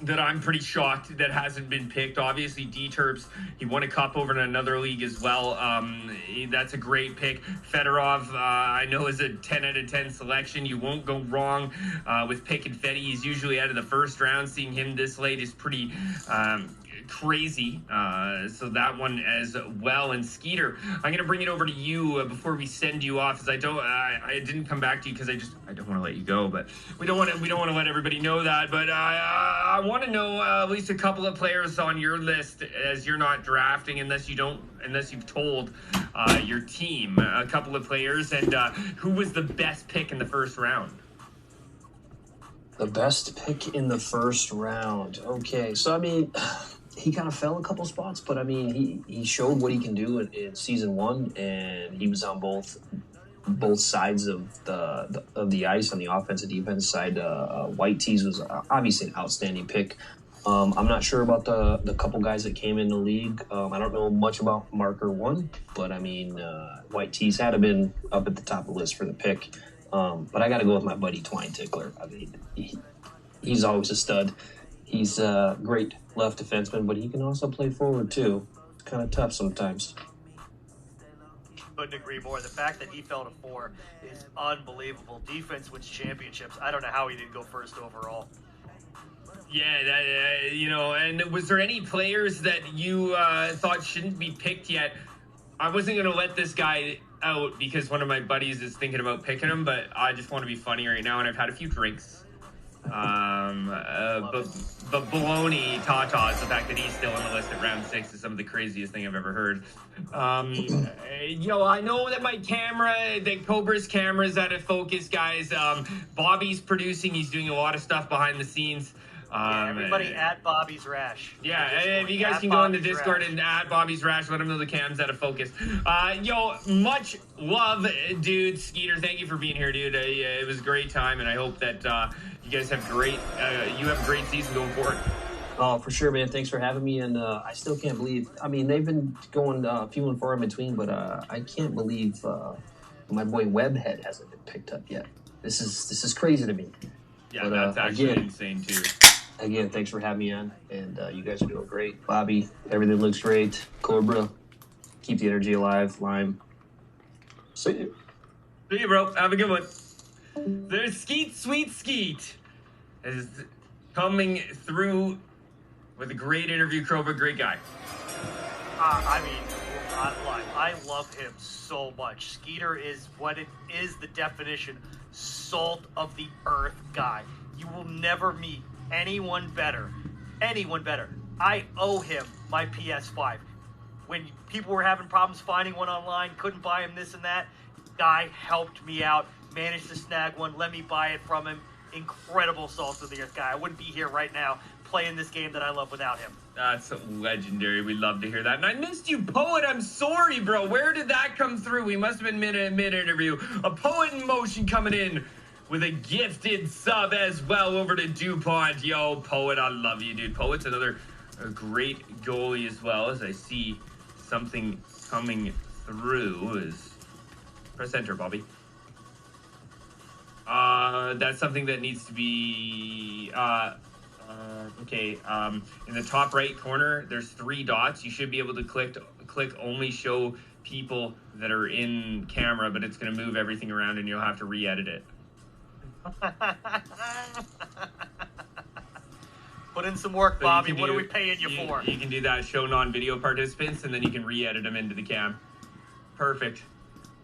that I'm pretty shocked that hasn't been picked. Obviously, D-Terps, he won a cup over in another league as well. That's a great pick. Fedorov, I know, is a 10 out of 10 selection. You won't go wrong with picking Feddy. He's usually out of the first round. Seeing him this late is pretty crazy. So that one as well. And Skeeter, I'm going to bring it over to you before we send you off, as I didn't come back to you because I don't want to let you go, but we don't want to let everybody know that. But I want to know at least a couple of players on your list, as you're not drafting unless you've told your team a couple of players, and who was the best pick in the first round? The best pick in the first round. Okay, so I mean, he kind of fell a couple spots, but I mean, he showed what he can do in season 1, and he was on both sides of the ice, on the offensive defense side. White Tees was obviously an outstanding pick. I'm not sure about the couple guys that came in the league. I don't know much about Marker 1, but I mean, White Tees had to been up at the top of the list for the pick. But I got to go with my buddy Twine Tickler. I mean, he's always a stud. He's a great left defenseman, but he can also play forward too. It's kind of tough sometimes. Couldn't agree more. The fact that he fell to 4 is unbelievable. Defense wins championships. I don't know how he didn't go first overall. Yeah, and was there any players that you thought shouldn't be picked yet? I wasn't going to let this guy out because one of my buddies is thinking about picking him, but I just want to be funny right now, and I've had a few drinks. But baloney tatas, the fact that he's still on the list at round 6 is some of the craziest thing I've ever heard. Yo, I know that my camera, that Cobra's camera's out of focus, guys. Bobby's producing. He's doing a lot of stuff behind the scenes. Everybody at Bobby's Rash. Yeah, if you guys can go on the Discord and add Bobby's Rash, let him know the cam's out of focus. Yo, much love, dude. Skeeter, thank you for being here, dude. It was a great time, and I hope that you guys have you have a great season going forward. Oh, for sure, man. Thanks for having me. And I still can't believe, I mean, they've been going few and far in between, but I can't believe my boy Webhead hasn't been picked up yet. This is crazy to me. Yeah, but, that's actually insane, too. Again, thanks for having me on, and you guys are doing great. Bobby, everything looks great. Cobra, keep the energy alive. Lime, see you. See you, bro. Have a good one. There's Skeet, Sweet Skeet, is coming through with a great interview. Cobra, great guy. I mean, I love him so much. Skeeter is what it is, the definition, salt of the earth guy. You will never meet anyone better. I owe him my PS5. When people were having problems finding one online, couldn't buy him this and that, guy helped me out, managed to snag one, let me buy it from him. Incredible salt of the earth guy. I wouldn't be here right now playing this game that I love without him. That's legendary. We love to hear that. And I missed you, Poet. I'm sorry, bro. Where did that come through? We must have been mid-interview. A Poet in motion coming in with a gifted sub as well over to DuPont. Yo, Poet, I love you, dude. Poet's another great goalie as well. As I see something coming through. Press enter, Bobby. That's something that needs to be... okay, in the top right corner, there's 3 dots. You should be able to click only show people that are in camera, but it's going to move everything around and you'll have to re-edit it. Put in some work, Bobby. What are we paying you for? You can do that, show non-video participants, and then you can re-edit them into the cam. Perfect.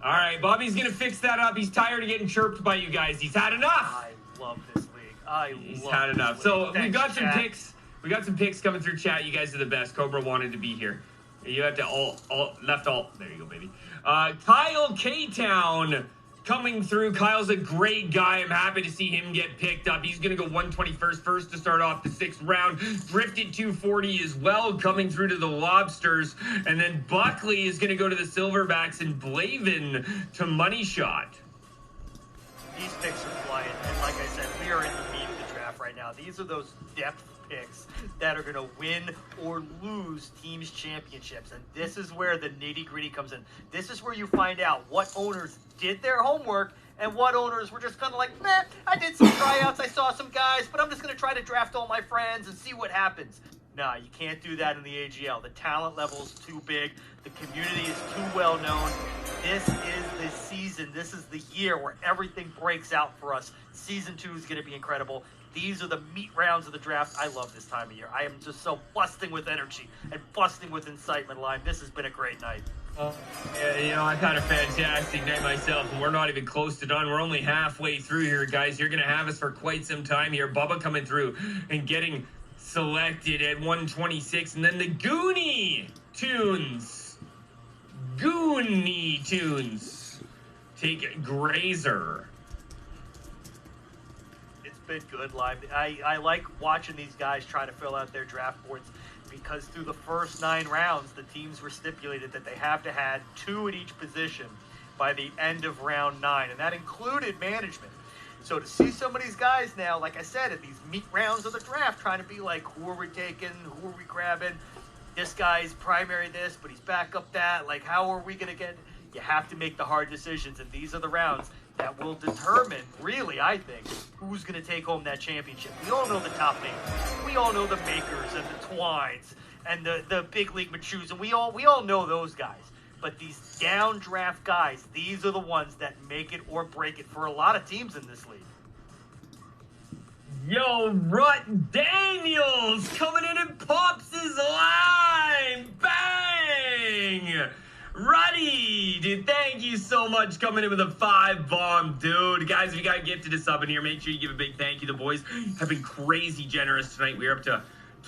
All right, Bobby's going to fix that up. He's tired of getting chirped by you guys. He's had enough. I love this league. He's had enough. So we got some picks. We got some picks coming through chat. You guys are the best. Cobra wanted to be here. You have to left alt. There you go, baby. Kyle K-Town coming through. Kyle's a great guy. I'm happy to see him get picked up. He's going to go 121st first to start off the 6th round. Drifted 240 as well, coming through to the Lobsters. And then Buckley is going to go to the Silverbacks and Blavin to Money Shot. These picks are flying. And like I said, we are in the meat of the draft right now. These are those depth picks that are going to win or lose teams championships. And this is where the nitty-gritty comes in. This is where you find out what owners did their homework and what owners were just kind of like, meh, I did some tryouts, I saw some guys, but I'm just going to try to draft all my friends and see what happens. Nah, you can't do that in the AGL. The talent level is too big. The community is too well known. This is the season. This is the year where everything breaks out for us. Season 2 is going to be incredible. These are the meat rounds of the draft. I love this time of year. I am just so busting with energy and busting with incitement, Lime. This has been a great night. Yeah, you know, I've had a fantastic night myself, and we're not even close to done. We're only halfway through here, guys. You're going to have us for quite some time here. Bubba coming through and getting selected at 126, and then the Goonie Tunes take Grazer. It's been good, Live. I like watching these guys try to fill out their draft boards because through the first 9 rounds, the teams were stipulated that they have to have 2 at each position by the end of round 9, and that included management. So to see some of these guys now, like I said, at these meat rounds of the draft, trying to be like, who are we taking? Who are we grabbing? This guy's primary this, but he's backup that. Like, how are we going to get... You have to make the hard decisions, and these are the rounds that will determine, really, I think, who's going to take home that championship. We all know the top names. We all know the Makers and the Twines and the Big League Machus, and we all know those guys. But these down-draft guys, these are the ones that make it or break it for a lot of teams in this league. Yo, Rut Daniels coming in and pops his line. Bang! Ruddy, dude, thank you so much coming in with a 5-bomb, dude. Guys, if you got gifted a sub in here, make sure you give a big thank you. The boys have been crazy generous tonight. We're up to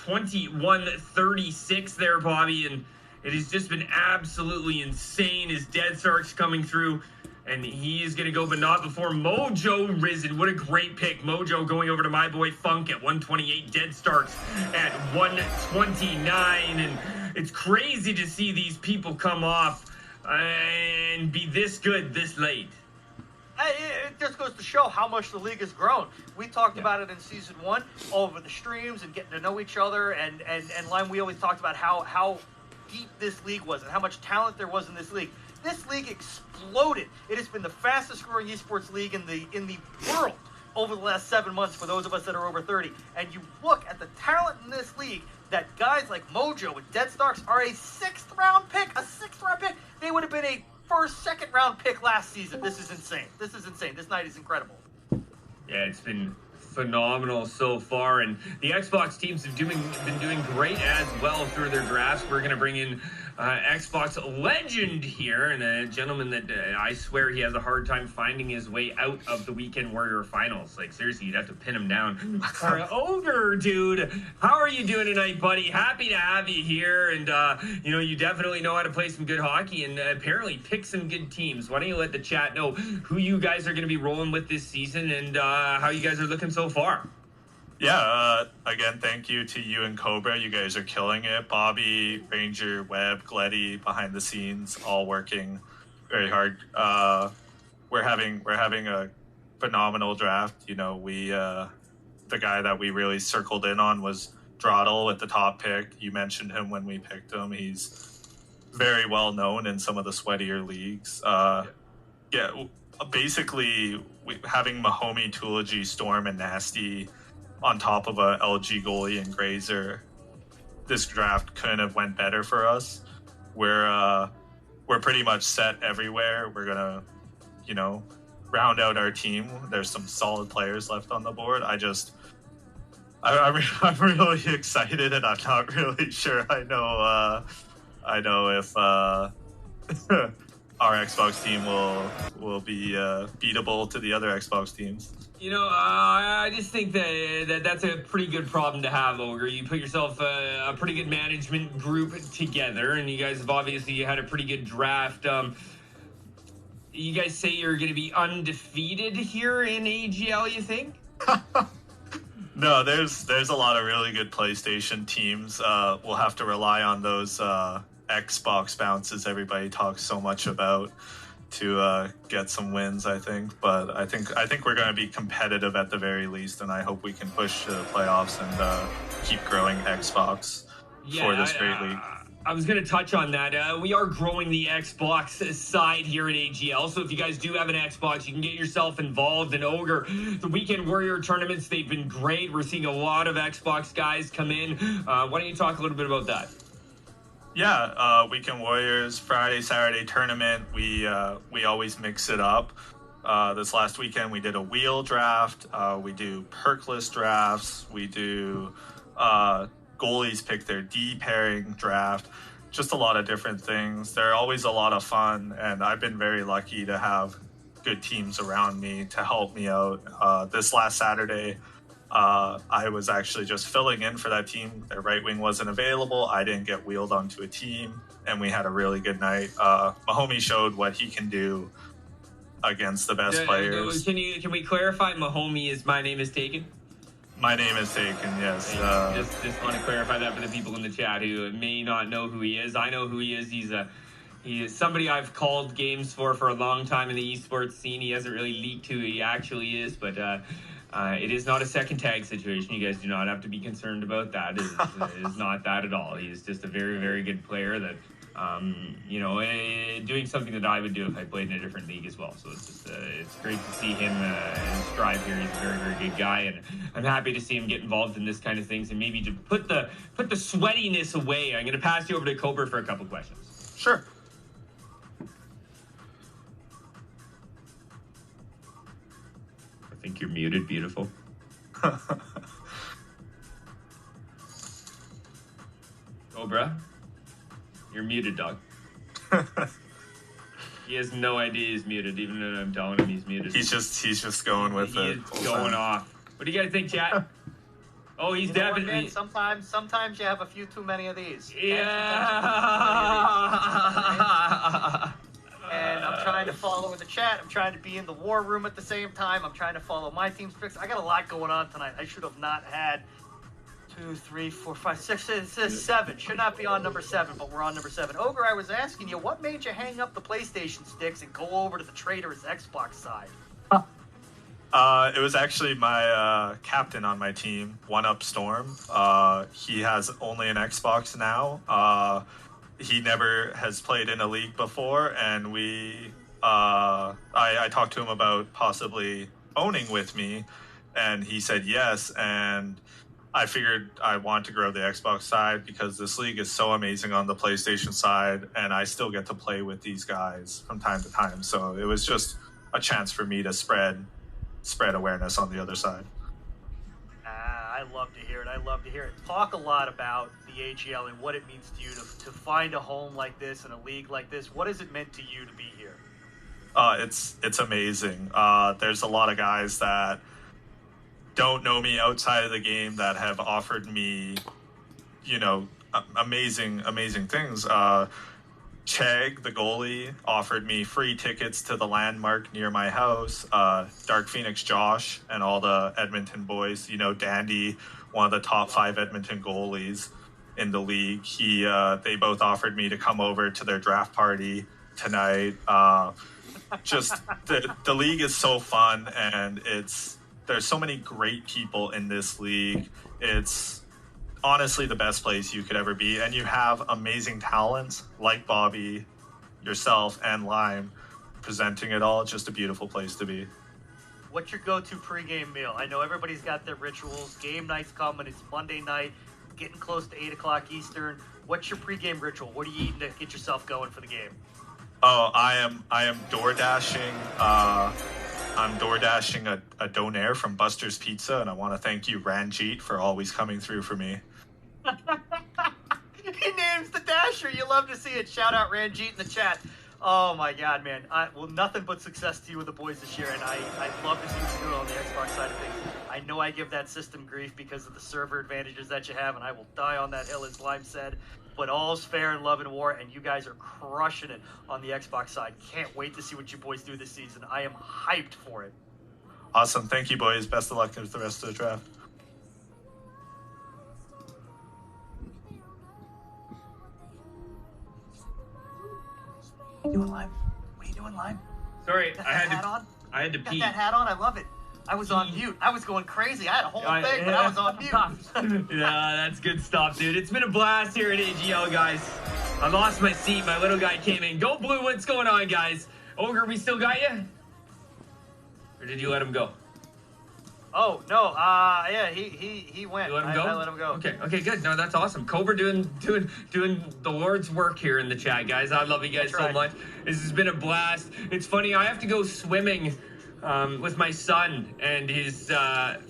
2136 there, Bobby, and it has just been absolutely insane as Dead Stark's coming through. And he is going to go, but not before Mojo Risen. What a great pick. Mojo going over to my boy Funk at 128. Dead Starks at 129. And it's crazy to see these people come off and be this good this late. It just goes to show how much the league has grown. We talked about it in season 1 over the streams and getting to know each other. And Lime, we always talked about how deep this league was and how much talent there was in this league. This league exploded. It has been the fastest growing esports league in the world over the last 7 months for those of us that are over 30. And you look at the talent in this league, that guys like Mojo and Dead Starks are a 6th round pick. They would have been a first, 2nd round pick last season. This is insane. This night is incredible. Yeah, it's been phenomenal so far, and the Xbox teams have been doing great as well through their drafts. We're going to bring in Xbox legend here, and a gentleman that I swear he has a hard time finding his way out of the Weekend Warrior Finals. Like, seriously, you'd have to pin him down. Ogre, dude, how are you doing tonight, buddy? Happy to have you here, and you definitely know how to play some good hockey, and apparently pick some good teams. Why don't you let the chat know who you guys are going to be rolling with this season, and how you guys are looking so far? Yeah, again, thank you to you and Cobra. You guys are killing it. Bobby, Ranger, Webb, Gleddy, behind the scenes, all working very hard. We're having a phenomenal draft. You know, the guy that we really circled in on was Drawdle with the top pick. You mentioned him when we picked him. He's very well known in some of the sweatier leagues. Basically, having Mahomey, Tulogy, Storm, and Nasty on top of a LG goalie and Grazer, this draft couldn't have went better for us. We're pretty much set everywhere. We're gonna, round out our team. There's some solid players left on the board. I'm really excited, and I'm not really sure I know if our Xbox team will be beatable to the other Xbox teams. I just think that's a pretty good problem to have, Ogre. You put yourself a pretty good management group together, and you guys have obviously had a pretty good draft. You guys say you're going to be undefeated here in AGL, you think? No, there's a lot of really good PlayStation teams. We'll have to rely on those Xbox bounces everybody talks so much about to get some wins, I think. But I think we're going to be competitive at the very least, and I hope we can push to the playoffs and keep growing Xbox for this great league. I was going to touch on that. We are growing the Xbox side here at AGL, so if you guys do have an Xbox, you can get yourself involved in Ogre. The Weekend Warrior tournaments, they've been great. We're seeing a lot of Xbox guys come in. Why don't you talk a little bit about that? Yeah, Weekend Warriors, Friday, Saturday tournament. We always mix it up. This last weekend, we did a wheel draft. We do perkless drafts. We do goalies pick their D pairing draft. Just a lot of different things. They're always a lot of fun, and I've been very lucky to have good teams around me to help me out. This last Saturday, I was actually just filling in for that team. Their right wing wasn't available. I didn't get wheeled onto a team, and we had a really good night. Mahomey showed what he can do against the best players. Can we clarify? Mahomey is My Name Is Taken? My name is taken, yes. Just want to clarify that for the people in the chat who may not know who he is. I know who he is. He is somebody I've called games for a long time in the esports scene. He hasn't really leaked who he actually is, but it is not a second tag situation. You guys do not have to be concerned about that. It is not that at all. He's just a very, very good player that, doing something that I would do if I played in a different league as well. So it's great to see him strive here. He's a very, very good guy, and I'm happy to see him get involved in this kind of things and maybe to put the sweatiness away. I'm going to pass you over to Cobra for a couple questions. Sure. I think you're muted, beautiful. Cobra, you're muted, dog. He has no idea he's muted, even when I'm telling him he's muted. He's just going with he it. He is going off. What do you guys think, chat? Oh, he's definitely. Sometimes you have a few too many of these. Yeah. And I'm trying to follow the chat. I'm trying to be in the war room at the same time. I'm trying to follow my team's picks. I got a lot going on tonight. I should have not had 2, 3, 4, 5, 6, 7. Should not be on number 7, but we're on number 7. Ogre, I was asking you, what made you hang up the PlayStation sticks and go over to the traitor's Xbox side? It was actually my captain on my team, One Up Storm. He has only an Xbox now. He never has played in a league before, and I talked to him about possibly owning with me, and he said yes, and I figured I want to grow the Xbox side because this league is so amazing on the PlayStation side, and I still get to play with these guys from time to time, so it was just a chance for me to spread awareness on the other side. I love to hear it. I love to hear it. Talk a lot about the AGL and what it means to you to find a home like this in a league like this. What has it meant to you to be here? It's amazing. There's a lot of guys that don't know me outside of the game that have offered me, amazing things. Chegg, the goalie, offered me free tickets to the landmark near my house. Dark Phoenix Josh and all the Edmonton boys, Dandy, one of the top 5 Edmonton goalies in the league. They both offered me to come over to their draft party tonight. Just the league is so fun, and there's so many great people in this league. It's honestly the best place you could ever be, and you have amazing talents like Bobby, yourself, and Lime presenting it all. It's just a beautiful place to be. What's your go-to pregame meal? I know everybody's got their rituals. Game night's coming. It's Monday night, getting close to 8 o'clock Eastern. What's your pregame ritual? What are you eating to get yourself going for the game? Oh, I am door dashing. I'm door dashing a donair from Buster's Pizza, and I want to thank you, Ranjit, for always coming through for me. He names the dasher. You love to see it. Shout out Ranjit in the chat. Oh my God, man. Nothing but success to you with the boys this year, and I love to see what you're doing on the Xbox side of things. I know I give that system grief because of the server advantages that you have, and I will die on that hill, as Lime said. But all's fair in love and war, and you guys are crushing it on the Xbox side. Can't wait to see what you boys do this season. I am hyped for it. Awesome. Thank you, boys. Best of luck with the rest of the draft. What are you doing, Lime? What are you doing, Lime? Sorry, I had to pee. Got that hat on? I love it. I was on mute. I was going crazy. I had a whole thing, but I was on mute. Yeah, that's good stuff, dude. It's been a blast here at AGL, guys. I lost my seat. My little guy came in. Go Blue, what's going on, guys? Ogre, we still got you? Or did you let him go? Oh, no. Yeah, he went. You let him go? I let him go. Okay, good. No, that's awesome. Cobra doing the Lord's work here in the chat, guys. I love you guys so much. This has been a blast. It's funny, I have to go swimming with my son and his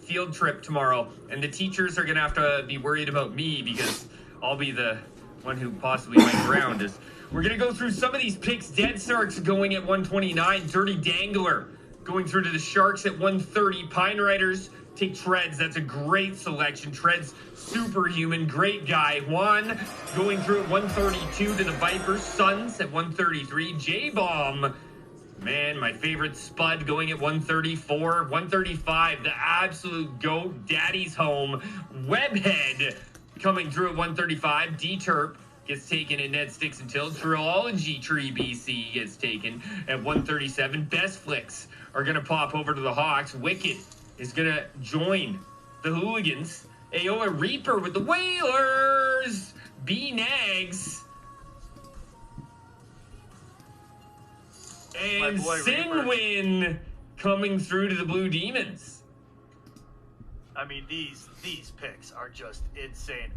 field trip tomorrow, and the teachers are gonna have to be worried about me because I'll be the one who possibly might drown. We're gonna go through some of these picks. Dead Sarks going at 129. Dirty Dangler going through to the Sharks at 130. Pine Riders take Treads. That's a great selection. Treads, superhuman, great guy. Juan going through at 132 to the Vipers. Suns at 133. J-Bomb, man, my favorite Spud going at 134. 135, the absolute GOAT, Daddy's Home. Webhead coming through at 135. D-Terp gets taken at Ned Sticks and Tills. Trilogy Tree BC gets taken at 137. Best Flicks are going to pop over to the Hawks. Wicked is going to join the Hooligans. Aoa Reaper with the Whalers. B-Nags. And Sinwin coming through to the Blue Demons. I mean, these picks are just insane.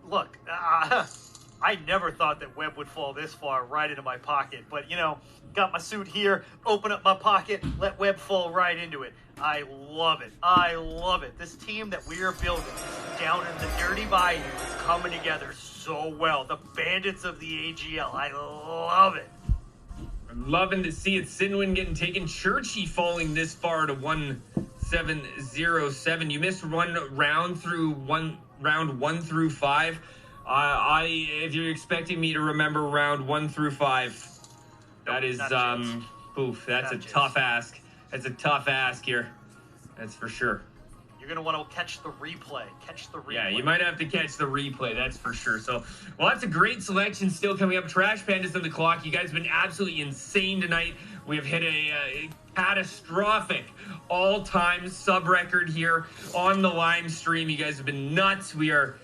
Look, I never thought that Webb would fall this far right into my pocket. But, got my suit here, open up my pocket, let Webb fall right into it. I love it. I love it. This team that we are building down in the Dirty Bayou is coming together so well. The Bandits of the AGL. I love it. I'm loving to see it. Sinwin getting taken. Churchy falling this far to 1707. You missed round 1 through 5. If you're expecting me to remember round 1 through 5, that is that's a tough ask. That's a tough ask here. That's for sure. You're going to want to catch the replay. Yeah, you might have to catch the replay, that's for sure. So, lots of great selections still coming up. Trash Pandas on the clock. You guys have been absolutely insane tonight. We have hit a catastrophic all-time sub-record here on the Lime stream. You guys have been nuts. We are,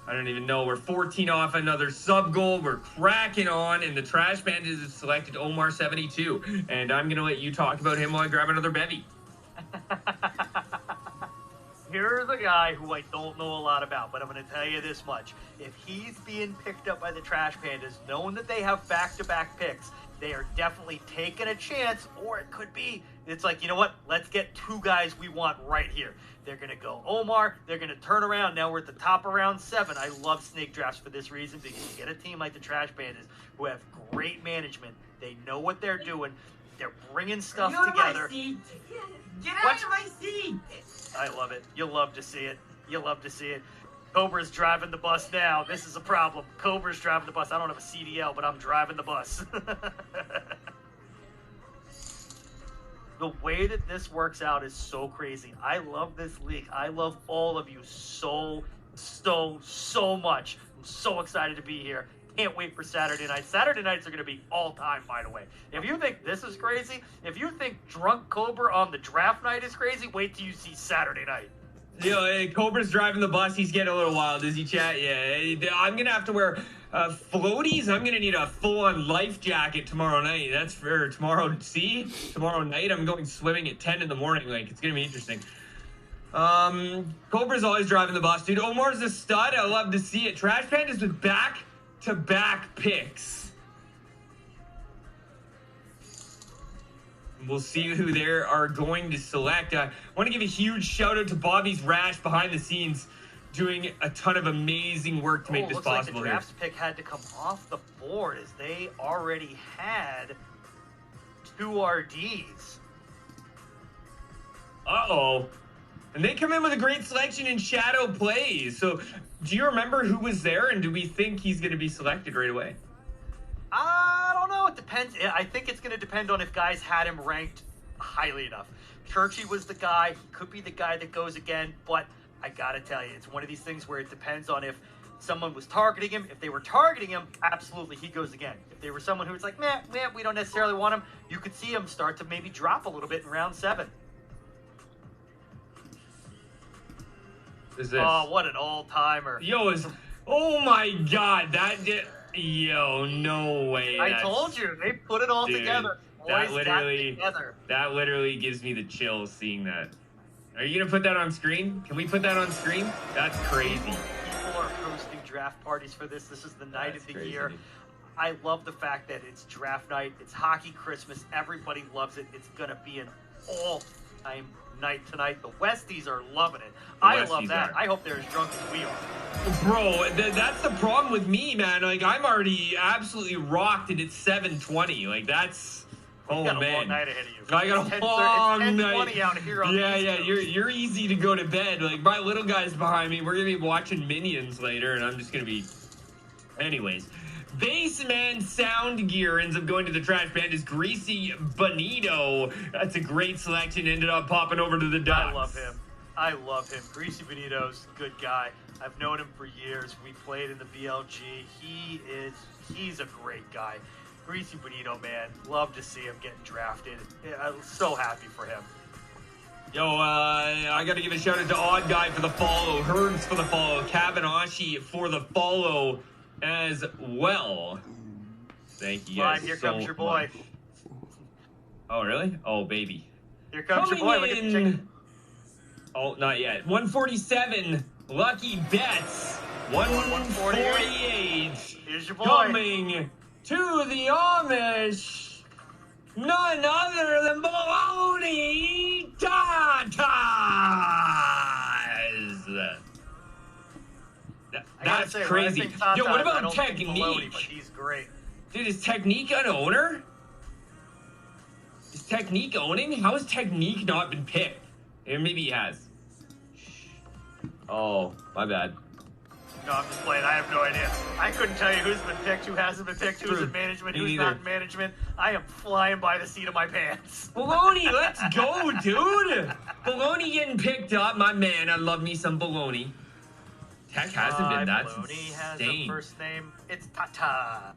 I don't even know, we're 14 off another sub-goal. We're cracking on, and the Trash Pandas have selected Omar72. And I'm going to let you talk about him while I grab another bevy. Here's a guy who I don't know a lot about, but I'm going to tell you this much. If he's being picked up by the Trash Pandas, knowing that they have back-to-back picks, they are definitely taking a chance, or it could be, it's like, you know what, let's get 2 guys we want right here. They're going to go Omar, they're going to turn around, now we're at the top of round 7. I love snake drafts for this reason, because you get a team like the Trash Pandas who have great management, they know what they're doing, they're bringing stuff together. Get out of my seat! I love it. You'll love to see it. Cobra's driving the bus now. This is a problem. Cobra's driving the bus. I don't have a CDL, but I'm driving the bus. The way that this works out is so crazy. I love this league. I love all of you so much. I'm so excited to be here. Can't wait for Saturday night. Saturday nights are going to be all time, by the way. If you think this is crazy, if you think drunk Cobra on the draft night is crazy, wait till you see Saturday night. Cobra's driving the bus. He's getting a little wild, is he, chat? Yeah, I'm going to have to wear floaties. I'm going to need a full-on life jacket tomorrow night. That's for tomorrow. See? Tomorrow night, I'm going swimming at 10 in the morning. Like, it's going to be interesting. Cobra's always driving the bus, dude. Omar's a stud. I love to see it. Trash Pandas with back-to-back picks. We'll see who they are going to select. I want to give a huge shout out to Bobby's Rash behind the scenes, doing a ton of amazing work to make this possible. Like the drafts pick had to come off the board as they already had 2 RDs. Uh-oh. And they come in with a great selection in Shadow Plays. So, do you remember who was there, and do we think he's going to be selected right away? I don't know. It depends. I think it's going to depend on if guys had him ranked highly enough. Churchy was the guy. He could be the guy that goes again, but I got to tell you, it's one of these things where it depends on if someone was targeting him. If they were targeting him, absolutely, he goes again. If they were someone who was like, meh, we don't necessarily want him, you could see him start to maybe drop a little bit in round 7. Is this? Oh, what an all-timer. Oh my God, yo, no way. I told you, they put it all together. That literally gives me the chills seeing that. Are you gonna put that on screen? Can we put that on screen? That's crazy. People are hosting draft parties for this. This is the night of the year. I love the fact that it's draft night. It's hockey Christmas. Everybody loves it. It's gonna be an all-time night tonight. The Westies are loving it. I love that. I hope they're as drunk as we are. Bro, that's the problem with me, man. Like, I'm already absolutely rocked, and it's 7:20. Like, that's... You got a long night ahead of you. I got a long night. It's 10:20 out here on the East Coast. You're easy to go to bed. Like, my little guy's behind me. We're gonna be watching Minions later, and I'm just gonna be... Anyways. Baseman Sound Gear ends up going to the Trash Pandas. Greasy Bonito. That's a great selection. Ended up popping over to the Ducks. I love him. Greasy Bonito's a good guy. I've known him for years. We played in the BLG. He's a great guy. Greasy Bonito, man. Love to see him getting drafted. I'm so happy for him. Yo, I got to give a shout out to Odd Guy for the follow, Herds for the follow, Kabanashi for the follow as well. Thank you guys. Here comes your boy. Oh, really? Oh, baby. Here comes your boy. Look at the chicken. Oh, not yet. 147. Lucky Bets. 148. Here's your boy. Coming to the Amish. None other than Baloney Tatas. That's crazy. Yo, what about Technique? He's great. Dude, is Technique an owner? Technique owning? How has Technique not been picked? Or maybe he has. Oh, my bad. No, I'm just playing. I have no idea. I couldn't tell you who's been picked, who hasn't been picked, who's in management, who's not in management. I am flying by the seat of my pants. Baloney, let's go, dude. Baloney getting picked up. My man, I love me some baloney. Tech hasn't been. That's Baloney has insane. a first name. It's Tata.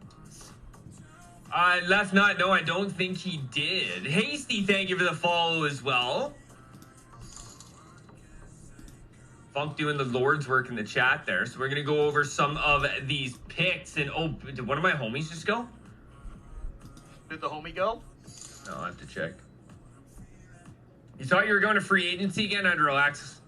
Left not. No, I don't think he did. Hasty, thank you for the follow as well. Funk doing the Lord's work in the chat there. So we're going to go over some of these picks. And, oh, did one of my homies just go? Did the homie go? No, I'll have to check. You thought you were going to free agency again? I'd relax.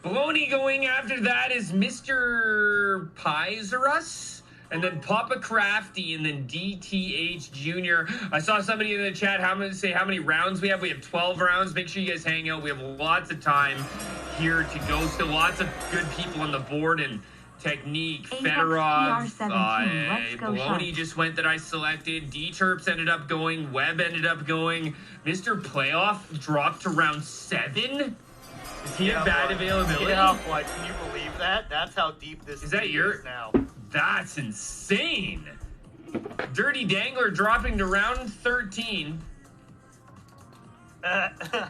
Baloney going after that is Mr. Pizarus. And then Papa Crafty, and then DTH Jr. I saw somebody in the chat how many rounds we have. We have 12 rounds. Make sure you guys hang out. We have lots of time here to go. Still lots of good people on the board. And Technique, Fedorov, Baloney just went that I selected. D-Terps ended up going. Webb ended up going. Mr. Playoff dropped to round 7. Is he at bad availability? Yeah, boy, can you believe that? That's how deep this is now. That's insane. Dirty Dangler dropping to round 13. Gotta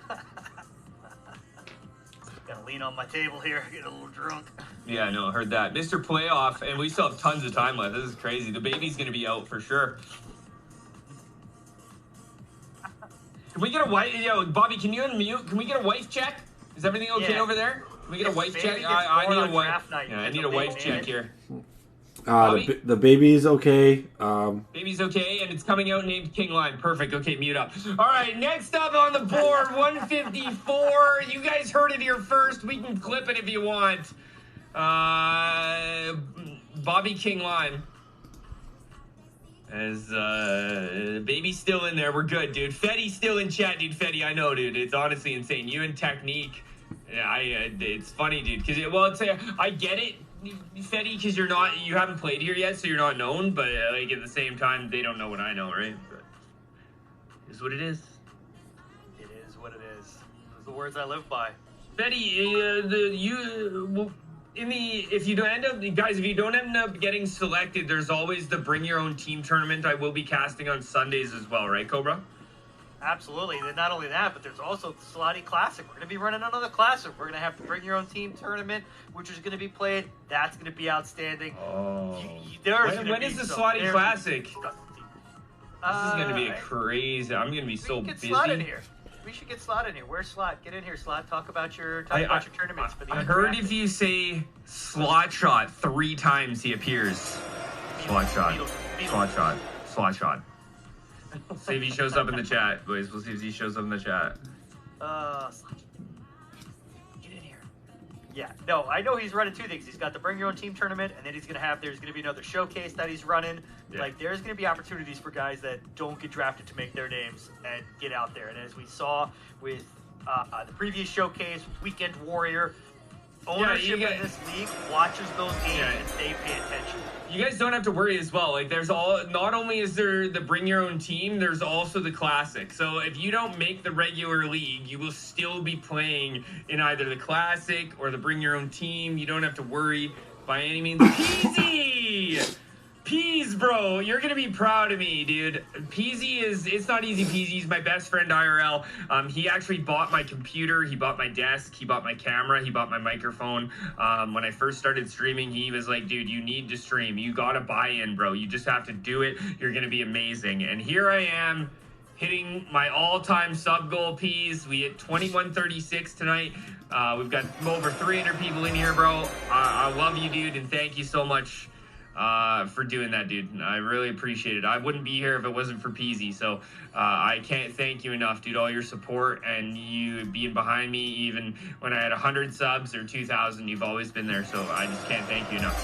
lean on my table here, get a little drunk. Yeah, I know, I heard that. Mr. Playoff, and we still have tons of time left. This is crazy. The baby's gonna be out for sure. Can we get a wife? Yo, Bobby, can you unmute? Can we get a wife check? Is everything okay over there? Can we get a wife check? I need a wife. Yeah, I need a wife check here. The baby's okay. Baby's okay, and it's coming out named King Lime. Perfect. Okay, mute up. All right, next up on the board, 154. You guys heard it here first. We can clip it if you want. Bobby King Lime. As baby's still in there, we're good, dude. Fetty's still in chat, dude. Fetty, I know, dude. It's honestly insane. You and Technique, it's funny, dude. Because I get it, Fetty, because you haven't played here yet, so you're not known. But like at the same time, they don't know what I know, right? But it's what it is. It is what it is. Those are the words I live by. Fetty, if you don't end up getting selected, there's always the Bring Your Own Team tournament. I will be casting on Sundays as well, right, Cobra? Absolutely. And not only that, but there's also the Slotty Classic. We're going to be running another Classic. We're going to have the Bring Your Own Team tournament, which is going to be played. That's going to be outstanding. Oh. When is the Slotty Classic? This is going to be a crazy. I'm going to be so busy. Slot in here. We should get Slot in here. Where's Slot? Get in here, Slot. Talk about your tournaments for the I heard if you say Slot Shot 3 times, he appears. Slot Shot. Slot Shot. Slot Shot. See if he shows up in the chat, boys. We'll see if he shows up in the chat. Get in here. Yeah, no, I know he's running 2 things. He's got the Bring Your Own Team tournament, and then there's going to be another showcase that he's running. Yeah. Like, there's going to be opportunities for guys that don't get drafted to make their names and get out there. And as we saw with the previous showcase, Weekend Warrior, ownership in this league watches those games and they pay attention. You guys don't have to worry as well. Like, not only is there the Bring Your Own Team, there's also the Classic. So if you don't make the regular league, you will still be playing in either the Classic or the Bring Your Own Team. You don't have to worry by any means. Peasy! Peas, bro, you're gonna be proud of me, dude. Peasy it's not easy peasy. He's my best friend IRL. He actually bought my computer, he bought my desk, he bought my camera, he bought my microphone. When I first started streaming, he was like, dude, you need to stream. You gotta buy in, bro. You just have to do it. You're gonna be amazing. And here I am, hitting my all-time sub goal, Peas. We hit 2136 tonight. We've got over 300 people in here, bro. I love you, dude, and thank you so much for doing that, dude. I really appreciate it. I wouldn't be here if it wasn't for Peasy, so I can't thank you enough, dude. All your support and you being behind me, even when I had 100 subs or 2,000, you've always been there, so I just can't thank you enough.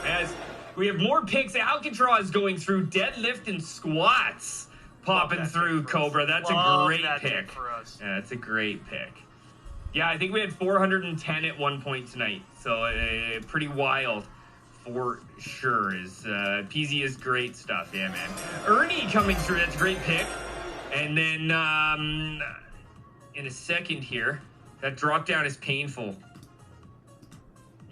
As we have more picks, Alcatraz going through deadlift and squats, popping through, Cobra. That's a great pick. For us. Yeah, that's a great pick. Yeah, I think we had 410 at one point tonight, so pretty wild. For sure. Peasy is great stuff. Yeah, man. Ernie coming through. That's a great pick. And then in a second here, that drop down is painful.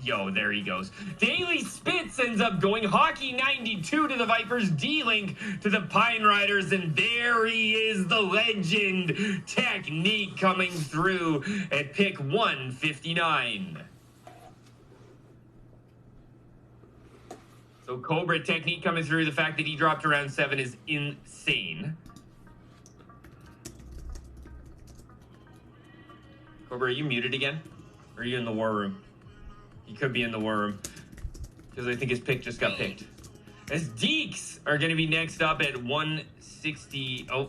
Yo, there he goes. Daily Spitz ends up going Hockey 92 to the Vipers, D-Link to the Pine Riders, and there he is, the legend. Technique coming through at pick 159. So Cobra Technique coming through. The fact that he dropped around 7 is insane. Cobra, are you muted again? Or are you in the war room? He could be in the war room. Because I think his pick just got picked. As Deeks are going to be next up at 160. Oh,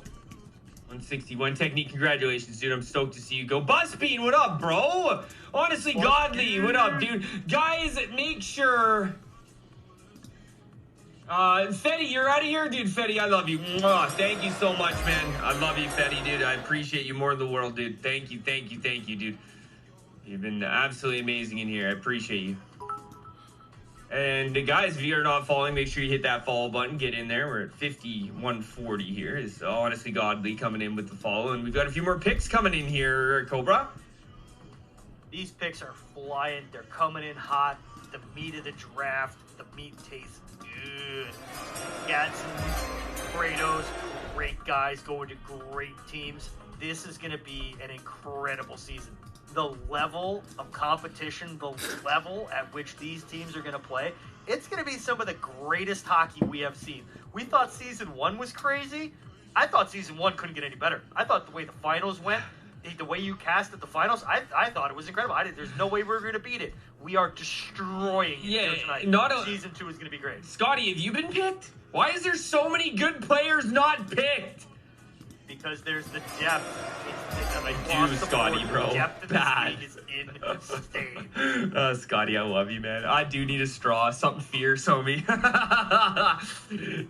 161. Technique, congratulations, dude. I'm stoked to see you go. Buzzbean, what up, bro? Honestly, Godly, what up, dude? Guys, make sure... Fetty, you're out of here? Dude, Fetty, I love you. Mwah. Thank you so much, man. I love you, Fetty, dude. I appreciate you more in the world, dude. Thank you, dude. You've been absolutely amazing in here. I appreciate you. And guys, if you're not following, make sure you hit that follow button. Get in there. We're at 5140 here. It's Honestly Godly coming in with the follow. And we've got a few more picks coming in here, Cobra. These picks are flying. They're coming in hot. The meat of the draft. The meat tastes good. Gadsden, Kratos, great guys going to great teams. This is going to be an incredible season. The level of competition, the level at which these teams are going to play, it's going to be some of the greatest hockey we have seen. We thought season 1 was crazy. I thought season 1 couldn't get any better. I thought the way the finals went, the way you cast at the finals, I thought it was incredible. There's no way we're going to beat it. We are destroying it here tonight. Season 2 is going to be great. Scotty, have you been picked? Why is there so many good players not picked? Because there's the depth. I do, Scotty, bro. The depth of Bad. this league is insane. Scotty, I love you, man. I do need a straw. Something fierce, homie.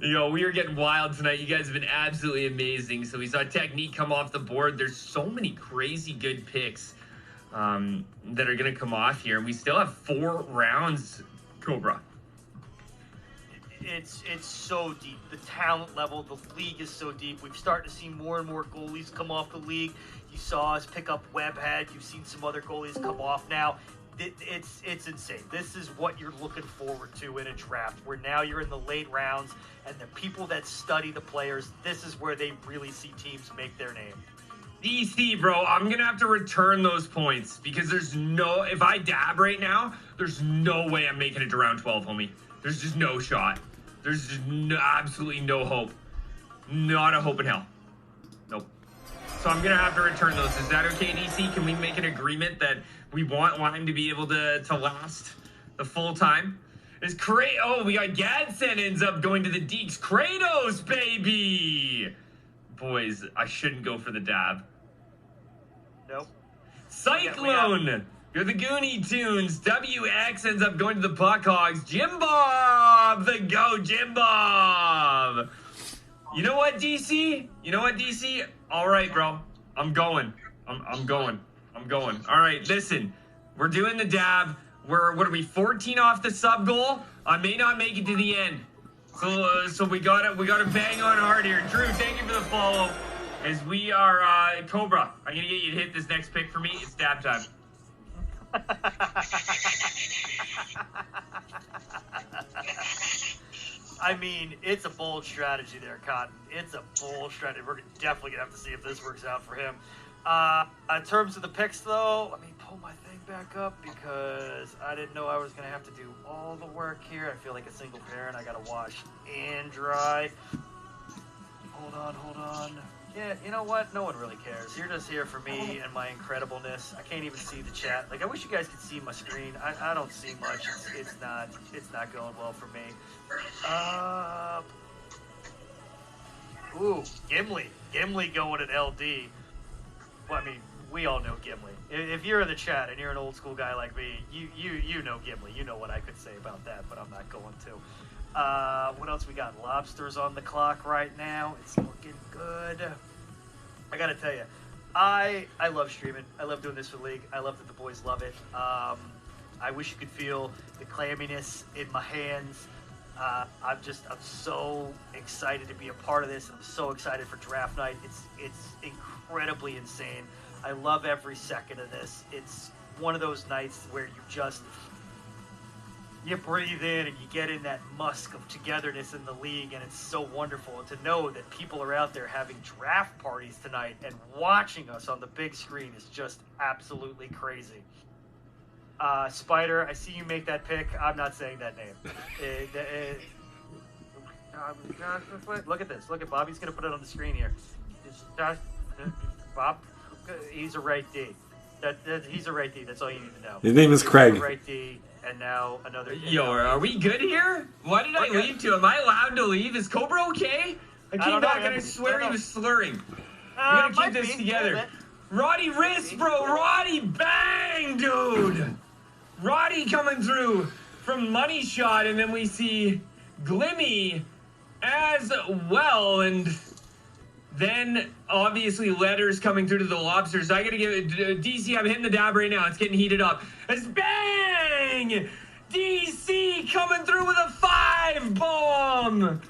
Yo, we are getting wild tonight. You guys have been absolutely amazing. So we saw Technique come off the board. There's so many crazy good picks that are going to come off here. And we still have 4 rounds, Cobra. It's so deep. The talent level, the league is so deep. We've started to see more and more goalies come off the league. You saw us pick up Webhead. You've seen some other goalies come off now. It's insane. This is what you're looking forward to in a draft, where now you're in the late rounds, and the people that study the players, this is where they really see teams make their name. DC, bro, I'm going to have to return those points because if I dab right now, there's no way I'm making it to round 12, homie. There's just no shot. There's just absolutely no hope. Not a hope in hell. Nope. So I'm going to have to return those. Is that okay, DC? Can we make an agreement that we want him to be able to last the full time? We got Gadsden ends up going to the Deeks. Kratos, baby! Boys, I shouldn't go for the dab. Nope. Cyclone! You're the Goonie Tunes. WX ends up going to the Puckhogs. Jim Bob! The go, Jim Bob! You know what, DC? All right, bro. I'm going. I'm going. All right, listen. We're doing the dab. What are we, 14 off the sub goal? I may not make it to the end. So we gotta bang on hard here. Drew, thank you for the follow. As we are, Cobra, I'm gonna get you to hit this next pick for me. It's dab time. I mean, it's a bold strategy there, Cotton. It's a bold strategy. We're definitely going to have to see if this works out for him. In terms of the picks, though, let me pull my thing back up because I didn't know I was going to have to do all the work here. I feel like a single parent. I got to wash and dry. Hold on. Yeah, you know what? No one really cares. You're just here for me and my incredibleness. I can't even see the chat. Like, I wish you guys could see my screen. I don't see much. It's not going well for me. Ooh, Gimli. Gimli going at LD. Well, I mean, we all know Gimli. If you're in the chat and you're an old school guy like me, you know Gimli. You know what I could say about that, but I'm not going to. What else we got? Lobsters on the clock right now. It's looking good. I gotta tell you, I love streaming. I love doing this for the league. I love that the boys love it. I wish you could feel the clamminess in my hands. I'm so excited to be a part of this. I'm so excited for draft night. It's incredibly insane. I love every second of this. It's one of those nights where you breathe in and you get in that musk of togetherness in the league, and it's so wonderful. And to know that people are out there having draft parties tonight and watching us on the big screen is just absolutely crazy. Spider, I see you make that pick. I'm not saying that name. Look at this. Look at Bobby's going to put it on the screen here. Bob, he's a right D. He's a right D. That's all you need to know. His name is Craig. He's a right D, and now another. Yo, are we good here? Why did I leave too? Am I allowed to leave? Is Cobra okay? I came back and I swear he was slurring. We gotta keep this together. Roddy wrist, bro. Roddy bang, dude. Roddy coming through from Money Shot, and then we see Glimmy as well, and then obviously letters coming through to the Lobsters. I gotta give it DC. I'm hitting the dab right now. It's getting heated up. It's bang! DC coming through with a 5 bomb.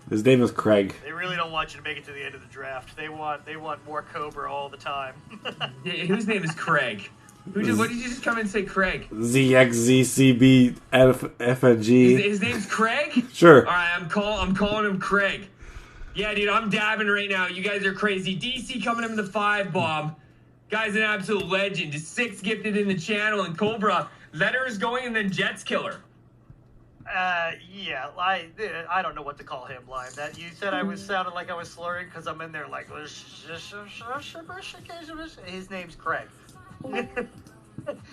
His name is Craig. They really don't want you to make it to the end of the draft. They want more Cobra all the time. Whose name is Craig? What did you just come and say, Craig? ZXZCBFNG. His name's Craig? Sure. All right, I'm calling him Craig. Yeah, dude, I'm dabbing right now. You guys are crazy. DC coming in with the 5 bomb. Guy's an absolute legend. 6 gifted in the channel, and Cobra letter is going, and then Jets killer. Yeah, I don't know what to call him, Lime. That you said I was sounding like I was slurring because I'm in there like his name's Craig.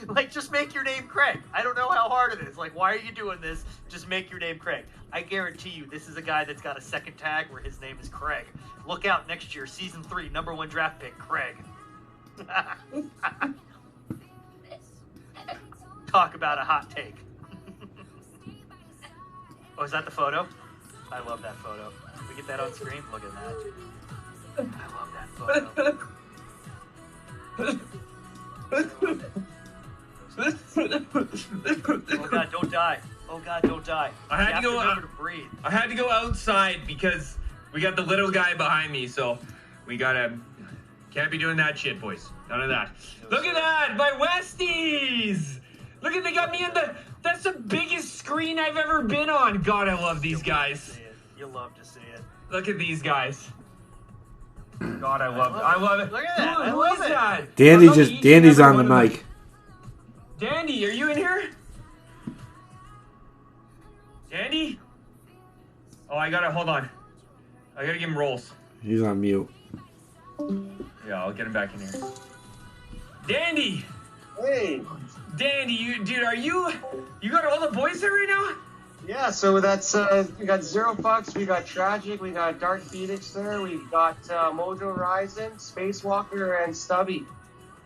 Like, just make your name Craig. I don't know how hard it is. Like, why are you doing this? Just make your name Craig. I guarantee you, this is a guy that's got a second tag where his name is Craig. Look out next year, season 3, #1 draft pick, Craig. Talk about a hot take. Oh, is that the photo? I love that photo. Can we get that on screen? Look at that. I love that photo. Oh God, don't die. Oh God, don't die. I had to remember to breathe. I had to go outside because we got the little guy behind me, so we can't be doing that shit, boys. None of that. Look at that, my Westies! Look at, they got me in that's the biggest screen I've ever been on. God, I love these guys. You love to see it. Look at these guys. God, I love it. Look at that. Who is that? Dandy's on the mic. Dandy, are you in here? Dandy? Oh, hold on. I gotta give him rolls. He's on mute. Yeah, I'll get him back in here. Dandy! Hey! Dandy, dude, you got all the boys there right now? Yeah, so that's, we got Zero Fucks, we got Tragic, we got Dark Phoenix there, we've got Mojo Horizon, Spacewalker, and Stubby.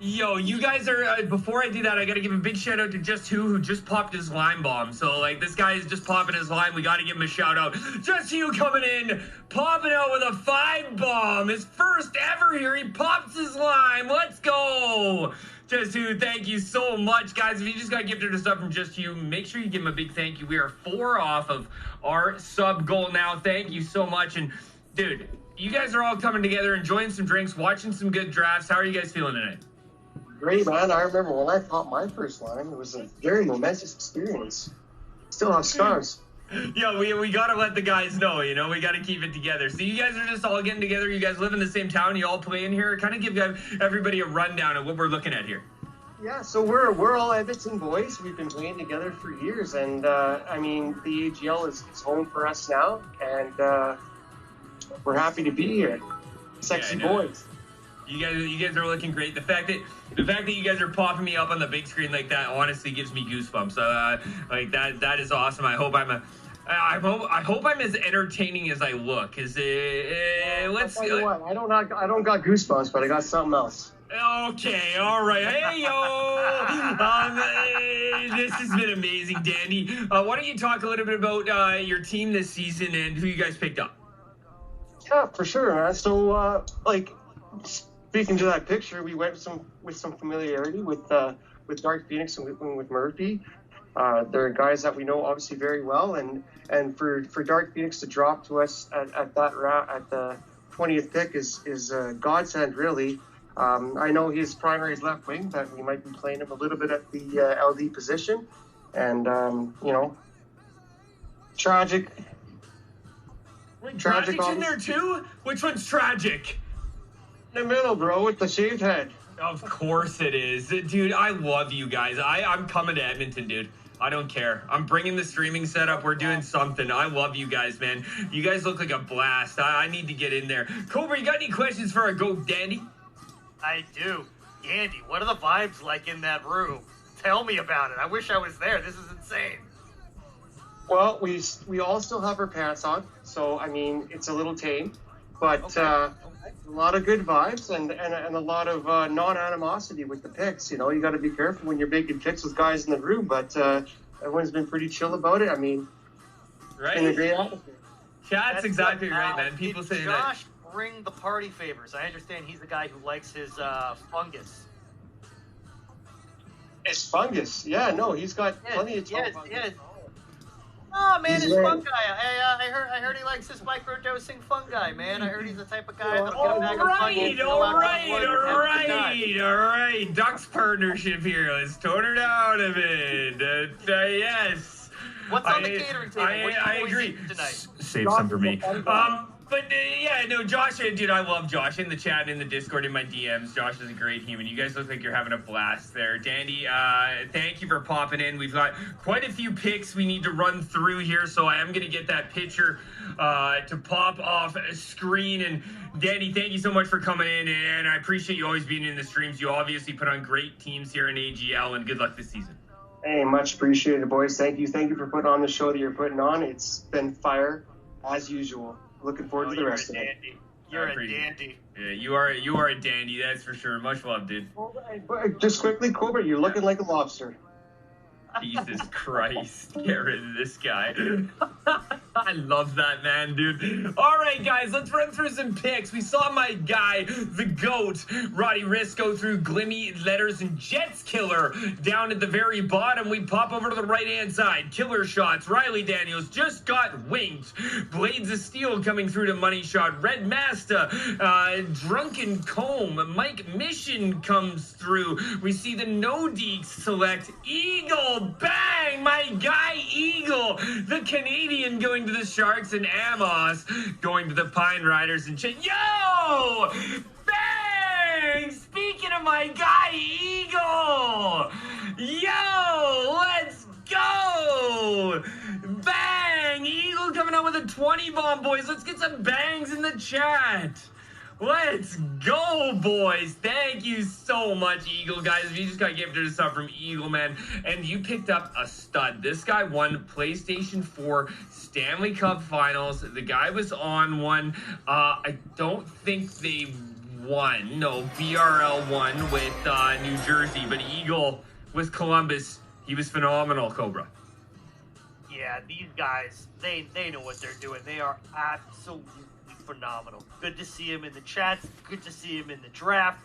Yo, you guys are, before I do that, I gotta give a big shout out to Just who just popped his lime bomb. So, like, this guy is just popping his lime. We gotta give him a shout out. Just you coming in, popping out with a 5 bomb. His first ever here. He pops his lime. Let's go. Just who, thank you so much, guys. If you just got gifted a sub from Just you, make sure you give him a big thank you. We are 4 off of our sub goal now. Thank you so much. And, dude, you guys are all coming together, enjoying some drinks, watching some good drafts. How are you guys feeling tonight? Great, man. I remember when I popped my first line, it was a very momentous experience. Still have scars. Yeah, we gotta let the guys know, you know, we gotta keep it together. So you guys are just all getting together, you guys live in the same town, you all play in here. Kind of give everybody a rundown of what we're looking at here. Yeah, so we're all Edmonton boys. We've been playing together for years, and I mean, the AGL is home for us now, and we're happy to be here. Sexy boys. You guys are looking great. The fact that you guys are popping me up on the big screen like that honestly gives me goosebumps. Like that is awesome. I hope I'm as entertaining as I look. Let's tell you what, I don't got goosebumps, but I got something else. Okay, all right. Hey yo, this has been amazing, Dandy. Why don't you talk a little bit about your team this season and who you guys picked up? Yeah, for sure, man. So speaking to that picture, we went with some familiarity with Dark Phoenix and with Murphy, They're guys that we know obviously very well, and for Dark Phoenix to drop to us at that round at the 20th pick is a godsend, really. I know his primary is left wing, but we might be playing him a little bit at the LD position, and tragic. Wait, Tragic's in there too? Which one's tragic? In the middle, bro, with the shaved head. Of course it is. Dude, I love you guys. I'm coming to Edmonton, dude. I don't care. I'm bringing the streaming setup. We're doing something. I love you guys, man. You guys look like a blast. I need to get in there. Cobra, you got any questions for our GOAT Dandy? I do. Dandy, what are the vibes like in that room? Tell me about it. I wish I was there. This is insane. Well, we all still have our pants on, so I mean it's a little tame, but a lot of good vibes and a lot of non-animosity with the picks. You know, you got to be careful when you're making picks with guys in the room, but everyone's been pretty chill about it. I mean, right? In a great atmosphere. That's exactly right, man. People say that. Josh bring the party favors. I understand he's the guy who likes his fungus. It's fungus. Yeah, no, he's got plenty of time. Yeah. Oh man, his fungi. I heard he likes his microdosing fungi, man. I heard he's the type of guy that'll get a bag of fungi. All right. Ducks partnership here. Let's tone her down a bit. Yes. What's on the catering table? I agree. Tonight? Save some for me. But yeah, no, Josh, dude, I love Josh in the chat, in the Discord, in my DMs. Josh is a great human. You guys look like you're having a blast there. Dandy, thank you for popping in. We've got quite a few picks we need to run through here, so I am going to get that picture to pop off screen. And Dandy, thank you so much for coming in, and I appreciate you always being in the streams. You obviously put on great teams here in AGL, and good luck this season. Hey, much appreciated, boys. Thank you for putting on the show that you're putting on. It's been fire, as usual. Looking forward to the rest of it. You're a dandy. Yeah, you are a dandy, that's for sure. Much love, dude. Just quickly, Cobra, you're looking like a lobster. Jesus Christ. Get rid of this guy. I love that man, dude. All right, guys, let's run through some picks. We saw my guy, the GOAT, Roddy Risk, go through Glimmy, Letters, and Jets Killer down at the very bottom. We pop over to the right-hand side. Killer Shots, Riley Daniels just got winked. Blades of Steel coming through to Money Shot. Red Masta, Drunken Comb. Mike Mission comes through. We see the No Deeks select Eagle. Bang! My guy Eagle, the Canadian, going to the Sharks, and Amos going to the Pine Riders. And yo! Bang! Speaking of my guy Eagle! Yo! Let's go! Bang! Eagle coming out with a 20 bomb, boys. Let's get some bangs in the chat. Let's go, boys. Thank you so much, Eagle, guys. You just got gifted a sub from Eagle, man. And you picked up a stud. This guy won PlayStation 4 Stanley Cup Finals. The guy was on one. I don't think they won. No, BRL won with New Jersey. But Eagle with Columbus, he was phenomenal, Cobra. Yeah, these guys, they know what they're doing. They are absolutely phenomenal. Good to see him in the chats. Good to see him in the draft.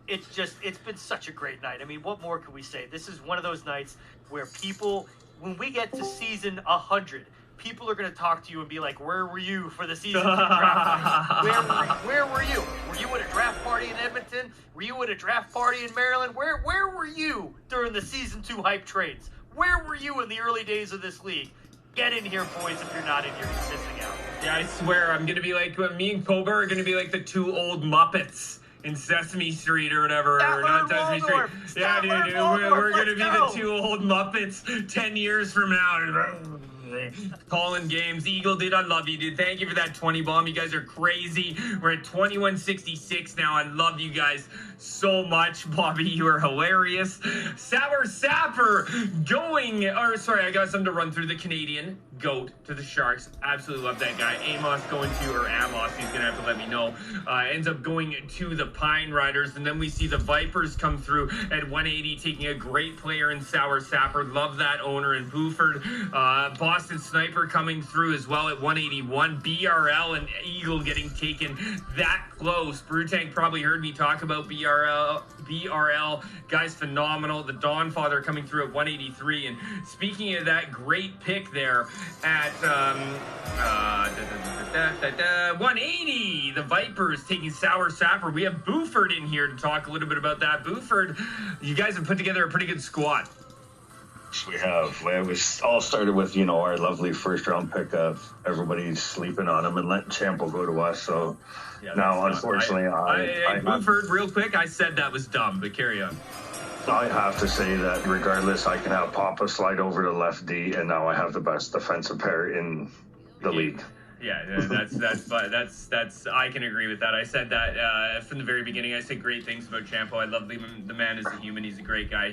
It's been such a great night. I mean, what more can we say? This is one of those nights where people, when we get to season 100, people are going to talk to you and be like, where were you for the season 2 draft? Where were you? Were you at a draft party in Edmonton? Were you at a draft party in Maryland? Where were you during the season 2 hype trades? Where were you in the early days of this league? Get in here, boys, if you're not in here, just missing out. Yeah, I swear, I'm going to be like, me and Cobra are going to be like the two old Muppets in Sesame Street or whatever. Or not Sesame Street. Yeah, dude, we're going to be the two old Muppets 10 years from now. Calling games. Eagle, dude, I love you, dude. Thank you for that 20 bomb. You guys are crazy. We're at 2166 now. I love you guys so much. Bobby, you are hilarious. Sour Sapper I got something to run through. The Canadian GOAT to the Sharks. Absolutely love that guy. Amos going to, or Amos, he's going to have to let me know. Ends up going to the Pine Riders. And then we see the Vipers come through at 180, taking a great player in Sour Sapper. Love that owner in Buford. Boss Boston Sniper coming through as well at 181. BRL and Eagle getting taken that close. Brewtank probably heard me talk about BRL. Guy's phenomenal. The Dawnfather coming through at 183. And speaking of that, great pick there at 180. The Vipers taking Sour Sapper. We have Buford in here to talk a little bit about that. Buford, you guys have put together a pretty good squad. We have. It was all started with, our lovely first round pick of everybody's sleeping on him and letting Champo go to us. So now, unfortunately, Buford, real quick, I said that was dumb, but carry on. I have to say that regardless, I can have Papa slide over to left D, and now I have the best defensive pair in the league. Yeah, that's I can agree with that. I said that from the very beginning. I said great things about Champo. I love the man as a human. He's a great guy.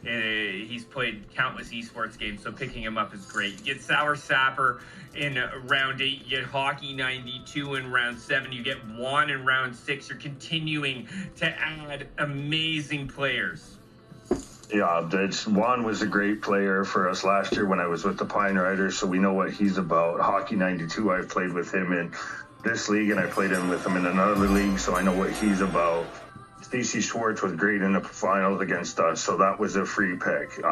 He's played countless esports games, so picking him up is great. You get Sour Sapper in round 8. You get Hockey 92 in round 7. You get Juan in round 6. You're continuing to add amazing players. Yeah, Juan was a great player for us last year when I was with the Pine Riders, so we know what he's about. Hockey 92, I've played with him in this league, and I played with him in another league, so I know what he's about. Stacey Schwartz was great in the finals against us, so that was a free pick.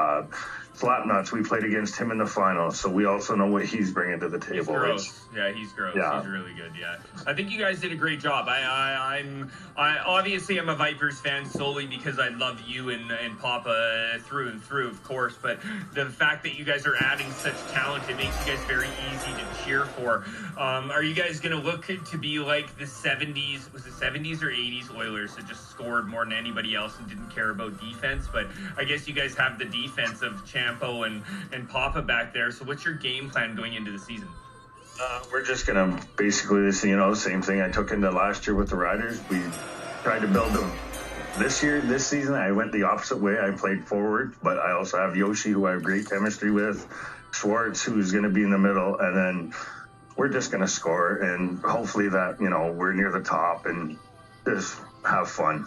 Slapnuts, we played against him in the finals, so we also know what he's bringing to the table. He's gross. Yeah, he's gross. Yeah. He's really good. Yeah, I think you guys did a great job. I'm obviously I'm a Vipers fan solely because I love you and Papa through and through, of course. But the fact that you guys are adding such talent, it makes you guys very easy to cheer for. Are you guys gonna look to be like the 70s? Was it 70s or 80s Oilers that just scored more than anybody else and didn't care about defense? But I guess you guys have the defense of Champo and Papa back there. So what's your game plan going into the season? We're just going to basically, same thing I took into last year with the Riders. We tried to build them. This season, I went the opposite way. I played forward, but I also have Yoshi, who I have great chemistry with, Schwartz, who's going to be in the middle, and then we're just going to score, and hopefully that, we're near the top and just have fun.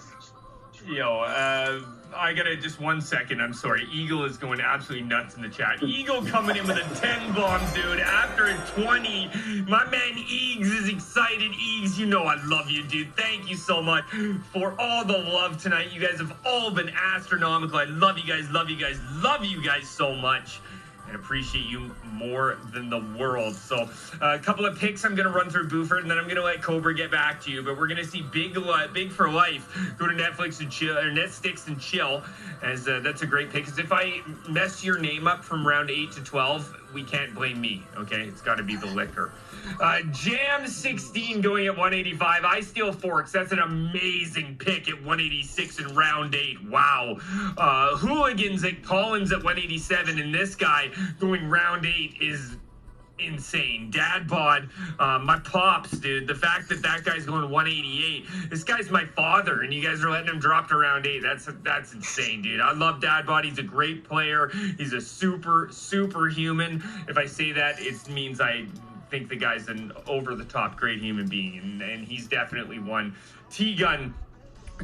I gotta just 1 second. I'm sorry. Eagle is going absolutely nuts in the chat. Eagle coming in with a 10 bomb, dude. After a 20, my man Eags is excited. Eags, I love you, dude. Thank you so much for all the love tonight. You guys have all been astronomical. I love you guys, love you guys, love you guys so much. And appreciate you more than the world. So a couple of picks I'm going to run through Buford, and then I'm going to let Cobra get back to you. But we're going to see Big for Life go to Netflix and chill, or Netsticks and chill, as that's a great pick. Because if I mess your name up from round 8 to 12, we can't blame me, okay? It's got to be the liquor. Jam 16 going at 185. I Steal Forks. That's an amazing pick at 186 in round 8. Wow. Hooligans at Collins at 187, and this guy going round 8 is insane. Dad bod, my pops, dude. The fact that guy's going 188. This guy's my father, and you guys are letting him drop to round 8. That's insane, dude. I love Dad bod. He's a great player. He's a super human. If I say that, it means I think the guy's an over-the-top great human being, and he's definitely one. T-Gun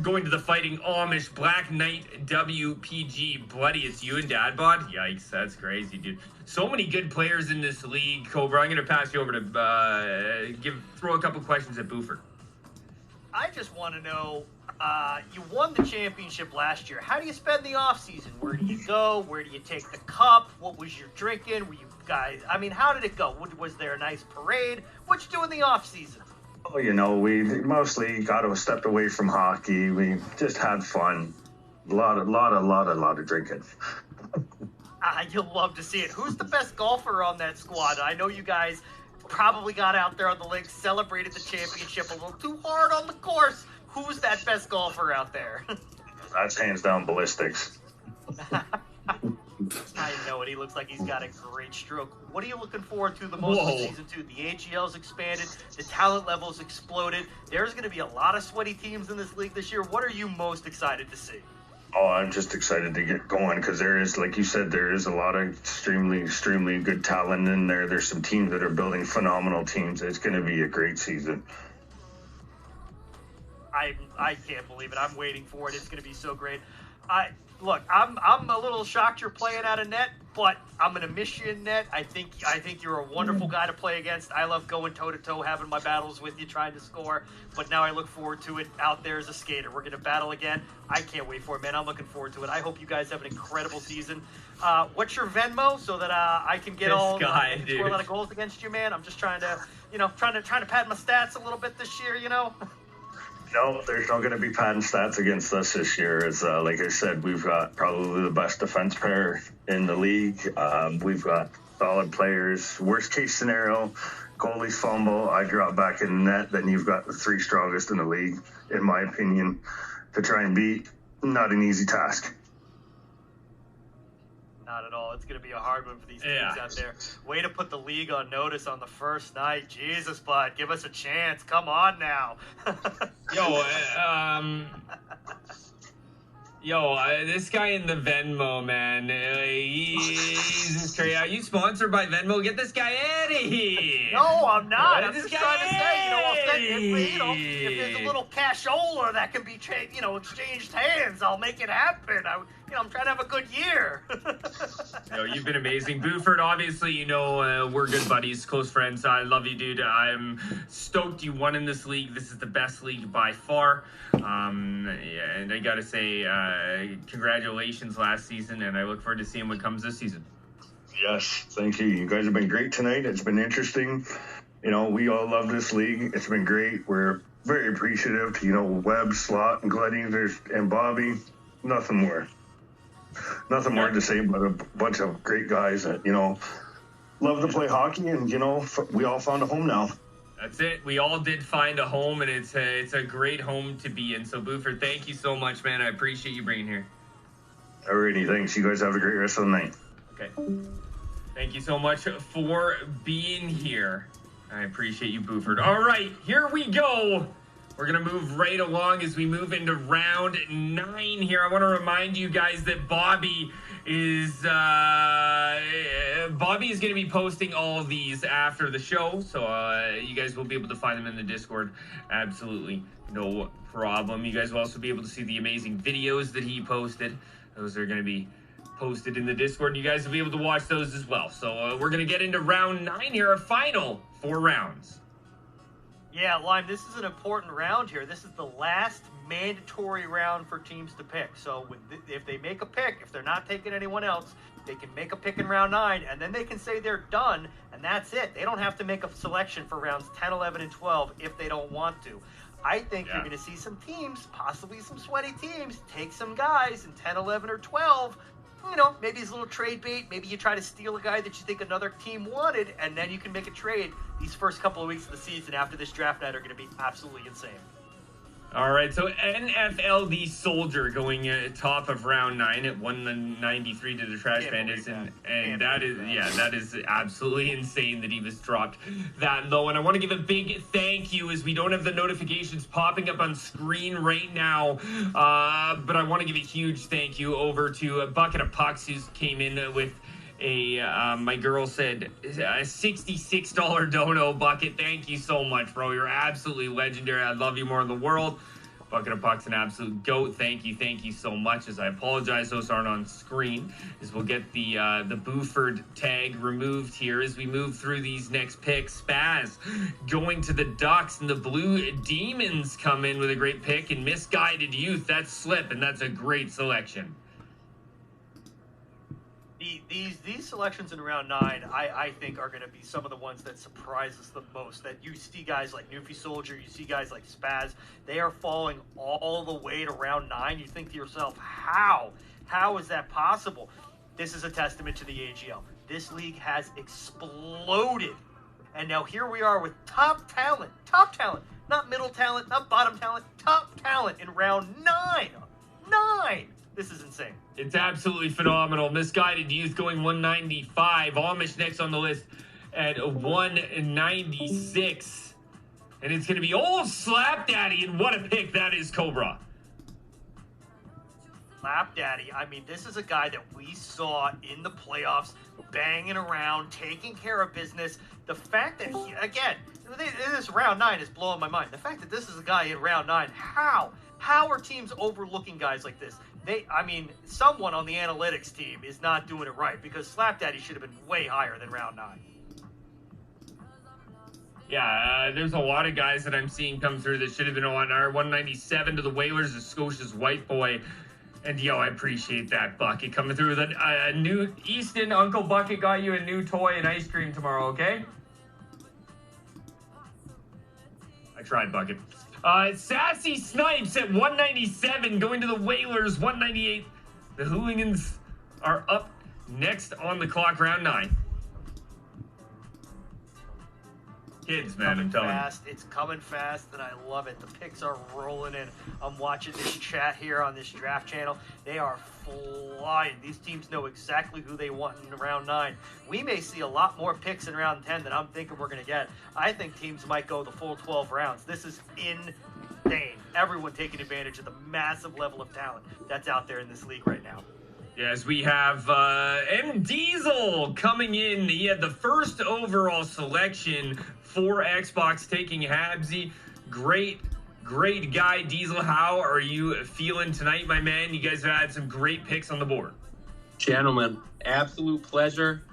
going to the Fighting Amish. Black Knight WPG. Bloody, it's you and Dad bod? Yikes, that's crazy, dude. So many good players in this league. Cobra, I'm going to pass you over to throw a couple questions at Buford. I just want to know, you won the championship last year. How do you spend the offseason? Where do you go? Where do you take the cup? What was your drinking? Were you guys, how did it go? Was there a nice parade? What you do in the offseason? Oh, we mostly got to step away from hockey. We just had fun. A lot of drinking. You'll love to see it. Who's the best golfer on that squad? I know you guys probably got out there on the links, celebrated the championship a little too hard on the course. Who's that best golfer out there? That's hands down Ballistics. I know it. He looks like he's got a great stroke. What are you looking forward to the most in Season 2? The AGL's expanded. The talent level's exploded. There's going to be a lot of sweaty teams in this league this year. What are you most excited to see? Oh, I'm just excited to get going because there is, like you said, there is a lot of extremely good talent in there. There's some teams that are building phenomenal teams. It's going to be a great season. I can't believe it. I'm waiting for it. It's going to be so great. Look, I'm a little shocked you're playing out of net. but I'm gonna miss you in net. I think you're a wonderful guy to play against. I love going toe to toe, having my battles with you, trying to score. But now I look forward to it out there as a skater. We're gonna battle again. I can't wait for it, man. I'm looking forward to it. I hope you guys have an incredible season. What's your Venmo so that I can get score a lot of goals against you, man? I'm just trying to pad my stats a little bit this year, you know. No, there's not going to be padding stats against us this year. It's like I said, we've got probably the best defense pair in the league. We've got solid players. Worst case scenario, goalies fumble, I drop back in the net, then you've got the 3 strongest in the league, in my opinion, to try and beat. Not an easy task. Not at all. It's going to be a hard one for these teams out there. Way to put the league on notice on the first night. Jesus, bud, give us a chance. Come on now. This guy in the Venmo, man, he's crazy. Are you sponsored by Venmo? Get this guy out of here. No, I'm not. I'm just trying to say, I'll send if there's a little cashola that can be, exchanged hands, I'll make it happen. I'm trying to have a good year. You've been amazing. Buford, obviously, we're good buddies, close friends. I love you, dude. I'm stoked you won in this league. This is the best league by far. And I got to say, congratulations last season, and I look forward to seeing what comes this season. Yes, thank you. You guys have been great tonight. It's been interesting. We all love this league. It's been great. We're very appreciative to, Webb, Slot, and Gleding, and Bobby. Nothing more to say but a bunch of great guys that, love to play hockey, and, we all found a home now. That's it. We all did find a home, and it's a great home to be in. So, Buford, thank you so much, man. I appreciate you being here. Alrighty, thanks. You guys have a great rest of the night. Okay. Thank you so much for being here. I appreciate you, Buford. All right, here we go. We're going to move right along as we move into round 9 here. I want to remind you guys that Bobby is going to be posting all of these after the show, so you guys will be able to find them in the Discord. Absolutely no problem. You guys will also be able to see the amazing videos that he posted. Those are going to be posted in the Discord, and you guys will be able to watch those as well. So we're going to get into round 9 here, our final 4 rounds. Yeah, Lime, this is an important round here. This is the last mandatory round for teams to pick. So if they make a pick, if they're not taking anyone else, they can make a pick in round 9, and then they can say they're done, and that's it. They don't have to make a selection for rounds 10, 11, and 12 if they don't want to. I think you're going to see some teams, possibly some sweaty teams, take some guys in 10, 11, or 12. Maybe it's a little trade bait. Maybe you try to steal a guy that you think another team wanted, and then you can make a trade. These first couple of weeks of the season after this draft night are going to be absolutely insane. All right, so NFLD Soldier going top of round 9 at 193 to the Trash Bandits, and that is absolutely insane that he was dropped that low. And I want to give a big thank you, as we don't have the notifications popping up on screen right now, but I want to give a huge thank you over to a Bucket of Pucks, who came in with my girl said a $66 dono. Bucket, thank you so much, bro. You're absolutely legendary. I love you more in the world. Bucket of Puck's an absolute goat. Thank you so much. As I apologize, those aren't on screen, as we'll get the Buford tag removed here as we move through these next picks. Spaz going to the Ducks, and the Blue Demons come in with a great pick, and Misguided Youth, that's Slip, and that's a great selection. These selections in round 9, I think, are going to be some of the ones that surprise us the most. That you see guys like Newfie Soldier, you see guys like Spaz, they are falling all the way to round 9. You think to yourself, how? How is that possible? This is a testament to the AGL. This league has exploded. And now here we are with top talent, not middle talent, not bottom talent, top talent in round 9. 9! This is insane. It's absolutely phenomenal. Misguided Youth going 195. Amish next on the list at 196. And it's going to be old Slap Daddy, and what a pick that is, Cobra. Slap Daddy, I mean, this is a guy that we saw in the playoffs, banging around, taking care of business. The fact that he, again, this round 9 is blowing my mind. The fact that this is a guy in round 9, how? How are teams overlooking guys like this? someone on the analytics team is not doing it right, because Slap Daddy should have been way higher than round 9. Yeah, there's a lot of guys that I'm seeing come through that should have been on our 197 to the Whalers of Scotia's White Boy. And, yo, I appreciate that, Bucket, coming through with a new... Easton, Uncle Bucket got you a new toy and ice cream tomorrow, okay? I tried, Bucket. Sassy Snipes at 197, going to the Whalers, 198. The Hooligans are up next on the clock, round 9. Kids, man, I'm telling you. It's coming fast, and I love it. The picks are rolling in. I'm watching this chat here on this draft channel. They are flying. These teams know exactly who they want in round 9. We may see a lot more picks in round 10 than I'm thinking we're going to get. I think teams might go the full 12 rounds. This is insane. Everyone taking advantage of the massive level of talent that's out there in this league right now. Yes, we have M. Diesel coming in. He had the first overall selection for Xbox, taking Habsy. Great guy, Diesel. How are you feeling tonight, my man? You guys have had some great picks on the board. Gentlemen, absolute pleasure.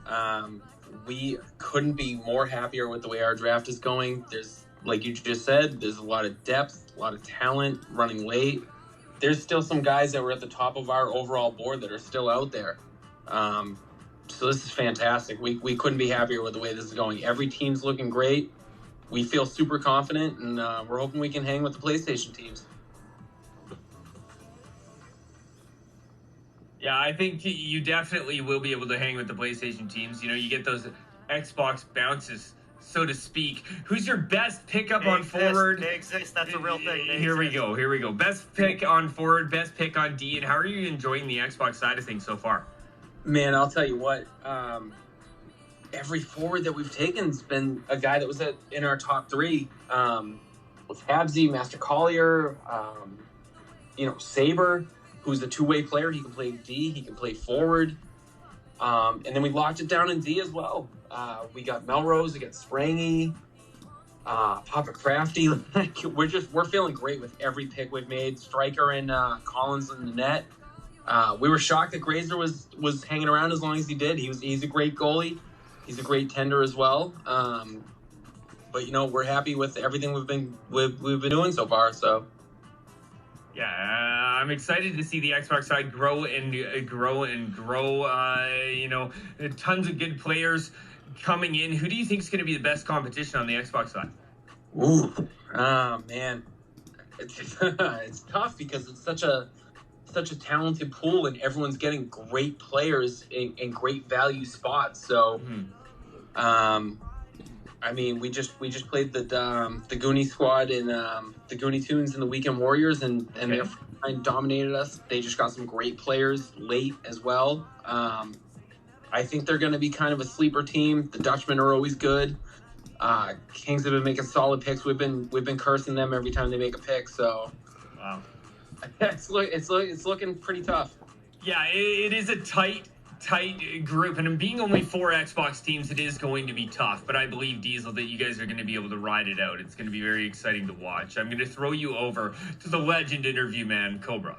We couldn't be more happier with the way our draft is going. There's, like you just said, there's a lot of depth, a lot of talent running late. There's still some guys that were at the top of our overall board that are still out there. So this is fantastic. We couldn't be happier with the way this is going. Every team's looking great. We feel super confident, and we're hoping we can hang with the PlayStation teams. Yeah, I think you definitely will be able to hang with the PlayStation teams. You know, you get those Xbox bounces, so to speak. Who's your best pickup on forward? They exist. That's a real thing. Here we go. Best pick on forward, best pick on D. And how are you enjoying the Xbox side of things so far? Man, I'll tell you what. Every forward that we've taken has been a guy that was in our top 3. With Habsy, Master Collier, Saber, who's a two-way player. He can play D, he can play forward. And then we locked it down in D as well. We got Melrose, we got Sprangy, Papa Crafty. We're feeling great with every pick we've made. Striker and Collins in the net. We were shocked that Grazer was hanging around as long as he did. He's a great goalie. He's a great tender as well. But we're happy with everything we've been doing so far. So. Yeah, I'm excited to see the Xbox side grow and grow. Tons of good players coming in. Who do you think is going to be the best competition on the Xbox side? Ooh, man, it's tough because it's such a talented pool, and everyone's getting great players in great value spots. So, we just played the Goonie squad and the Goonie Tunes and the Weekend Warriors, and they're dominated us. They just got some great players late as well. I think they're going to be kind of a sleeper team. The Dutchmen are always good. Kings have been making solid picks. We've been cursing them every time they make a pick. So, wow, it's looking pretty tough. Yeah, it is a tight group, and being only 4 Xbox teams, it is going to be tough, but I believe, Diesel, that you guys are going to be able to ride it out. It's going to be very exciting to watch. I'm going to throw you over to the legend interview man, Cobra.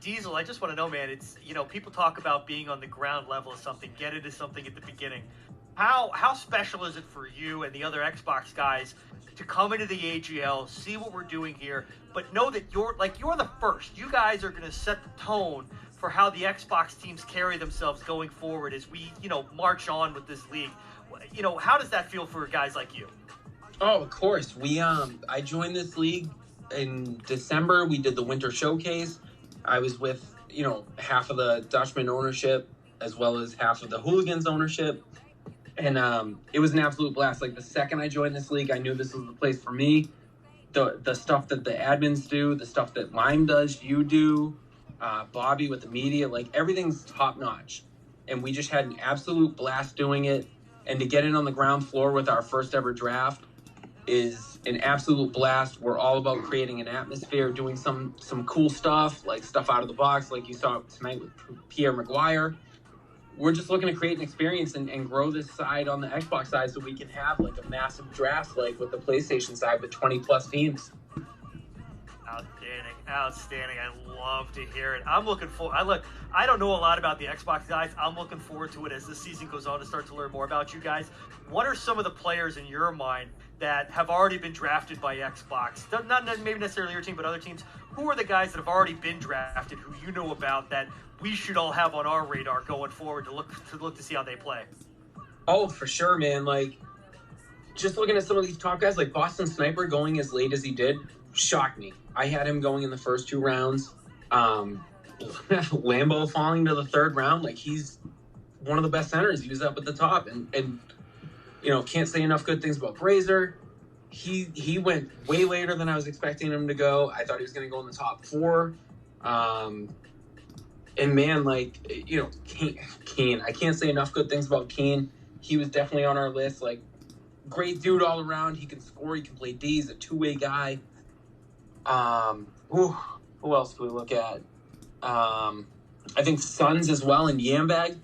Diesel, I just want to know, man, it's, people talk about being on the ground level of something, get into something at the beginning. How special is it for you and the other Xbox guys to come into the AGL, see what we're doing here, but know that you're the first. You guys are going to set the tone for how the Xbox teams carry themselves going forward as we, march on with this league. How does that feel for guys like you? Oh, of course. I joined this league in December. We did the Winter Showcase. I was with, half of the Dutchman ownership as well as half of the Hooligans ownership. And it was an absolute blast. Like, the second I joined this league, I knew this was the place for me. The stuff that the admins do, the stuff that Lime does, you do, Bobby with the media, like, everything's top notch. And we just had an absolute blast doing it. And to get in on the ground floor with our first ever draft is an absolute blast. We're all about creating an atmosphere, doing some cool stuff, like stuff out of the box, like you saw tonight with Pierre Maguire. We're just looking to create an experience and grow this side on the Xbox side so we can have like a massive draft like with the PlayStation side with 20 plus teams. Outstanding. Outstanding. I love to hear it. I'm looking for. I don't know a lot about the Xbox guys. I'm looking forward to it as the season goes on to start to learn more about you guys. What are some of the players in your mind that have already been drafted by Xbox? Not maybe necessarily your team, but other teams. Who are the guys that have already been drafted who you know about that we should all have on our radar going forward to look to see how they play? Oh, for sure, man. Like, just looking at some of these top guys, like Boston Sniper going as late as he did, shocked me. I had him going in the first 2 rounds. Lambo falling to the 3rd round, like he's one of the best centers. He was up at the top, and you know, can't say enough good things about Brazier. He went way later than I was expecting him to go. I thought he was going to go in the top 4. And man, like, you know, Kane. I can't say enough good things about Kane. He was definitely on our list. Like, great dude all around. He can score. He can play D. He's a 2-way guy. Who else do we look at? I think Suns as well, and Yambag.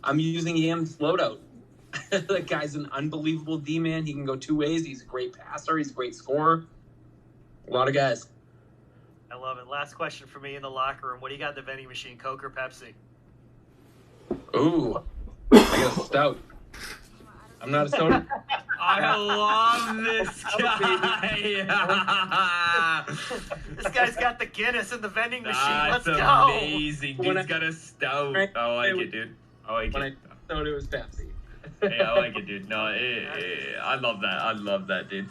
I'm using Yam's loadout. That guy's an unbelievable D-man. He can go 2 ways. He's a great passer. He's a great scorer. A lot of guys. I love it. Last question for me in the locker room. What do you got in the vending machine, Coke or Pepsi? Ooh, I got a stout. I'm not a soda. I love this guy. This guy's got the Guinness in the vending machine. That's Let's go. amazing. He's got a stout. I like it, dude. I like when it. I thought it was Pepsi. Hey, I like it, dude. No, I love that. I love that, dude.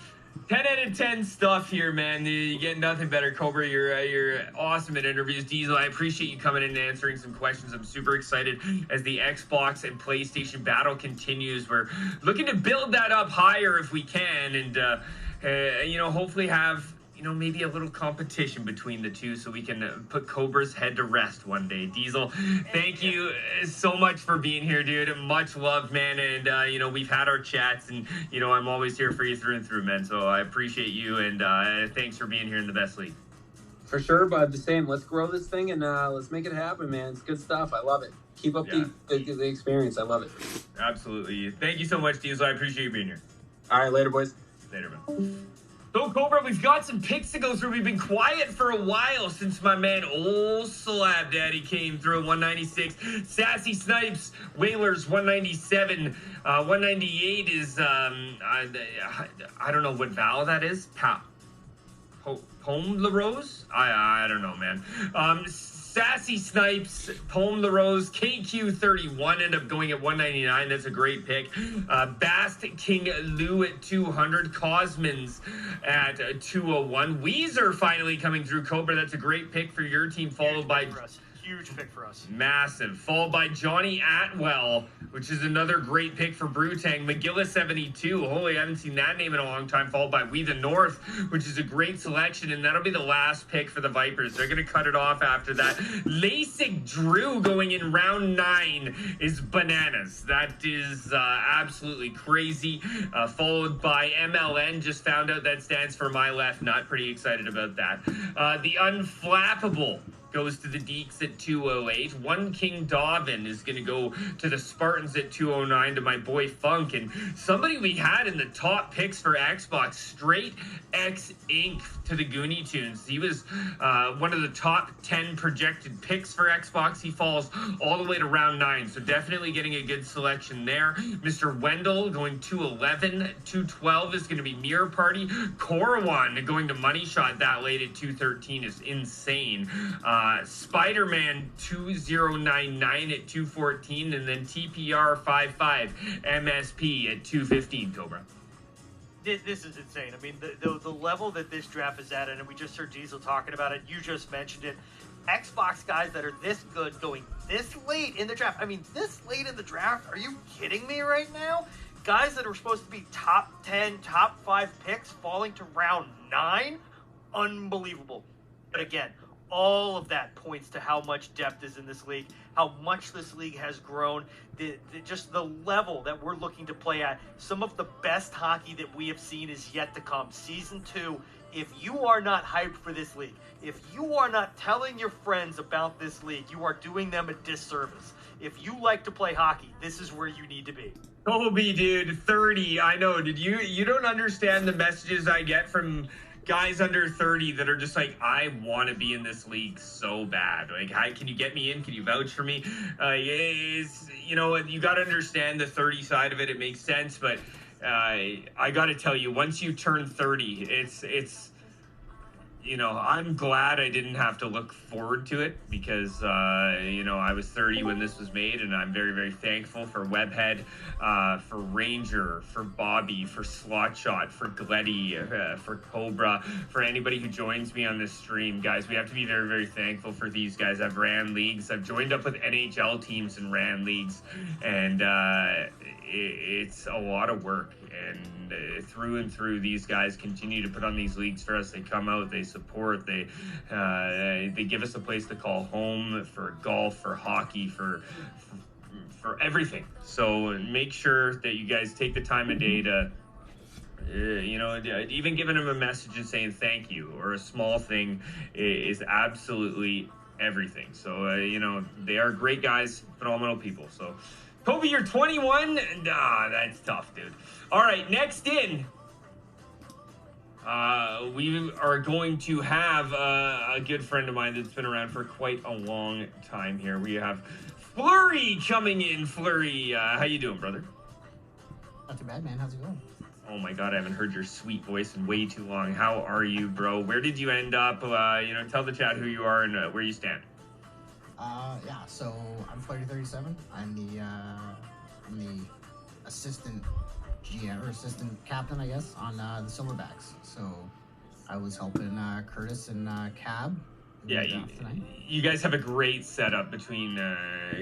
10 out of 10 stuff here, man. You get nothing better, Cobra. You're awesome at interviews. Diesel, I appreciate you coming in and answering some questions. I'm super excited as the Xbox and PlayStation battle continues. We're looking to build that up higher if we can, and you know, hopefully have, you know, maybe a little competition between the two so we can put Cobra's head to rest one day. Diesel, thank you so much for being here, dude. Much love, man. And, you know, we've had our chats, and, you know, I'm always here for you through and through, man. So I appreciate you, and thanks for being here in the best league. For sure, bud. The same. Let's grow this thing, and let's make it happen, man. It's good stuff. I love it. Keep up the experience. I love it. Absolutely. Thank you so much, Diesel. I appreciate you being here. All right, later, boys. Later, man. So, Cobra, we've got some picks to go through. We've been quiet for a while since my man Old Slab Daddy came through. 196. Sassy Snipes, Whalers, 197. 198 is, I don't know what vowel that is. Pomme La Rose? I don't know, man. Sassy Snipes, Pomme La Rose, KQ31 ended up going at 199. That's a great pick. Bast King Lou at 200. Cosmans at 201. Weezer finally coming through, Cobra. That's a great pick for your team, followed by... Huge pick for us. Massive. Followed by Johnny Atwell, which is another great pick for Brewtang. McGillis 72. Holy, I haven't seen that name in a long time. Followed by We the North, which is a great selection. And that'll be the last pick for the Vipers. They're going to cut it off after that. LASIK Drew going in round 9 is bananas. That is absolutely crazy. Followed by MLN. Just found out that stands for My Left Nut. Pretty excited about that. The Unflappable goes to the Deeks at 208. One King Dobbin is going to go to the Spartans at 209 to my boy Funk. And somebody we had in the top picks for Xbox, Straight X Inc. to the Goonie Tunes. He was one of the top 10 projected picks for Xbox. He falls all the way to round 9. So definitely getting a good selection there. Mr. Wendell going 211. 212 is going to be Mirror Party. Corwan going to Money Shot that late at 213 is insane. Spider-Man 2099 at 214, and then TPR 55 MSP at 215, Cobra. This is insane. I mean, the level that this draft is at, and we just heard Diesel talking about it. You just mentioned it. Xbox guys that are this good going this late in the draft. I mean, this late in the draft? Are you kidding me right now? Guys that are supposed to be top 10, top 5 picks falling to round 9? Unbelievable. But again, all of that points to how much depth is in this league, how much this league has grown, just the level that we're looking to play at. Some of the best hockey that we have seen is yet to come. Season 2, if you are not hyped for this league, if you are not telling your friends about this league, you are doing them a disservice. If you like to play hockey, this is where you need to be. Kobe, dude, 30. I know. You don't understand the messages I get from guys under 30 that are just like, I want to be in this league so bad. Like, hi, can you get me in? Can you vouch for me? You know, you got to understand the 30 side of it. It makes sense, but I got to tell you, once you turn 30, it's you know, I'm glad I didn't have to look forward to it because, you know, I was 30 when this was made, and I'm very, very thankful for Webhead, for Ranger, for Bobby, for Slotshot, for Gletty, for Cobra, for anybody who joins me on this stream. Guys, we have to be very, very thankful for these guys. I've ran leagues. I've joined up with NHL teams and ran leagues, and it's a lot of work. And through and through, these guys continue to put on these leagues for us. They come out, they support, they give us a place to call home for golf, for hockey, for everything. So make sure that you guys take the time of day to, you know, even giving them a message and saying thank you or a small thing is absolutely everything. So, you know, they are great guys, phenomenal people. So, Kobe, you're 21? Nah, that's tough, dude. All right, next in, we are going to have a good friend of mine that's been around for quite a long time here. We have Flurry coming in. Flurry, how you doing, brother? Not too bad, man. How's it going? Oh my God, I haven't heard your sweet voice in way too long. How are you, bro? Where did you end up? You know, tell the chat who you are and where you stand. Yeah, so I'm Flurry 37. I'm the assistant GM or assistant captain, I guess, on the Silverbacks. So I was helping Curtis and Cab. Yeah, you guys have a great setup between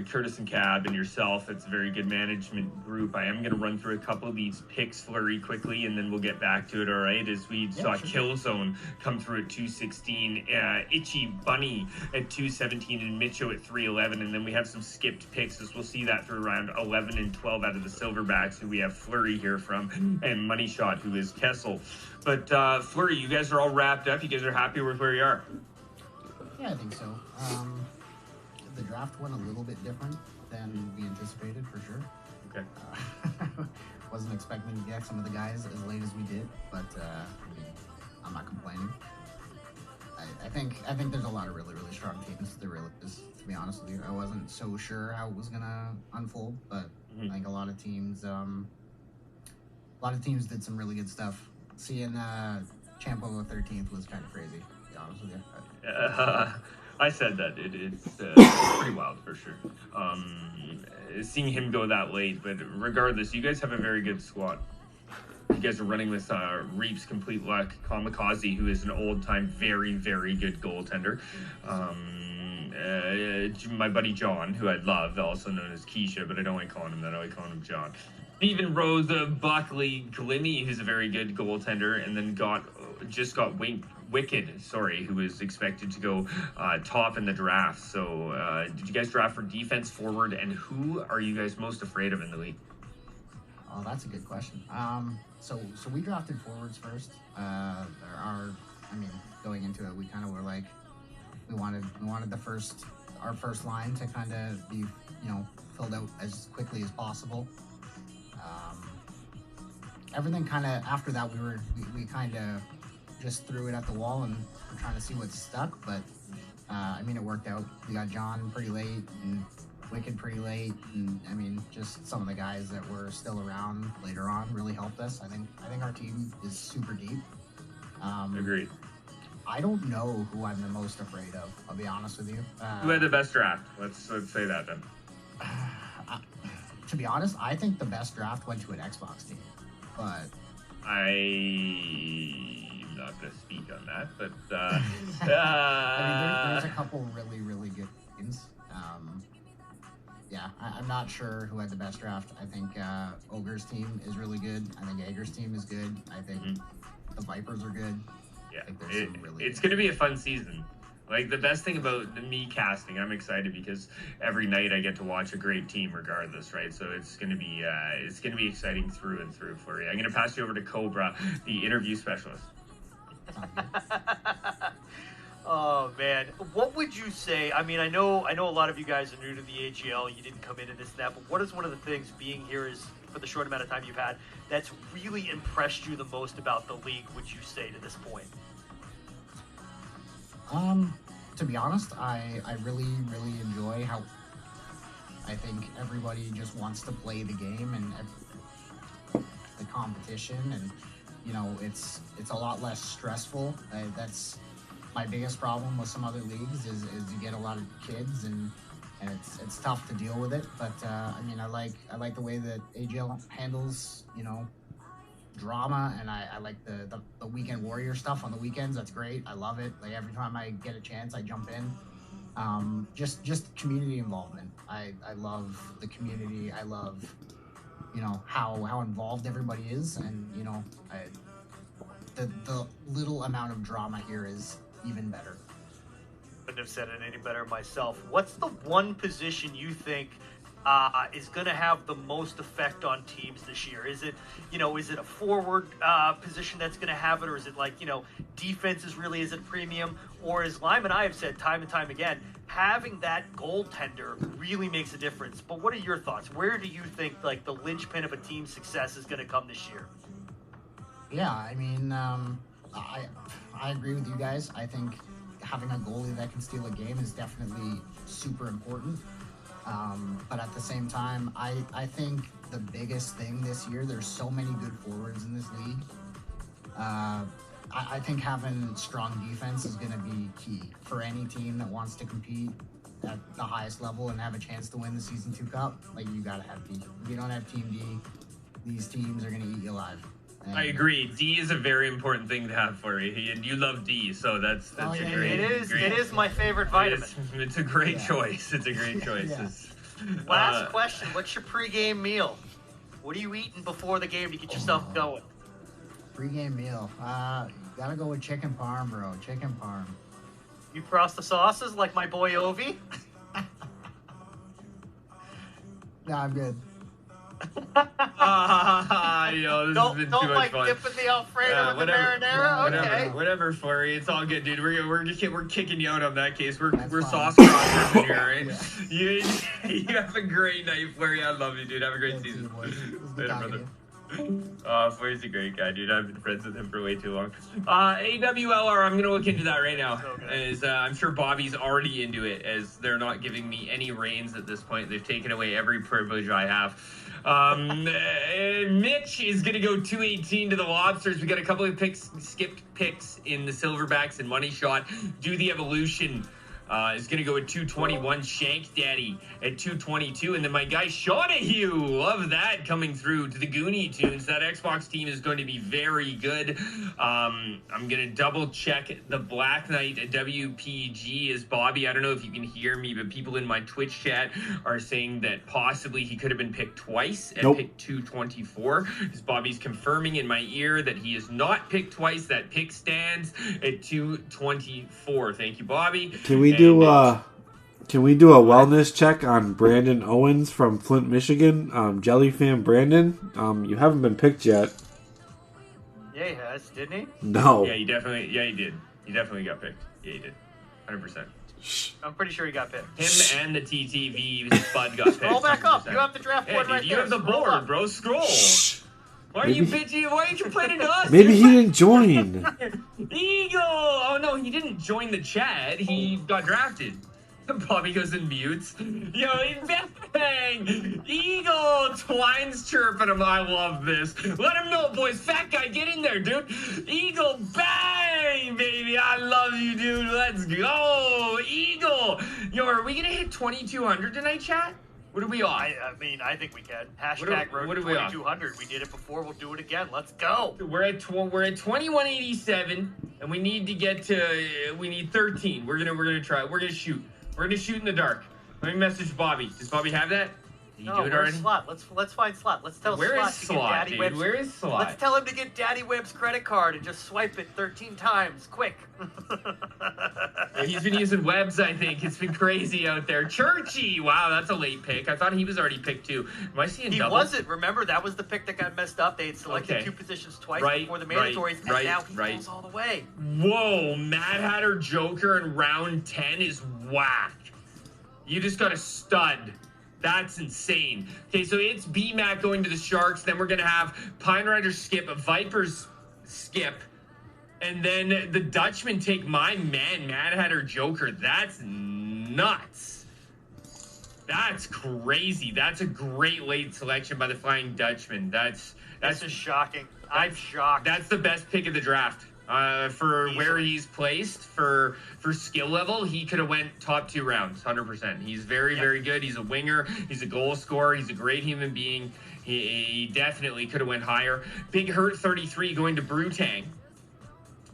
Curtis and Cab and yourself. It's a very good management group. I am going to run through a couple of these picks, Flurry, quickly, and then we'll get back to it, all right? As we saw Killzone come through at 216, Itchy Bunny at 217, and Mitcho at 311, and then we have some skipped picks, as we'll see that through around 11 and 12 out of the Silverbacks, who we have Flurry here from, and Money Shot, who is Kessel. But Flurry, you guys are all wrapped up. You guys are happy with where you are? Yeah, I think so. The draft went a little bit different than we anticipated, for sure. Okay. Wasn't expecting to get some of the guys as late as we did, but I mean, I'm not complaining. I think there's a lot of really, really strong teams. There really is, to be honest with you. I wasn't so sure how it was gonna unfold, but I think a lot of teams did some really good stuff. Seeing Champo 13th was kind of crazy, to be honest with you. I said that. It's pretty wild for sure. Seeing him go that late, but regardless, you guys have a very good squad. You guys are running with Reeps, Complete Luck, Kamikaze, who is an old-time, very, very good goaltender. My buddy John, who I love, also known as Keisha, but I don't like calling him that. I like calling him John. Stephen Rose, Buckley, Glimmy, who's a very good goaltender, and then just got Wicked, who is expected to go top in the draft. So did you guys draft for defense, forward, and who are you guys most afraid of in the league? Oh, that's a good question. So we drafted forwards first. Going into it, we kind of were like, we wanted our first line to kind of be, filled out as quickly as possible. Everything kind of after that, we kind of just threw it at the wall and we're trying to see what stuck, but it worked out. We got John pretty late and Wicked pretty late, and just some of the guys that were still around later on really helped us. I think our team is super deep. Agreed. I don't know who I'm the most afraid of, I'll be honest with you. Who had the best draft? Let's say that then. To be honest, I think the best draft went to an Xbox team, but I'm not going to speak on that, but there's a couple really, really good teams. I'm not sure who had the best draft. I think Ogre's team is really good. I think Ager's team is good. I think the Vipers are good. Yeah, it's going to be a fun season. Like, the best thing about me casting, I'm excited because every night I get to watch a great team regardless, right? So it's going to be exciting through and through for you. I'm going to pass you over to Cobra, the interview specialist. Oh man, what would you say? I know a lot of you guys are new to the AGL. You didn't come into this that, but what is one of the things being here is for the short amount of time you've had that's really impressed you the most about the league? Would you say to this point? To be honest, I really enjoy how I think everybody just wants to play the game and the competition, and you know, it's a lot less stressful. That's my biggest problem with some other leagues is you get a lot of kids and it's tough to deal with it. But I mean, I like the way that AGL handles, you know, drama, and I like the weekend warrior stuff on the weekends. That's great. I love it. Like every time I get a chance, I jump in. Just community involvement. I love the community. I love, you know, how involved everybody is, and you know, the little amount of drama here is even better. Couldn't have said it any better myself. What's the one position you think is going to have the most effect on teams this year? Is it, you know, is it a forward position that's going to have it, or is it like, you know, defense is really is at premium, or as Lyme and I have said time and time again, having that goaltender really makes a difference? But what are your thoughts? Where do you think like the linchpin of a team's success is going to come this year? Yeah, I mean, I agree with you guys. I think having a goalie that can steal a game is definitely super important. But at the same time, I think the biggest thing this year, there's so many good forwards in this league. I think having strong defense is going to be key for any team that wants to compete at the highest level and have a chance to win the Season 2 Cup. Like, you got to have D. If you don't have Team D, these teams are going to eat you alive. And I agree. D is a very important thing to have for you, and you love D, so that's a great. It is my favorite vitamin. It's a great choice. It's a great choice. Last question: what's your pregame meal? What are you eating before the game to get yourself going? Pre-game meal. Gotta go with chicken parm, bro. Chicken parm. You cross the sauces like my boy Ovi? No, I'm good. Yo, this has been too much fun. Dipping the Alfredo with the marinara? Whatever, Flurry. It's all good, dude. We're kicking you out on that case. We're sauce crossers in here, right? You have a great night, Flurry. I love you, dude. Have a great season. Later, brother. Flurry's a great guy, dude. I've been friends with him for way too long. AWLR, I'm gonna look into that right now. As I'm sure Bobby's already into it, as they're not giving me any reins at this point. They've taken away every privilege I have. Mitch is gonna go 218 to the Lobsters. We got a couple of skipped picks in the Silverbacks and Money Shot. Do the Evolution. Is going to go at 221. Shank Daddy at 222. And then my guy Shawnahue, love that, coming through to the Goonie Tunes. That Xbox team is going to be very good. I'm going to double check the Black Knight at WPG as Bobby. I don't know if you can hear me, but people in my Twitch chat are saying that possibly he could have been picked twice at pick 224. As Bobby's confirming in my ear that he is not picked twice. That pick stands at 224. Thank you, Bobby. Can we do a wellness check on Brandon Owens from Flint, Michigan? Jelly fan Brandon, you haven't been picked yet. Yeah, he has, didn't he? No. Yeah, he did. He definitely got picked. Yeah, he did. 100%. I'm pretty sure he got picked. Him and the TTV Spud got picked. Scroll back up. 100%. You have the draft board right you there. You have the board, bro. Scroll. Why are you bitching? Why are you complaining to us? Maybe he didn't join. Eagle! Oh, no, he didn't join the chat. He got drafted. Bobby goes and mutes. Yo, bang! Eagle! Twine's chirping him. I love this. Let him know, boys. Fat guy, get in there, dude. Eagle, bang! Baby, I love you, dude. Let's go. Eagle! Yo, are we going to hit 2,200 tonight, chat? What are we on? I mean, I think we can. Hashtag road to 2,200. We did it before. We'll do it again. Let's go. We're at 2187, and we need to get to. We need 13. We're gonna try. We're gonna shoot. We're gonna shoot in the dark. Let me message Bobby. Does Bobby have that? Did you do it already? Slot? Let's find Slot. Let's tell Where Slot is to Slot, get Daddy dude? Webb's. Where is Slot? Let's tell him to get Daddy Webb's credit card and just swipe it 13 times, quick. He's been using Webb's, I think. It's been crazy out there. Churchy! Wow, that's a late pick. I thought he was already picked too. Am I seeing double? He wasn't. Remember, that was the pick that got messed up. They had selected two positions twice before the mandatories, and now he falls all the way. Whoa, Mad Hatter Joker in round 10 is whack. You just got a stud. That's insane. Okay, so it's BMAC going to the Sharks. Then we're going to have Pine Riders skip, Vipers skip, And then the Dutchman take my man, Mad Hatter Joker. That's nuts. That's crazy. That's a great late selection by the Flying Dutchman. That's just shocking. I'm shocked. That's the best pick of the draft. For Easily. where he's placed, for skill level, he could have went top 2 rounds, 100%. He's very, very good. He's a winger. He's a goal scorer. He's a great human being. He definitely could have went higher. Big Hurt 33 going to Brutang.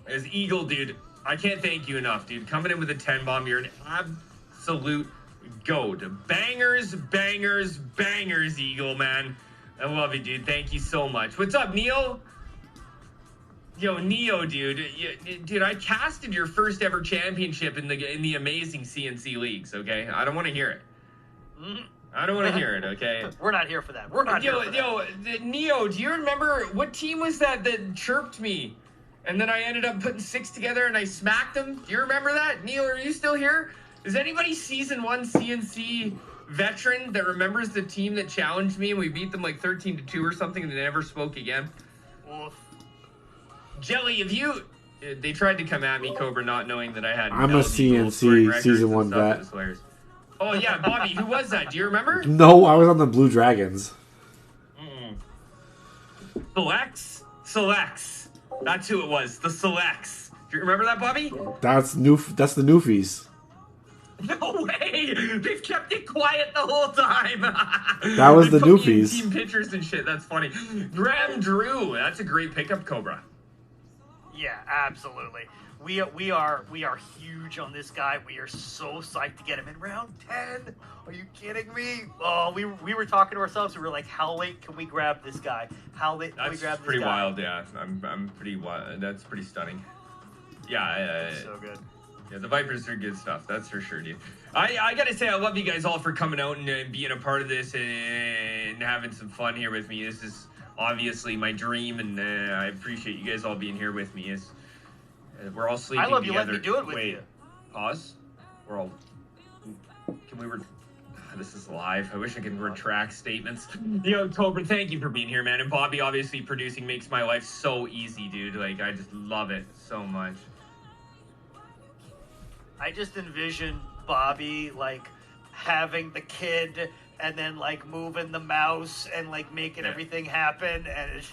As Eagle, dude, I can't thank you enough, dude. Coming in with a 10 bomb, you're an absolute goat. Bangers, bangers, bangers, Eagle, man. I love you, dude. Thank you so much. What's up, Neo? Yo, Neo, dude. Dude, I casted your first ever championship in the amazing CNC leagues, okay? I don't want to hear it. I don't want to hear it, okay? We're not here for that. We're not here for that. Neo, do you remember what team was that chirped me? And then I ended up putting 6 together and I smacked them? Do you remember that? Neo, are you still here? Is anybody season 1 CNC veteran that remembers the team that challenged me and we beat them like 13-2 or something and they never spoke again? Jelly, have you... They tried to come at me, Cobra, not knowing that I had... I'm a CNC season 1 vet. Oh, yeah, Bobby, who was that? Do you remember? No, I was on the Blue Dragons. Selects. That's who it was. The Selects. Do you remember that, Bobby? That's the Newfies. No way! They've kept it quiet the whole time. That was the They put me in Newfies. Team pictures and shit. That's funny. Graham Drew. That's a great pickup, Cobra. Yeah, absolutely. We are huge on this guy. We are so psyched to get him in round 10. Are you kidding me? Oh, we were talking to ourselves. We were like, how late can we grab this guy? How late can we grab this guy? That's pretty wild. Yeah, I'm pretty wild. That's pretty stunning. Yeah, so good. Yeah, the Vipers are good stuff. That's for sure, dude. I gotta say, I love you guys all for coming out and being a part of this and having some fun here with me. This is obviously my dream, and I appreciate you guys all being here with me. We're all sleeping I love you together. letting me do it with Wait, you. pause. We're all... Can we... This is live. I wish I could retract statements. Yo, Cobra, thank you for being here, man. And Bobby, obviously, producing makes my life so easy, dude. Like, I just love it so much. I just envision Bobby, like, having the kid and then, like, moving the mouse and, like, making everything happen. And it's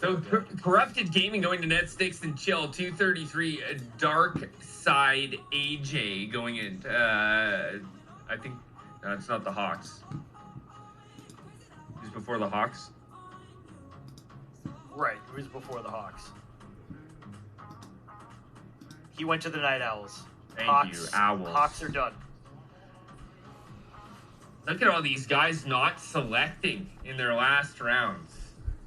So, Corrupted Gaming going to Netsticks and Chill. 233, Dark Side AJ going in. I think... No, it's not the Hawks. Who's before the Hawks? right. He was before the Hawks. He went to the Night Owls. Thank you, Owls. Hawks are done. Look at all these guys not selecting in their last rounds.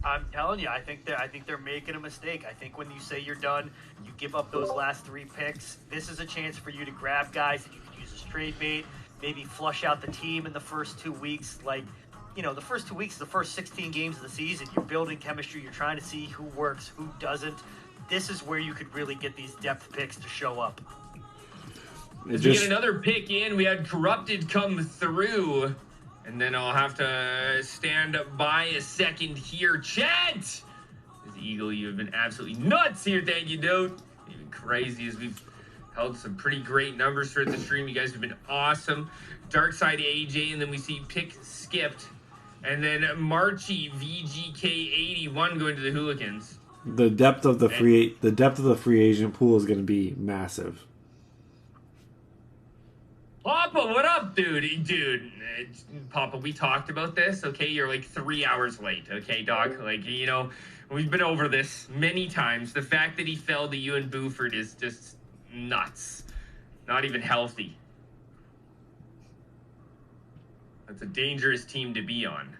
I'm telling you, I think they're making a mistake. I think when you say you're done, you give up those last 3 picks. This is a chance for you to grab guys that you can use as trade bait, maybe flush out the team in the first 2 weeks. Like, you know, the first 2 weeks, the first 16 games of the season, you're building chemistry. You're trying to see who works, who doesn't. This is where you could really get these depth picks to show up. As we get another pick in, we had Corrupted come through. And then I'll have to stand by a second here. Chat! As Eagle, you have been absolutely nuts here. Thank you, dude. Even crazy as we've held some pretty great numbers for the stream. You guys have been awesome. Darkside AJ, and then we see pick skipped. And then Marchie VGK81 going to the Hooligans. The depth of the free agent pool is going to be massive. Papa, what up, dude? Dude, Papa, we talked about this, okay? You're like 3 hours late, okay, dog? Like, you know, we've been over this many times. The fact that he fell to you and Buford is just nuts. Not even healthy. That's a dangerous team to be on.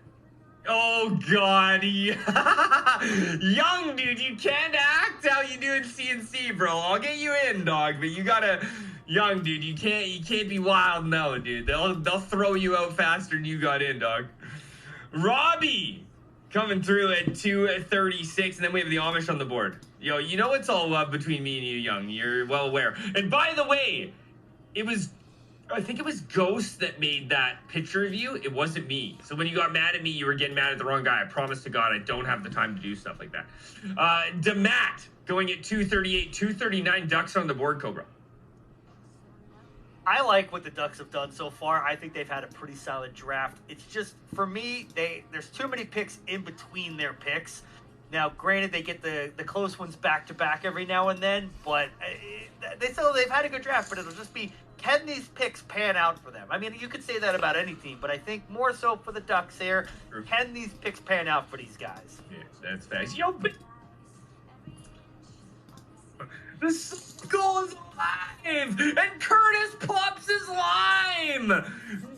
Oh, God. Young, dude, you can't act how you do in CNC, bro. I'll get you in, dog, but you gotta... Young, dude, you can't be wild, no, dude. They'll throw you out faster than you got in, dog. Robbie coming through at 236, and then we have the Amish on the board. Yo, you know it's all love between me and you, Young. You're well aware. And by the way, it was I think it was Ghost that made that picture of you. It wasn't me. So when you got mad at me, you were getting mad at the wrong guy. I promise to God, I don't have the time to do stuff like that. Demat going at 238, 239 Ducks on the board, Cobra. I like what the Ducks have done so far. I think they've had a pretty solid draft. It's just, for me, there's too many picks in between their picks. Now, granted, they get the close ones back-to-back every now and then, but they've had a good draft, but it'll just be, can these picks pan out for them? I mean, you could say that about any team, but I think more so for the Ducks here, can these picks pan out for these guys? Yes, that's fast. Yo, the skull is alive! And Curtis pops his lime!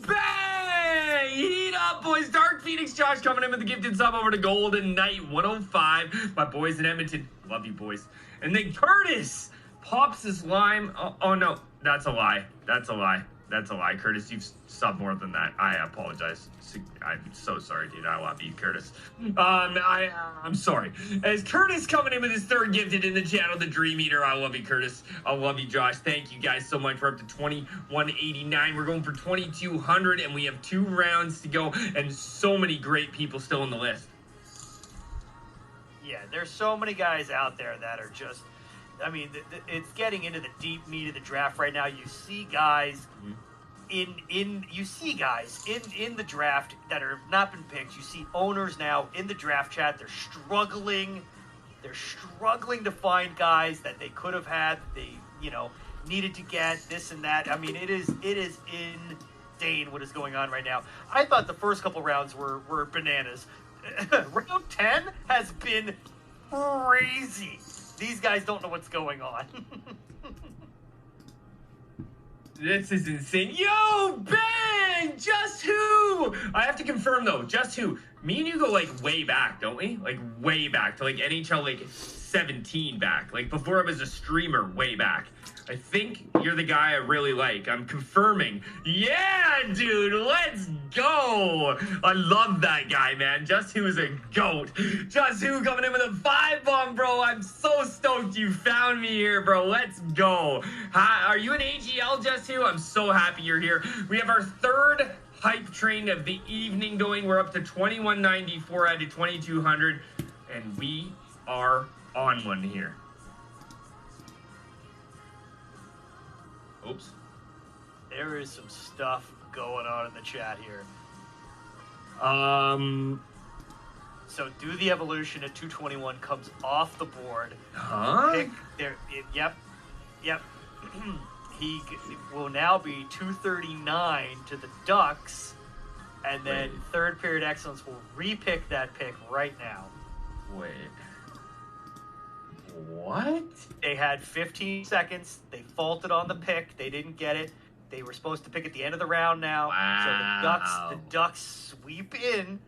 Bang! Heat up, boys. Dark Phoenix Josh coming in with the gifted sub over to Golden Knight 105. My boys in Edmonton. Love you, boys. And then Curtis pops his lime. Oh no. That's a lie. That's a lie. That's a lie. Curtis, you've subbed more than that. I apologize. I'm so sorry, dude. I love you, Curtis. I'm sorry. As Curtis coming in with his third gifted in the channel, the Dream Eater. I love you, Curtis. I love you, Josh. Thank you guys so much. We're up to 2189. We're going for 2200, and we have 2 rounds to go, and so many great people still on the list. Yeah, there's so many guys out there that are just, I mean, it's getting into the deep meat of the draft right now. You see guys in the draft that have not been picked. You see owners now in the draft chat. They're struggling to find guys that they could have had. They, needed to get this and that. I mean, it is insane what is going on right now. I thought the first couple rounds were bananas. Round 10 has been crazy. These guys don't know what's going on. This is insane. Yo, Ben! Just Who? I have to confirm, though. Just Who? Me and you go, way back, don't we? Way back to, NHL, 17 back. Before I was a streamer, way back. I think you're the guy I really like. I'm confirming. Yeah, dude, let's go. I love that guy, man. Just Who is a goat. Just Who coming in with a 5-bomb, bro. I'm so stoked you found me here, bro. Let's go. Hi, are you an AGL, Just Who? I'm so happy you're here. We have our third hype train of the evening going. We're up to 2194 out of 2200, and we are on one here. Oops. There is some stuff going on in the chat here. So Do the Evolution at 221 comes off the board. Huh? Pick there. Yep. He will now be 239 to the Ducks, and then Third Period Excellence will repick that pick right now. Wait. What? They had 15 seconds. They faulted on the pick. They didn't get it. They were supposed to pick at the end of the round now. Wow. So the Ducks sweep in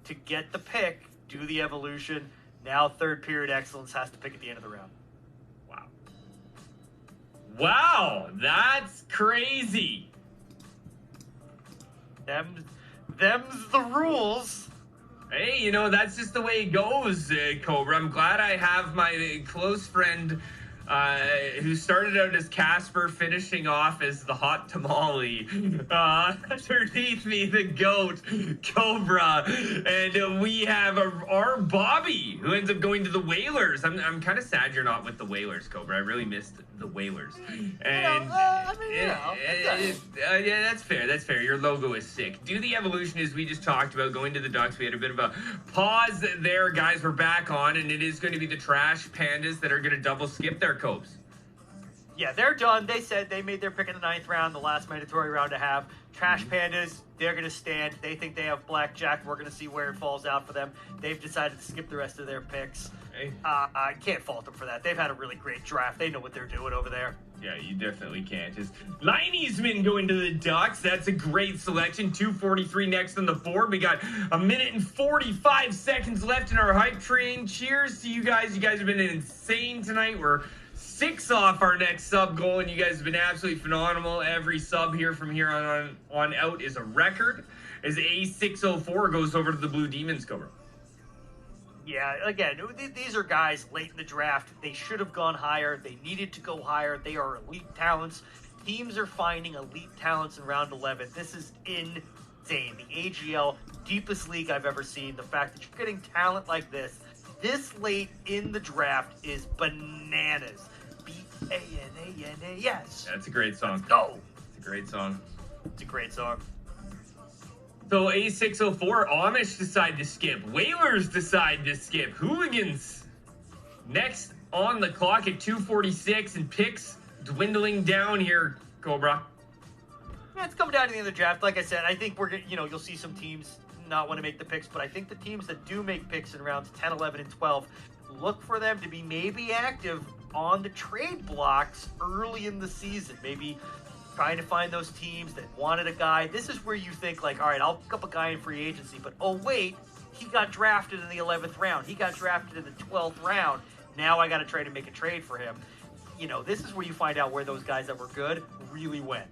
to get the pick, Do the Evolution. Now Third Period Excellence has to pick at the end of the round. Wow, that's crazy. Them's the rules. Hey, that's just the way it goes, Cobra. I'm glad I have my close friend who started out as Casper, finishing off as the hot tamale. Underneath me, the goat, Cobra. And we have our Bobby, who ends up going to the Whalers. I'm kind of sad you're not with the Whalers, Cobra. I really missed the Whalers. And yeah, that's fair. That's fair. Your logo is sick. Do the Evolution, as we just talked about, going to the Ducks. We had a bit of a pause there, guys. We're back on, and it is going to be the Trash Pandas that are going to double skip their Cobes. Yeah, they're done. They said they made their pick in the 9th round, the last mandatory round to have. Trash Pandas, they're going to stand. They think they have Blackjack. We're going to see where it falls out for them. They've decided to skip the rest of their picks. Hey. I can't fault them for that. They've had a really great draft. They know what they're doing over there. Yeah, you definitely can't. Is Lineysman going to the Ducks? That's a great selection. 243 next on the board. We got 1 minute and 45 seconds left in our hype train. Cheers to you guys. You guys have been insane tonight. We're 6 off our next sub goal, and you guys have been absolutely phenomenal. Every sub here from here on out is a record. As A604 goes over to the Blue Demons, Cobra. Yeah, again, these are guys late in the draft. They should have gone higher. They needed to go higher. They are elite talents. Teams are finding elite talents in round 11. This is insane. The AGL, deepest league I've ever seen. The fact that you're getting talent like this late in the draft is bananas. B-A-N-A-N-A-S. That's a great song. Let's go. It's a great song. It's a great song. So A604, Amish decide to skip. Whalers decide to skip. Hooligans next on the clock at 2:46, and picks dwindling down here, Cobra. Yeah, it's coming down to the end of the draft. Like I said, I think we're you'll see some teams not want to make the picks, but I think the teams that do make picks in rounds 10, 11, and 12, look for them to be maybe active on the trade blocks early in the season. Maybe trying to find those teams that wanted a guy. This is where you think, like, all right, I'll pick up a guy in free agency, but oh, wait, he got drafted in the 11th round. He got drafted in the 12th round. Now I got to try to make a trade for him. This is where you find out where those guys that were good really went.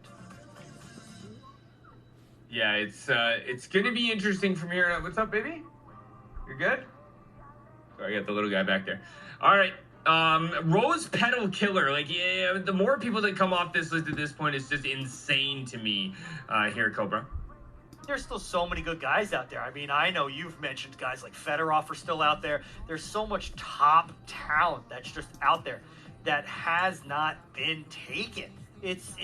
Yeah, it's going to be interesting from here. What's up, baby? You're good? Sorry, I got the little guy back there. All right. Rose Petal Killer. Like, yeah, the more people that come off this list at this point is just insane to me here, Cobra. There's still so many good guys out there. I mean, I know you've mentioned guys like Fedorov are still out there. There's so much top talent that's just out there that has not been taken. It's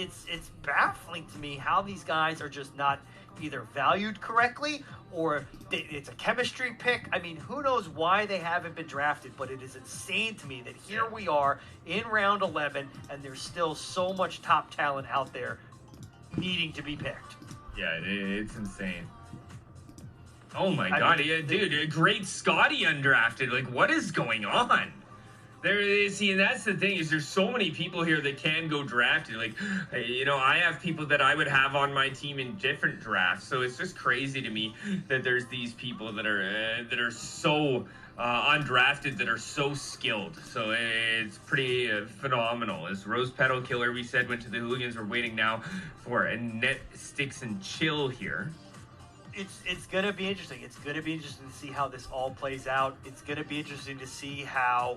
baffling to me how these guys are just not either valued correctly or it's a chemistry pick. I mean, who knows why they haven't been drafted, but it is insane to me that here we are in round 11 and there's still so much top talent out there needing to be picked. Yeah, it's insane. Oh my God, yeah, dude, great Scotty undrafted. Like, what is going on? And that's the thing, is there's so many people here that can go drafted. Like, I have people that I would have on my team in different drafts. So it's just crazy to me that there's these people that are so undrafted, that are so skilled. So it's pretty phenomenal. As Rose Petal Killer, we said, went to the Hooligans. We're waiting now for a Net Sticks and Chill here. It's going to be interesting. It's going to be interesting to see how this all plays out. It's going to be interesting to see how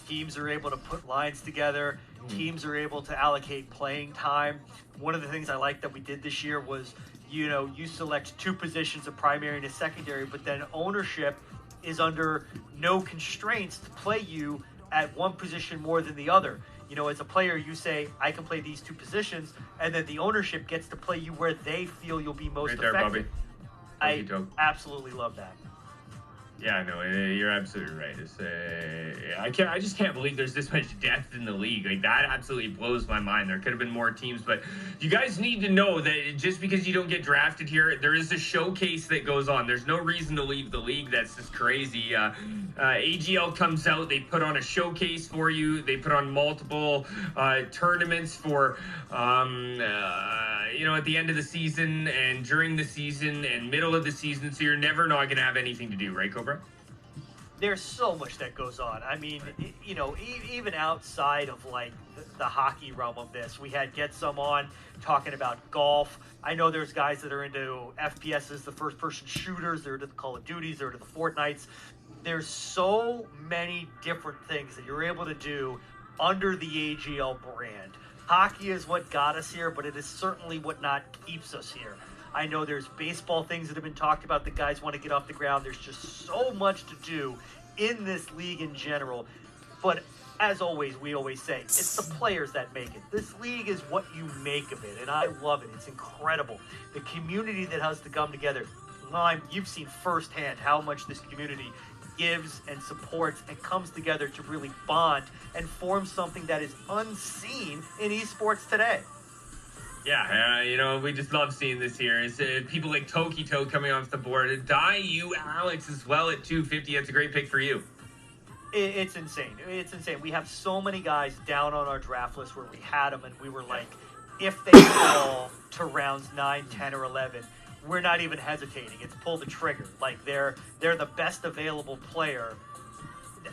teams are able to put lines together. Teams are able to allocate playing time. One of the things I like that we did this year was, you select two positions, a primary and a secondary, but then ownership is under no constraints to play you at one position more than the other. As a player, you say, I can play these two positions, and then the ownership gets to play you where they feel you'll be most right there, effective. Bobby. I absolutely love that. Yeah, no, you're absolutely right. I just can't believe there's this much depth in the league. Like, that absolutely blows my mind. There could have been more teams, but you guys need to know that just because you don't get drafted here, there is a showcase that goes on. There's no reason to leave the league. That's just crazy. AGL comes out, they put on a showcase for you. They put on multiple tournaments for, at the end of the season and during the season and middle of the season. So you're never not going to have anything to do, right, Cobra? There's so much that goes on. I mean, even outside of like the hockey realm of this, we had Get Some on talking about golf. I know there's guys that are into FPSs, the first person shooters, they're into the Call of Duties, they're into the Fortnites. There's so many different things that you're able to do under the AGL brand. Hockey is what got us here, but it is certainly what not keeps us here. I know there's baseball things that have been talked about that guys want to get off the ground. There's just so much to do in this league in general. But as always, we always say, it's the players that make it. This league is what you make of it, and I love it. It's incredible. The community that has to come together. Lime, you've seen firsthand how much this community gives and supports and comes together to really bond and form something that is unseen in esports today. Yeah, we just love seeing this here. It's people like Tokito coming off the board. You, Alex, as well at 250. That's a great pick for you. It's insane. It's insane. We have so many guys down on our draft list where we had them and we were like, if they fall to rounds 9, 10, or 11, we're not even hesitating. It's pull the trigger. Like, they're the best available player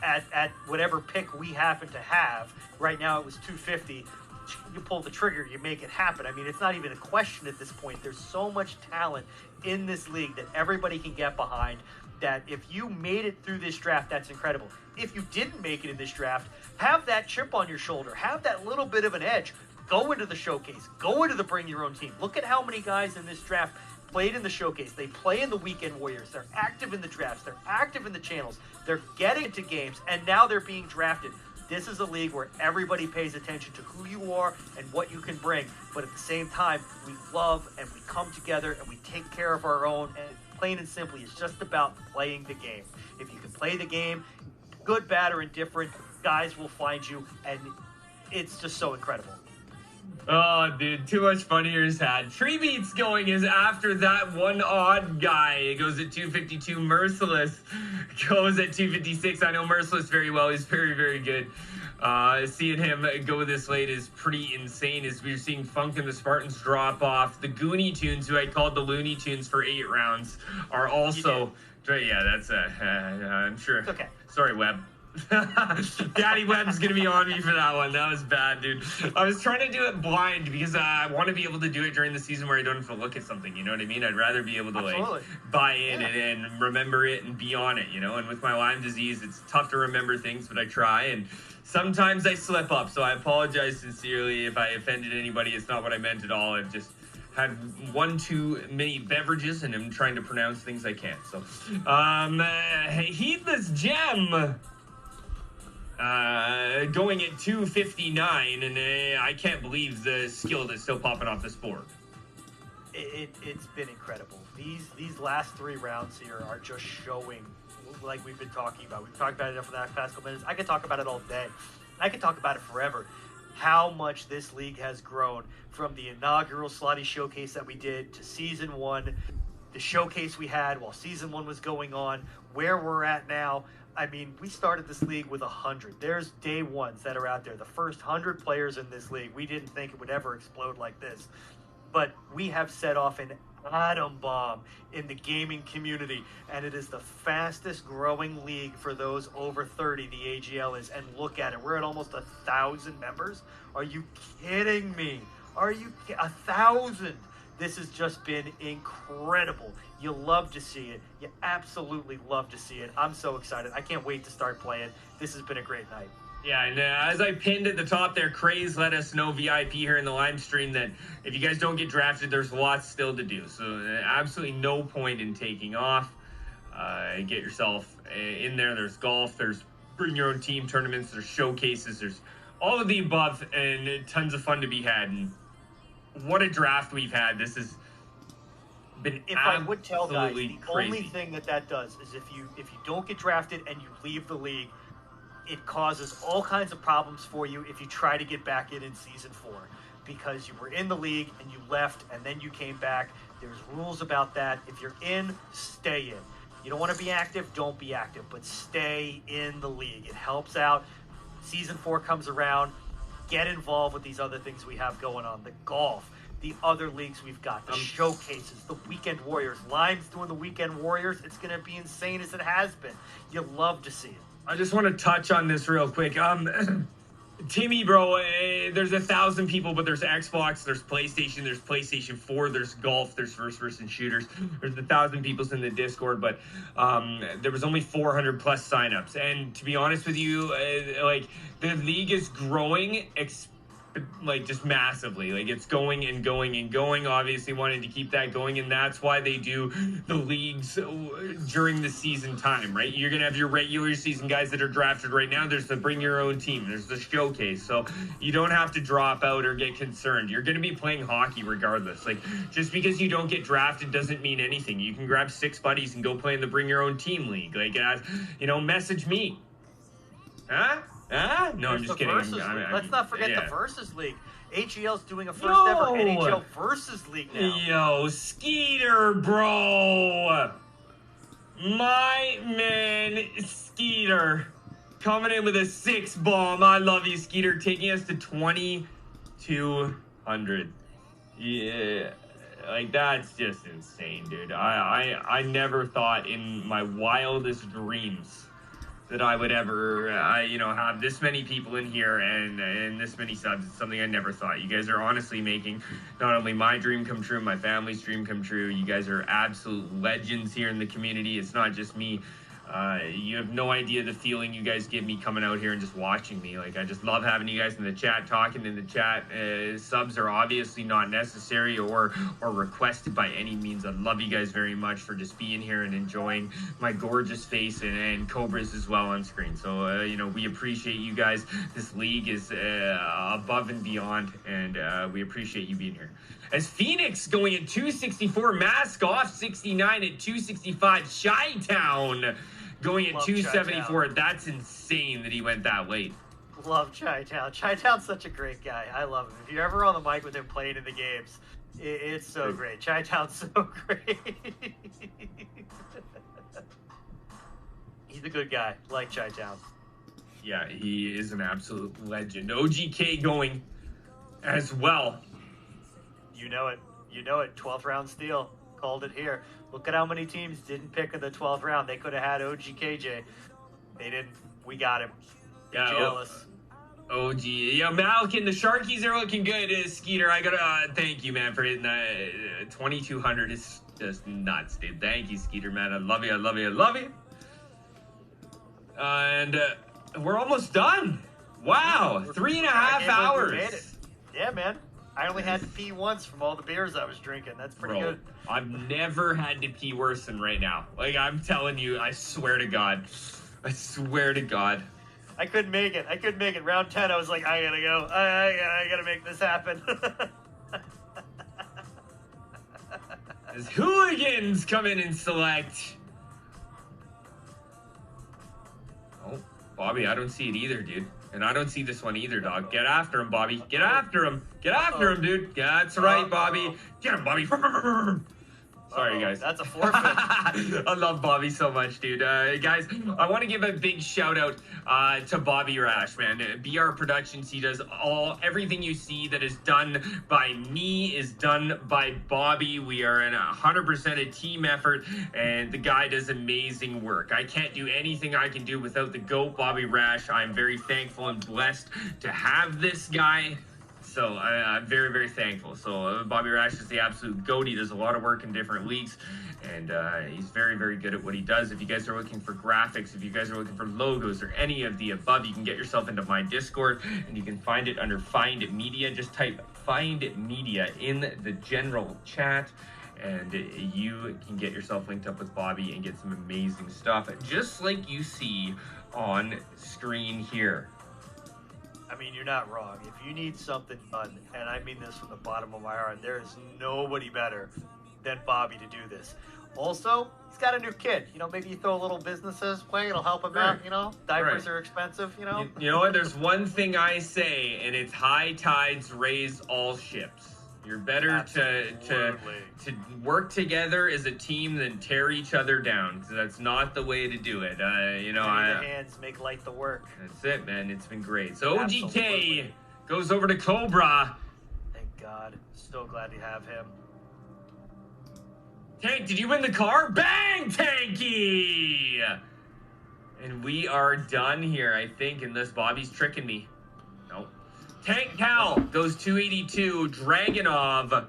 at whatever pick we happen to have. Right now it was 250. You pull the trigger, you make it happen. I mean, it's not even a question at this point. There's so much talent in this league that everybody can get behind, that if you made it through this draft, that's incredible. If you didn't make it in this draft, have that chip on your shoulder. Have that little bit of an edge. Go into the showcase. Go into the bring your own team. Look at how many guys in this draft played in the showcase. They play in the Weekend Warriors. They're active in the drafts. They're active in the channels. They're getting into games, and now they're being drafted. This is a league where everybody pays attention to who you are and what you can bring. But at the same time, we love and we come together and we take care of our own. And plain and simply, it's just about playing the game. If you can play the game, good, bad, or indifferent, guys will find you. And it's just so incredible. Oh, dude, too much fun here is had. Tree Beats going is after that one odd guy. It goes at 252. Merciless goes at 256. I know Merciless very well. He's very, very good. Seeing him go this late is pretty insane as we're seeing Funk and the Spartans drop off. The Goonie Tunes, who I called the Looney Tunes for 8 rounds, are also... Yeah, that's... I'm sure. It's okay. Sorry, Webb. Daddy Webb's gonna be on me for that one. That was bad, dude. I was trying to do it blind because I want to be able to do it during the season where I don't have to look at something, you know what I mean? I'd rather be able to like buy in and remember it and be on it, you know? And with my Lyme disease, it's tough to remember things, but I try, and sometimes I slip up, so I apologize sincerely if I offended anybody. It's not what I meant at all. I've just had one too many beverages and I'm trying to pronounce things I can't. So Heedless Gem going at 259, and I can't believe the skill that's still popping off this board. It's been incredible. These last 3 rounds here are just showing, like we've been talking about. We've talked about it for the past couple minutes. I could talk about it all day. I could talk about it forever. How much this league has grown from the inaugural Slotty Showcase that we did to Season 1, the showcase we had while Season 1 was going on, where we're at now. I mean, we started this league with 100. There's day ones that are out there. The first 100 players in this league. We didn't think it would ever explode like this. But we have set off an atom bomb in the gaming community. And it is the fastest growing league for those over 30, the AGL is. And look at it. We're at almost 1,000 members. Are you kidding me? Are you 1,000? This has just been incredible. You love to see it. You absolutely love to see it. I'm so excited. I can't wait to start playing. This has been a great night. Yeah, and as I pinned at the top there, Craze let us know VIP here in the live stream that if you guys don't get drafted, there's lots still to do. So absolutely no point in taking off. Get yourself in there. There's golf. There's bring your own team tournaments. There's showcases. There's all of the above and tons of fun to be had. And what a draft we've had. This has been if I would tell guys, the crazy. only thing that does is if you don't get drafted and you leave the league, it causes all kinds of problems for you if you try to get back in Season 4. Because you were in the league and you left and then you came back. There's rules about that. If you're in, stay in. You don't want to be active, don't be active, but stay in the league. It helps out. Season 4 comes around. Get involved with these other things we have going on. The golf, the other leagues we've got, the showcases, the Weekend Warriors. Lyme's doing the Weekend Warriors. It's going to be insane as it has been. You love to see it. I just want to touch on this real quick. Timmy, bro, there's 1,000 people, but there's Xbox, there's PlayStation 4, there's golf, there's first-person shooters. There's 1,000 people in the Discord, but there was only 400 plus signups. And to be honest with you, like the league is growing, like just massively. Like it's going and going and going. Obviously wanted to keep that going, and that's why they do the leagues during the season time, right? You're gonna have your regular season guys that are drafted right now. There's the bring your own team, there's the showcase, so you don't have to drop out or get concerned. You're gonna be playing hockey regardless. Like just because you don't get drafted doesn't mean anything. You can grab 6 buddies and go play in the bring your own team league. Like message me. No, I'm just kidding. Let's not forget the Versus League. AGL's doing a first ever NHL Versus League now. Yo, Skeeter, bro. My man, Skeeter. Coming in with a 6 bomb. I love you, Skeeter. Taking us to 2,200. Yeah. Like, that's just insane, dude. I never thought in my wildest dreams that I would ever, have this many people in here and this many subs. It's something I never thought. You guys are honestly making not only my dream come true, my family's dream come true. You guys are absolute legends here in the community. It's not just me You have no idea the feeling you guys give me coming out here and just watching me. Like, I just love having you guys in the chat, talking in the chat. Subs are obviously not necessary or requested by any means. I love you guys very much for just being here and enjoying my gorgeous face and Cobra's as well on screen. So, you know, we appreciate you guys. This league is above and beyond, and we appreciate you being here. As Phoenix going at 264, Mask off 69 at 265, Chi-Town going at Love 274. Chi-Town. That's insane that he went that late. Love Chi-Town. Chi-Town's such a great guy. I love him. If you're ever on the mic with him playing in the games, it's so great. Chi-Town's so great. He's a good guy. Like Chi-Town. Yeah, he is an absolute legend. OGK going as well. You know it. You know it. 12th round steal. Called it here. Look at how many teams didn't pick in the 12th round. They could have had OGKJ. They didn't. We got him. Yeah, Jealous. OG. Yeah, Malkin, the Sharkies are looking good. Skeeter, I gotta thank you, man, for hitting that. 2,200 is just nuts, dude. Thank you, Skeeter, man. I love you. I love you. I love you. And we're almost done. Wow, 3.5 hours. We made it. Yeah, man. I only had to pee once from all the beers I was drinking. That's pretty good. I've never had to pee worse than right now. Like, I'm telling you, I swear to God. I swear to God. I couldn't make it. I couldn't make it. Round 10, I was like, I gotta go. I gotta make this happen. As hooligans come in and select. Oh, Bobby, I don't see it either, dude. And I don't see this one either, dog. Get after him, Bobby. Get after him. Get after him, dude. Yeah, that's right, Bobby. Get him, Bobby. Sorry, guys. That's a forfeit. I love Bobby so much, dude. Guys, I want to give a big shout out to Bobby Rash, man. BR Productions, he does everything you see that is done by me is done by Bobby. We are in 100% a team effort, and the guy does amazing work. I can't do anything I can do without the GOAT, Bobby Rash. I'm very thankful and blessed to have this guy. So I'm very, very thankful. So Bobby Rash is the absolute GOAT. He does a lot of work in different leagues, and he's very, very good at what he does. If you guys are looking for graphics, if you guys are looking for logos or any of the above, you can get yourself into my Discord, and you can find it under Find Media. Just type Find Media in the general chat, and you can get yourself linked up with Bobby and get some amazing stuff, just like you see on screen here. I mean, you're not wrong. If you need something done, and I mean this from the bottom of my heart, there is nobody better than Bobby to do this. Also, he's got a new kid. You know, maybe you throw a little businesses way, it'll help him out, you know? Diapers are expensive, you know? You know what? There's one thing I say, and it's high tides raise all ships. You're better to work together as a team than tear each other down. So that's not the way to do it. You know, the hands make light the work. That's it, man. It's been great. So OGK goes over to Cobra. Thank God. So glad to have him. Tank, did you win the car? Bang, Tanky! And we are done here, I think, unless Bobby's tricking me. Nope. Tank Cal goes 282. Dragonov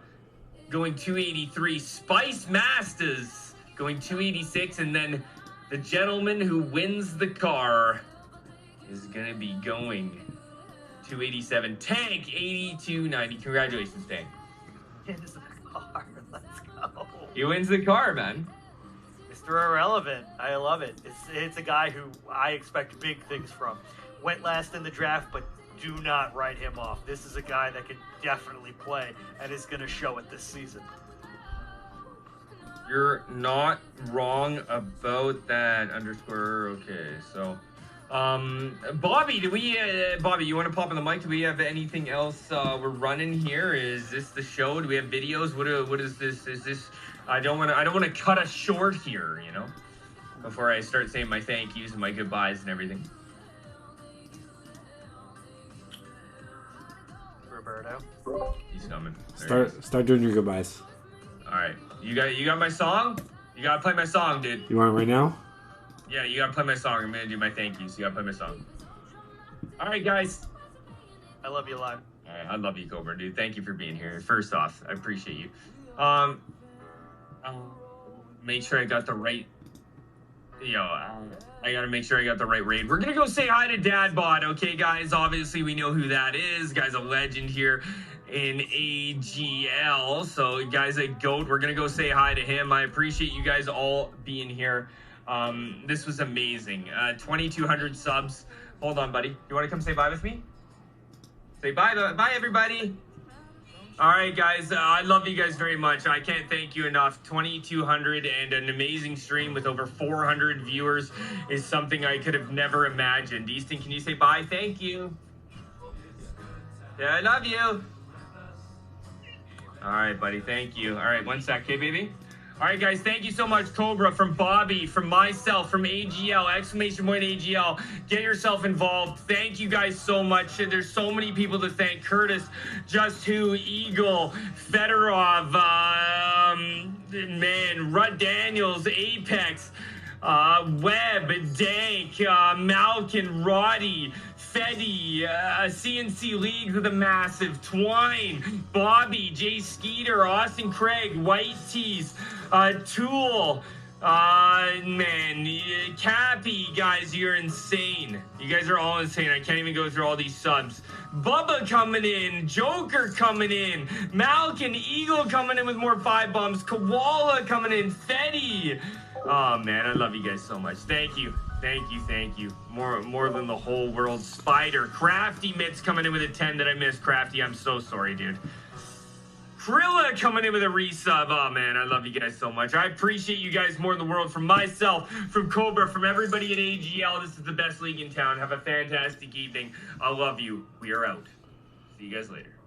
going 283. Spice Masters going 286. And then the gentleman who wins the car is going to be going 287. Tank 8290. Congratulations, Tank. Wins the car. Let's go. He wins the car, man. Mr. Irrelevant. I love it. It's a guy who I expect big things from. Went last in the draft, but do not write him off. This is a guy that can definitely play and is going to show it this season. You're not wrong about that. Underscore. Okay, so, Bobby, Bobby, you want to pop on the mic? Do we have anything else we're running here? Is this the show? Do we have videos? What is this? Is this? I don't want to cut us short here, you know, before I start saying my thank yous and my goodbyes and everything. Roberto. He's coming. Start doing your goodbyes. All right, you got my song. You gotta play my song, dude. You want it right now? Yeah, you gotta play my song. I'm gonna do my thank yous. You gotta play my song. All right, guys. I love you, live. All right, I love you, Cobra, dude. Thank you for being here. First off, I appreciate you. Make sure I got the right I gotta make sure I got the right raid. We're gonna go say hi to Dadbot, okay, guys? Obviously, we know who that is. Guy's a legend here in AGL. So, guys, a GOAT. We're gonna go say hi to him. I appreciate you guys all being here. This was amazing. 2,200 subs. Hold on, buddy. You want to come say bye with me? Say bye, bye, everybody. All right, guys. I love you guys very much. I can't thank you enough. 2,200 and an amazing stream with over 400 viewers is something I could have never imagined. Easton, can you say bye? Thank you. Yeah, I love you. All right, buddy. Thank you. All right, one sec. Okay, baby? All right, guys, thank you so much, Cobra, from Bobby, from myself, from AGL, exclamation point AGL. Get yourself involved. Thank you guys so much. There's so many people to thank. Curtis, Just Who, Eagle, Fedorov, Rudd Daniels, Apex, Webb, Dank, Malkin, Roddy, Fetty, CNC League with a massive, Twine, Bobby, Jay Skeeter, Austin Craig, White Tees, Tool, Cappy, guys, you're insane. You guys are all insane. I can't even go through all these subs. Bubba coming in, Joker coming in, Malkin, Eagle coming in with more 5 bombs, Koala coming in, Fetty. Oh man, I love you guys so much. Thank you. Thank you, thank you. More than the whole world. Spider, Crafty Mitts coming in with a 10 that I missed. Crafty, I'm so sorry, dude. Krilla coming in with a resub. Oh man, I love you guys so much. I appreciate you guys more than the world. From myself, from Cobra, from everybody at AGL. This is the best league in town. Have a fantastic evening. I love you. We are out. See you guys later.